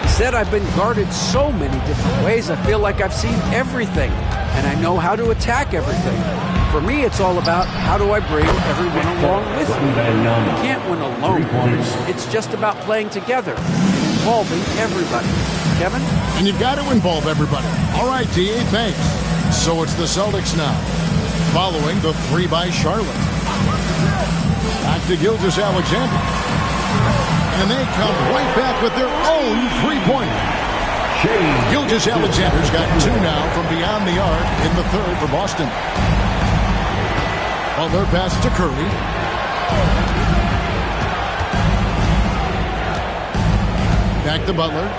He said, I've been guarded so many different ways. I feel like I've seen everything, and I know how to attack everything. For me, it's all about how do I bring everyone along with me. You can't win alone. It's just about playing together, involving everybody. Kevin? And you've got to involve everybody. All right, D.A., thanks. So it's the Celtics now, following the 3 by Charlotte. Back to Gilgeous-Alexander. And they come right back with their own three-pointer. Gilgeous-Alexander's got 2 now from beyond the arc in the 3rd for Boston. Butler pass to Curry. Back to Butler.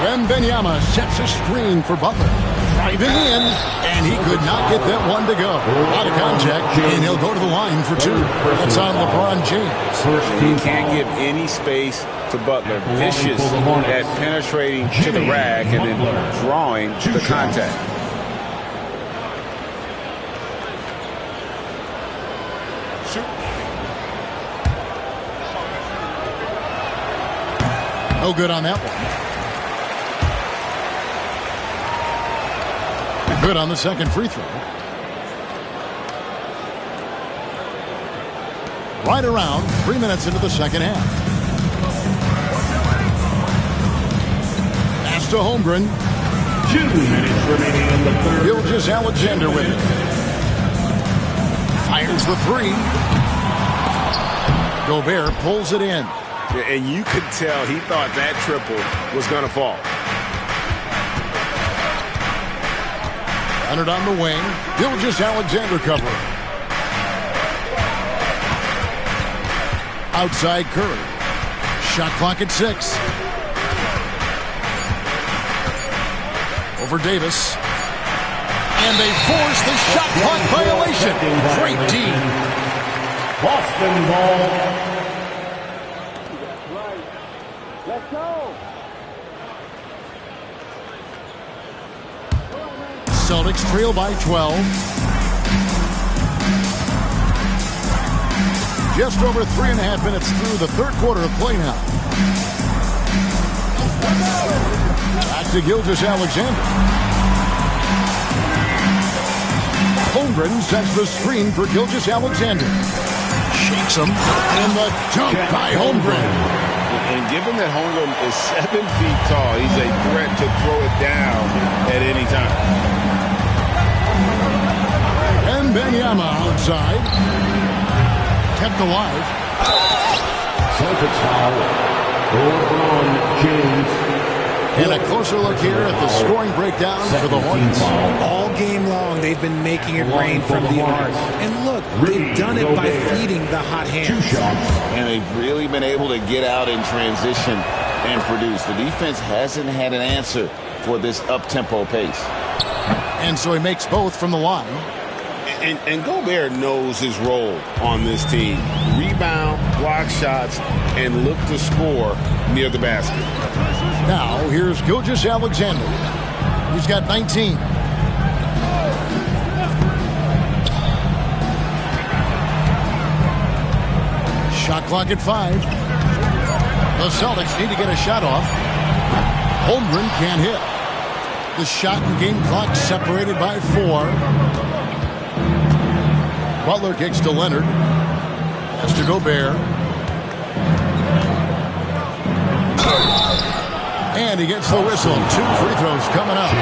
Wembanyama sets a screen for Butler. Driving in, and he could not get that one to go. Out of contact, and he'll go to the line for 2. That's on LeBron James. He can't give any space to Butler. Vicious at penetrating to the rack and then drawing the contact. No good on that one. Good on the second free throw. Right around 3 minutes into the second half. Pass to Holmgren. 2 minutes remaining in the 3rd. Gilgeous-Alexander with it. Fires the 3. Gobert pulls it in. And you could tell he thought that triple was going to fall. Leonard on the wing. Gilgeous-Alexander covering. Outside Curry. Shot clock at 6. Over Davis. And they force the shot clock violation. Great D. Boston ball. Let's go. Celtics trail by 12. Just over 3.5 minutes through the 3rd quarter of play now. Back to Gilgeous-Alexander. Holmgren sets the screen for Gilgeous-Alexander. Shakes him, and the dunk by Holmgren. And given that Holmgren is 7 feet tall, he's a threat to throw it down at any time. And Wembanyama outside. Kept alive. Celtics foul. LeBron James. And a closer look here at the scoring breakdown for the Hornets. All game long, they've been making it rain from the arc. And look, they've done it by feeding the hot hands. And they've really been able to get out in transition and produce. The defense hasn't had an answer for this up-tempo pace. And so he makes both from the line. And Gobert knows his role on this team. Rebound, block shots, and look to score near the basket. Now, here's Gilgeous-Alexander. He's got 19. Shot clock at 5. The Celtics need to get a shot off. Holmgren can't hit. The shot and game clock separated by 4. Butler kicks to Leonard. Has to Gobert. And he gets the whistle. 2 free throws coming up.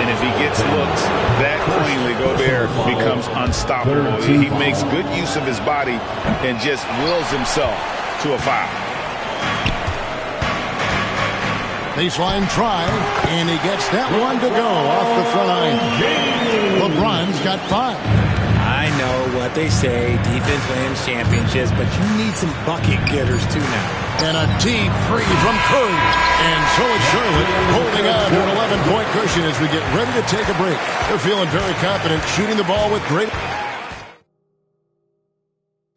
And if he gets looks that cleanly, Gobert becomes unstoppable. He makes good use of his body and just wills himself to a foul. Baseline try, and he gets that one to go off the front iron. LeBron's got 5. I know what they say, defense wins championships, but you need some bucket getters too now. And a deep three from Curry. And so it's Charlotte holding on to an 11-point cushion as we get ready to take a break. They're feeling very confident, shooting the ball with great...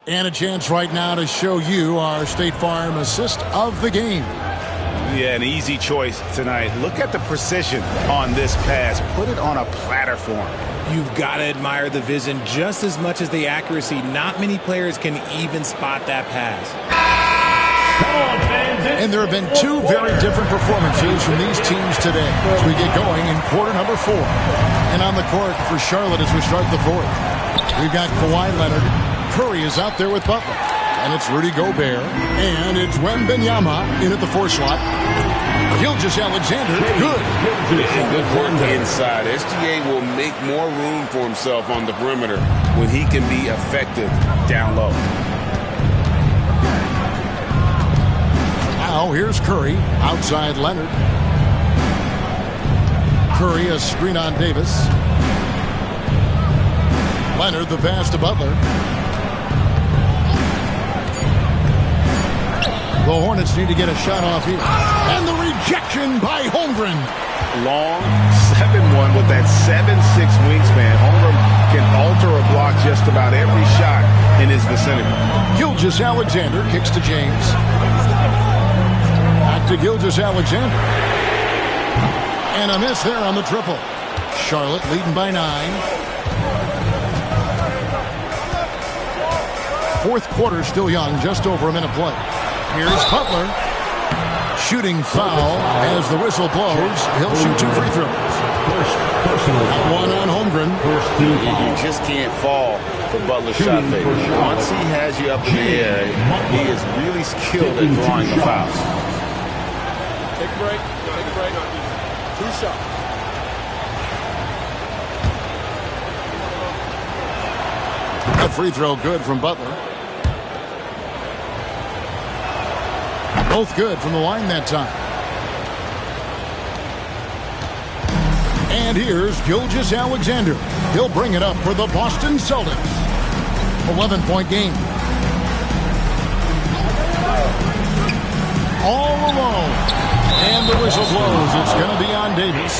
And a chance right now to show you our State Farm assist of the game. Yeah, an easy choice tonight. Look at the precision on this pass. Put it on a platter form. You've got to admire the vision just as much as the accuracy. Not many players can even spot that pass. And there have been 2 very different performances from these teams today as we get going in quarter number 4. And on the court for Charlotte as we start the 4th. We've got Kawhi Leonard. Curry is out there with Butler. And it's Rudy Gobert. And it's Wembanyama in at the 4 slot. Gilgeous-Alexander, good. And good work inside. SGA will make more room for himself on the perimeter when he can be effective down low. Now here's Curry, outside Leonard. Curry, a screen on Davis. Leonard, the pass to Butler. The Hornets need to get a shot off here. And the rejection by Holmgren. Long 7-1 with that 7'6" wingspan. Holmgren can alter a block just about every shot in his vicinity. Gilgeous-Alexander kicks to James. Back to Gilgeous-Alexander. And a miss there on the triple. Charlotte leading by 9. 4th quarter still young, just over a minute play. Here's Butler. Shooting foul as the whistle blows. He'll shoot 2 free throws. One on Holmgren. You just can't fall for Butler's shot fake. Once he has you up in the air, he is really skilled at drawing the fouls. Take a break. Take a break. 2 shots. A free throw good from Butler. Both good from the line that time. And here's Gilgeous-Alexander. He'll bring it up for the Boston Celtics. 11-point game. All alone. And the whistle blows. It's going to be on Davis.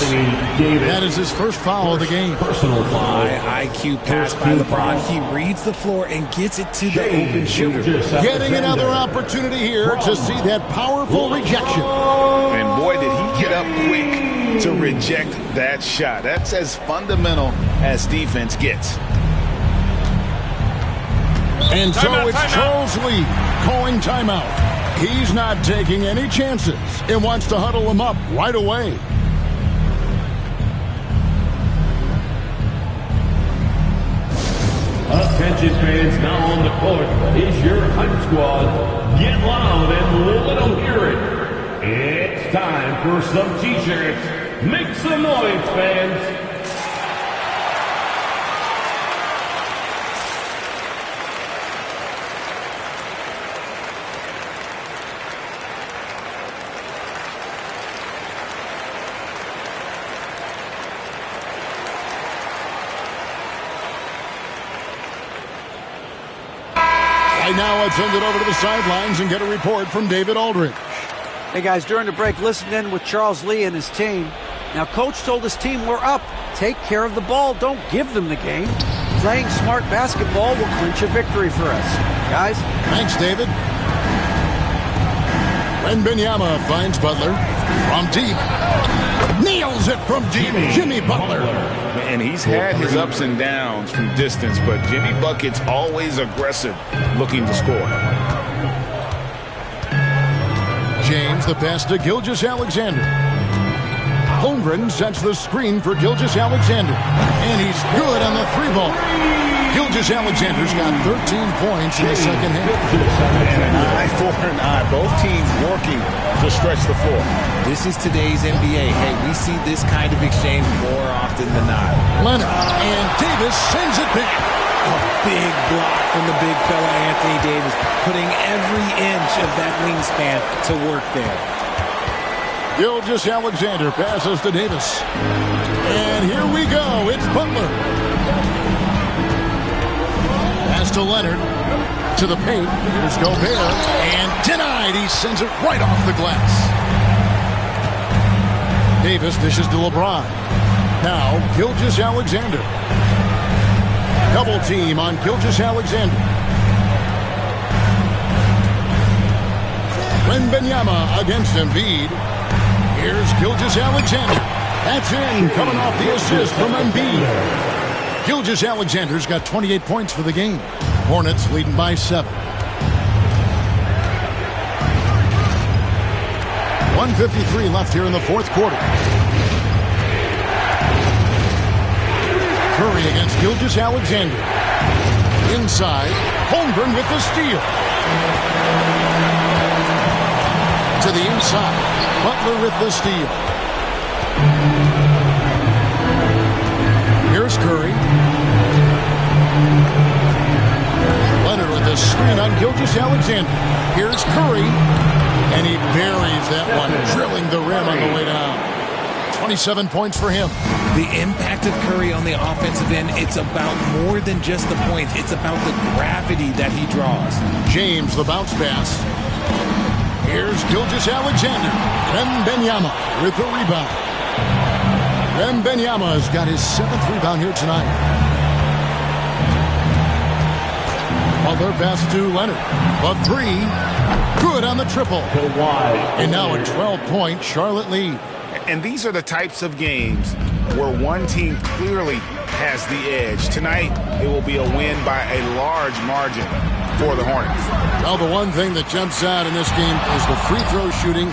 That is his first foul of the game. High IQ pass by LeBron. He reads the floor and gets it to the open shooter. Getting another opportunity here to see that powerful rejection. And boy, did he get up quick to reject that shot. That's as fundamental as defense gets. And so it's Charles Lee calling timeout. He's not taking any chances and wants to huddle him up right away. Attention fans, now on the court is your hype squad. Get loud and let them hear it. It's time for some t-shirts. Make some noise, fans. Now let's send it over to the sidelines and get a report from David Aldridge. Hey guys, during the break, listen in with Charles Lee and his team. Now, coach told his team, we're up. Take care of the ball. Don't give them the game. Playing smart basketball will clinch a victory for us. Guys? Thanks, David. Wembanyama finds Butler from deep. Nails it from deep. Jimmy Butler. And he's had his ups and downs from distance, but Jimmy Bucket's always aggressive, looking to score. James, the pass to Gilgeous-Alexander. Holmgren sets the screen for Gilgeous-Alexander. And he's good on the 3-ball. Gilgeous-Alexander's got 13 points in the second half. And an eye for an eye. Both teams working to stretch the floor. This is today's NBA. Hey, we see this kind of exchange more often than not. Leonard and Davis sends it back. A big block from the big fella Anthony Davis, putting every inch of that wingspan to work there. Gilgeous-Alexander passes to Davis. And here we go. It's Butler. Pass to Leonard. To the paint. Here's Gobert. And denied. He sends it right off the glass. Davis dishes to LeBron. Now Gilgeous-Alexander. Double team on Gilgeous-Alexander. Wembanyama against Embiid. Here's Gilgeous-Alexander. That's in, coming off the assist from Embiid. Gilgeous-Alexander's got 28 points for the game. Hornets leading by 7. 1:53 left here in the fourth quarter. Curry against Gilgeous-Alexander. Inside, Holmgren with the steal. To the inside, Butler with the steal. Here's Curry. Leonard with the screen on Gilgeous-Alexander. Here's Curry. And he buries that one, drilling the rim on the way down. 27 points for him. The impact of Curry on the offensive end, it's about more than just the points. It's about the gravity that he draws. James, the bounce pass. Here's Gilgeous-Alexander. Wembanyama with the rebound. Wembanyama's got his 7th rebound here tonight. Butler pass to Leonard. A 3. Good on the triple. And now a 12-point Charlotte lead. And these are the types of games where one team clearly has the edge. Tonight, it will be a win by a large margin for the Hornets. Well, the one thing that jumps out in this game is the free throw shooting,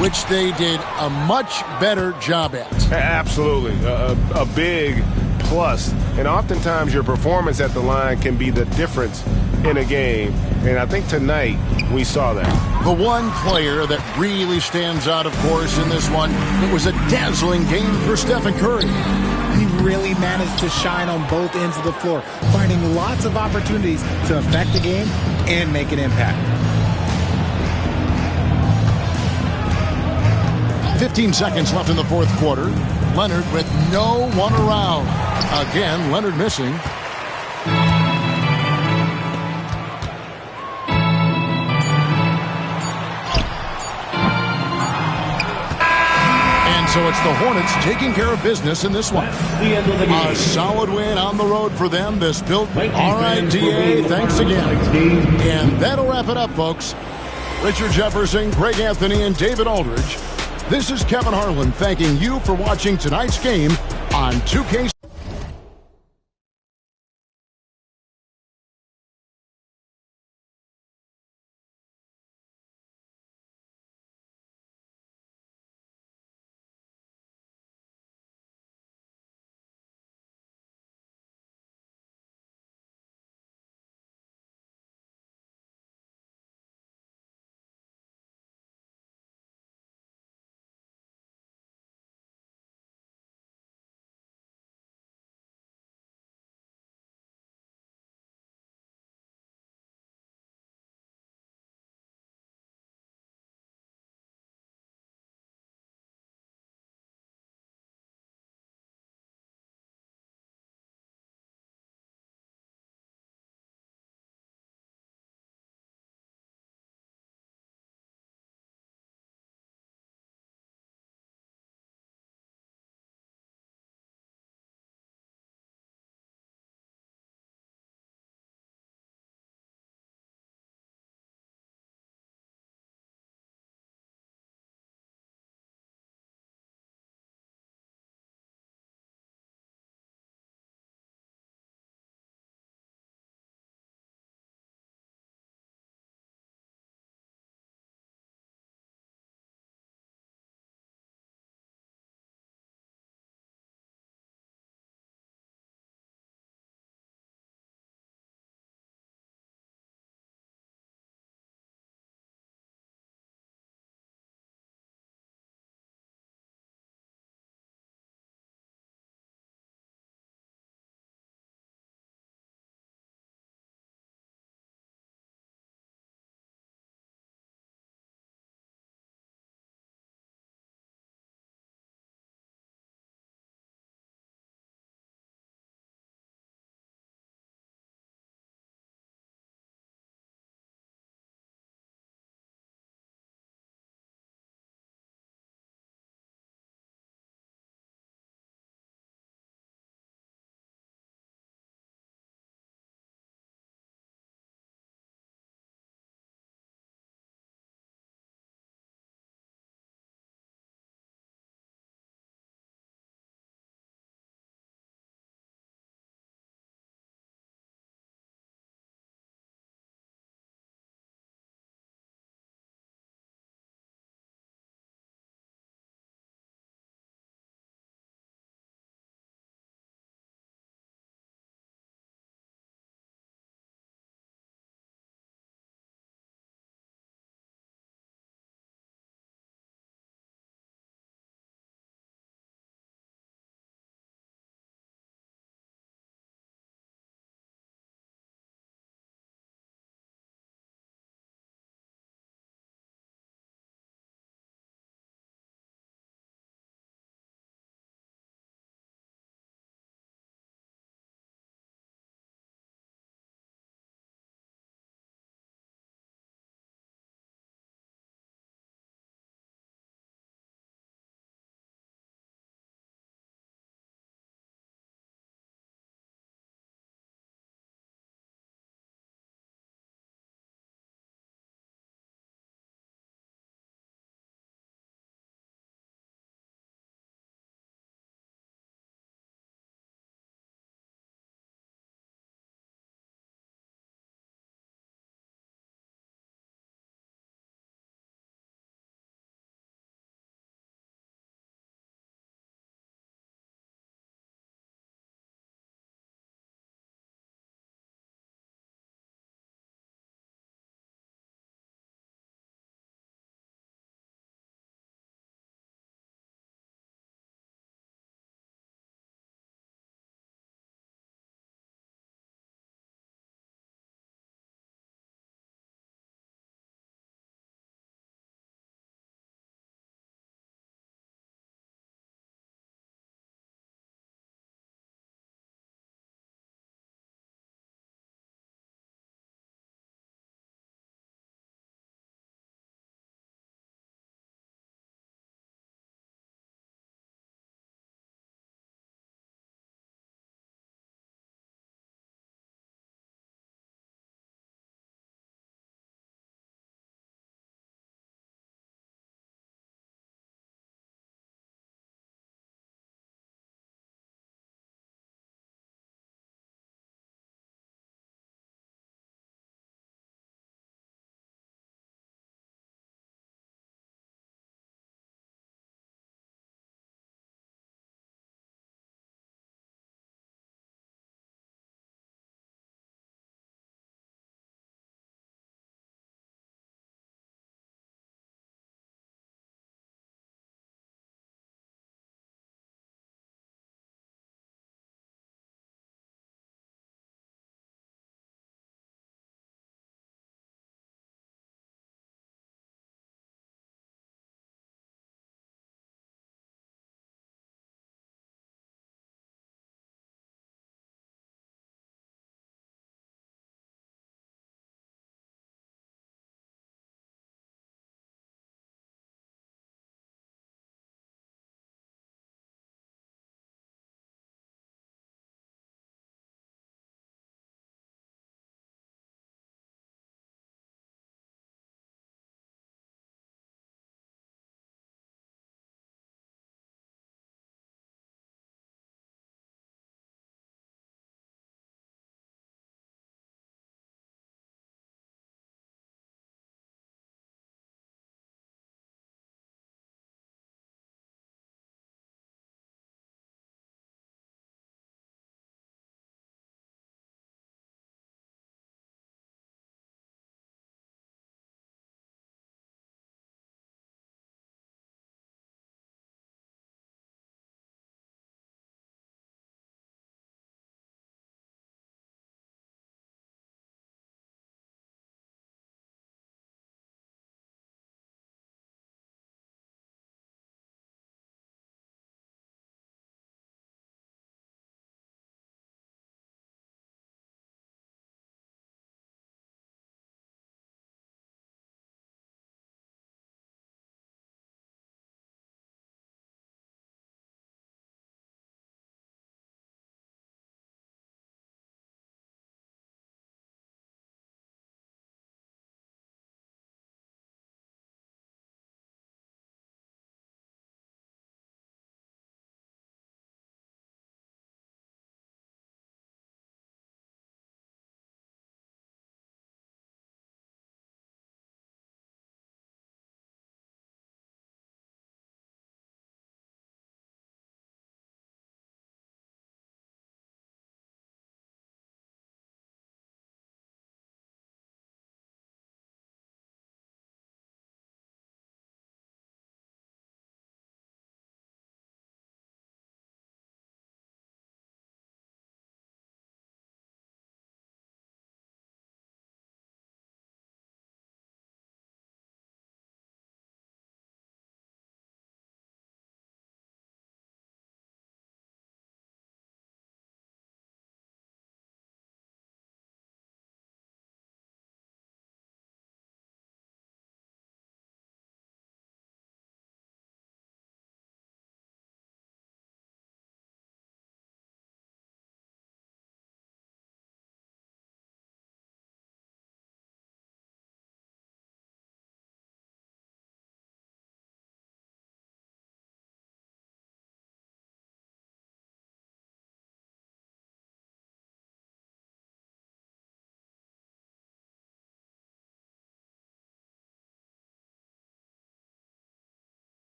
which they did a much better job at. Absolutely. A big plus. And oftentimes your performance at the line can be the difference in a game. And I think tonight we saw that. The one player that really stands out, of course, in this one, it was a dazzling game for Stephen Curry. He really managed to shine on both ends of the floor, finding lots of opportunities to affect the game and make an impact. 15 seconds left in the fourth quarter. Leonard with no one around. Again, Leonard missing. So it's the Hornets taking care of business in this one. A solid win on the road for them. This built RIDA. Thanks again. And that'll wrap it up, folks. Richard Jefferson, Greg Anthony, and David Aldridge. This is Kevin Harlan thanking you for watching tonight's game on 2K.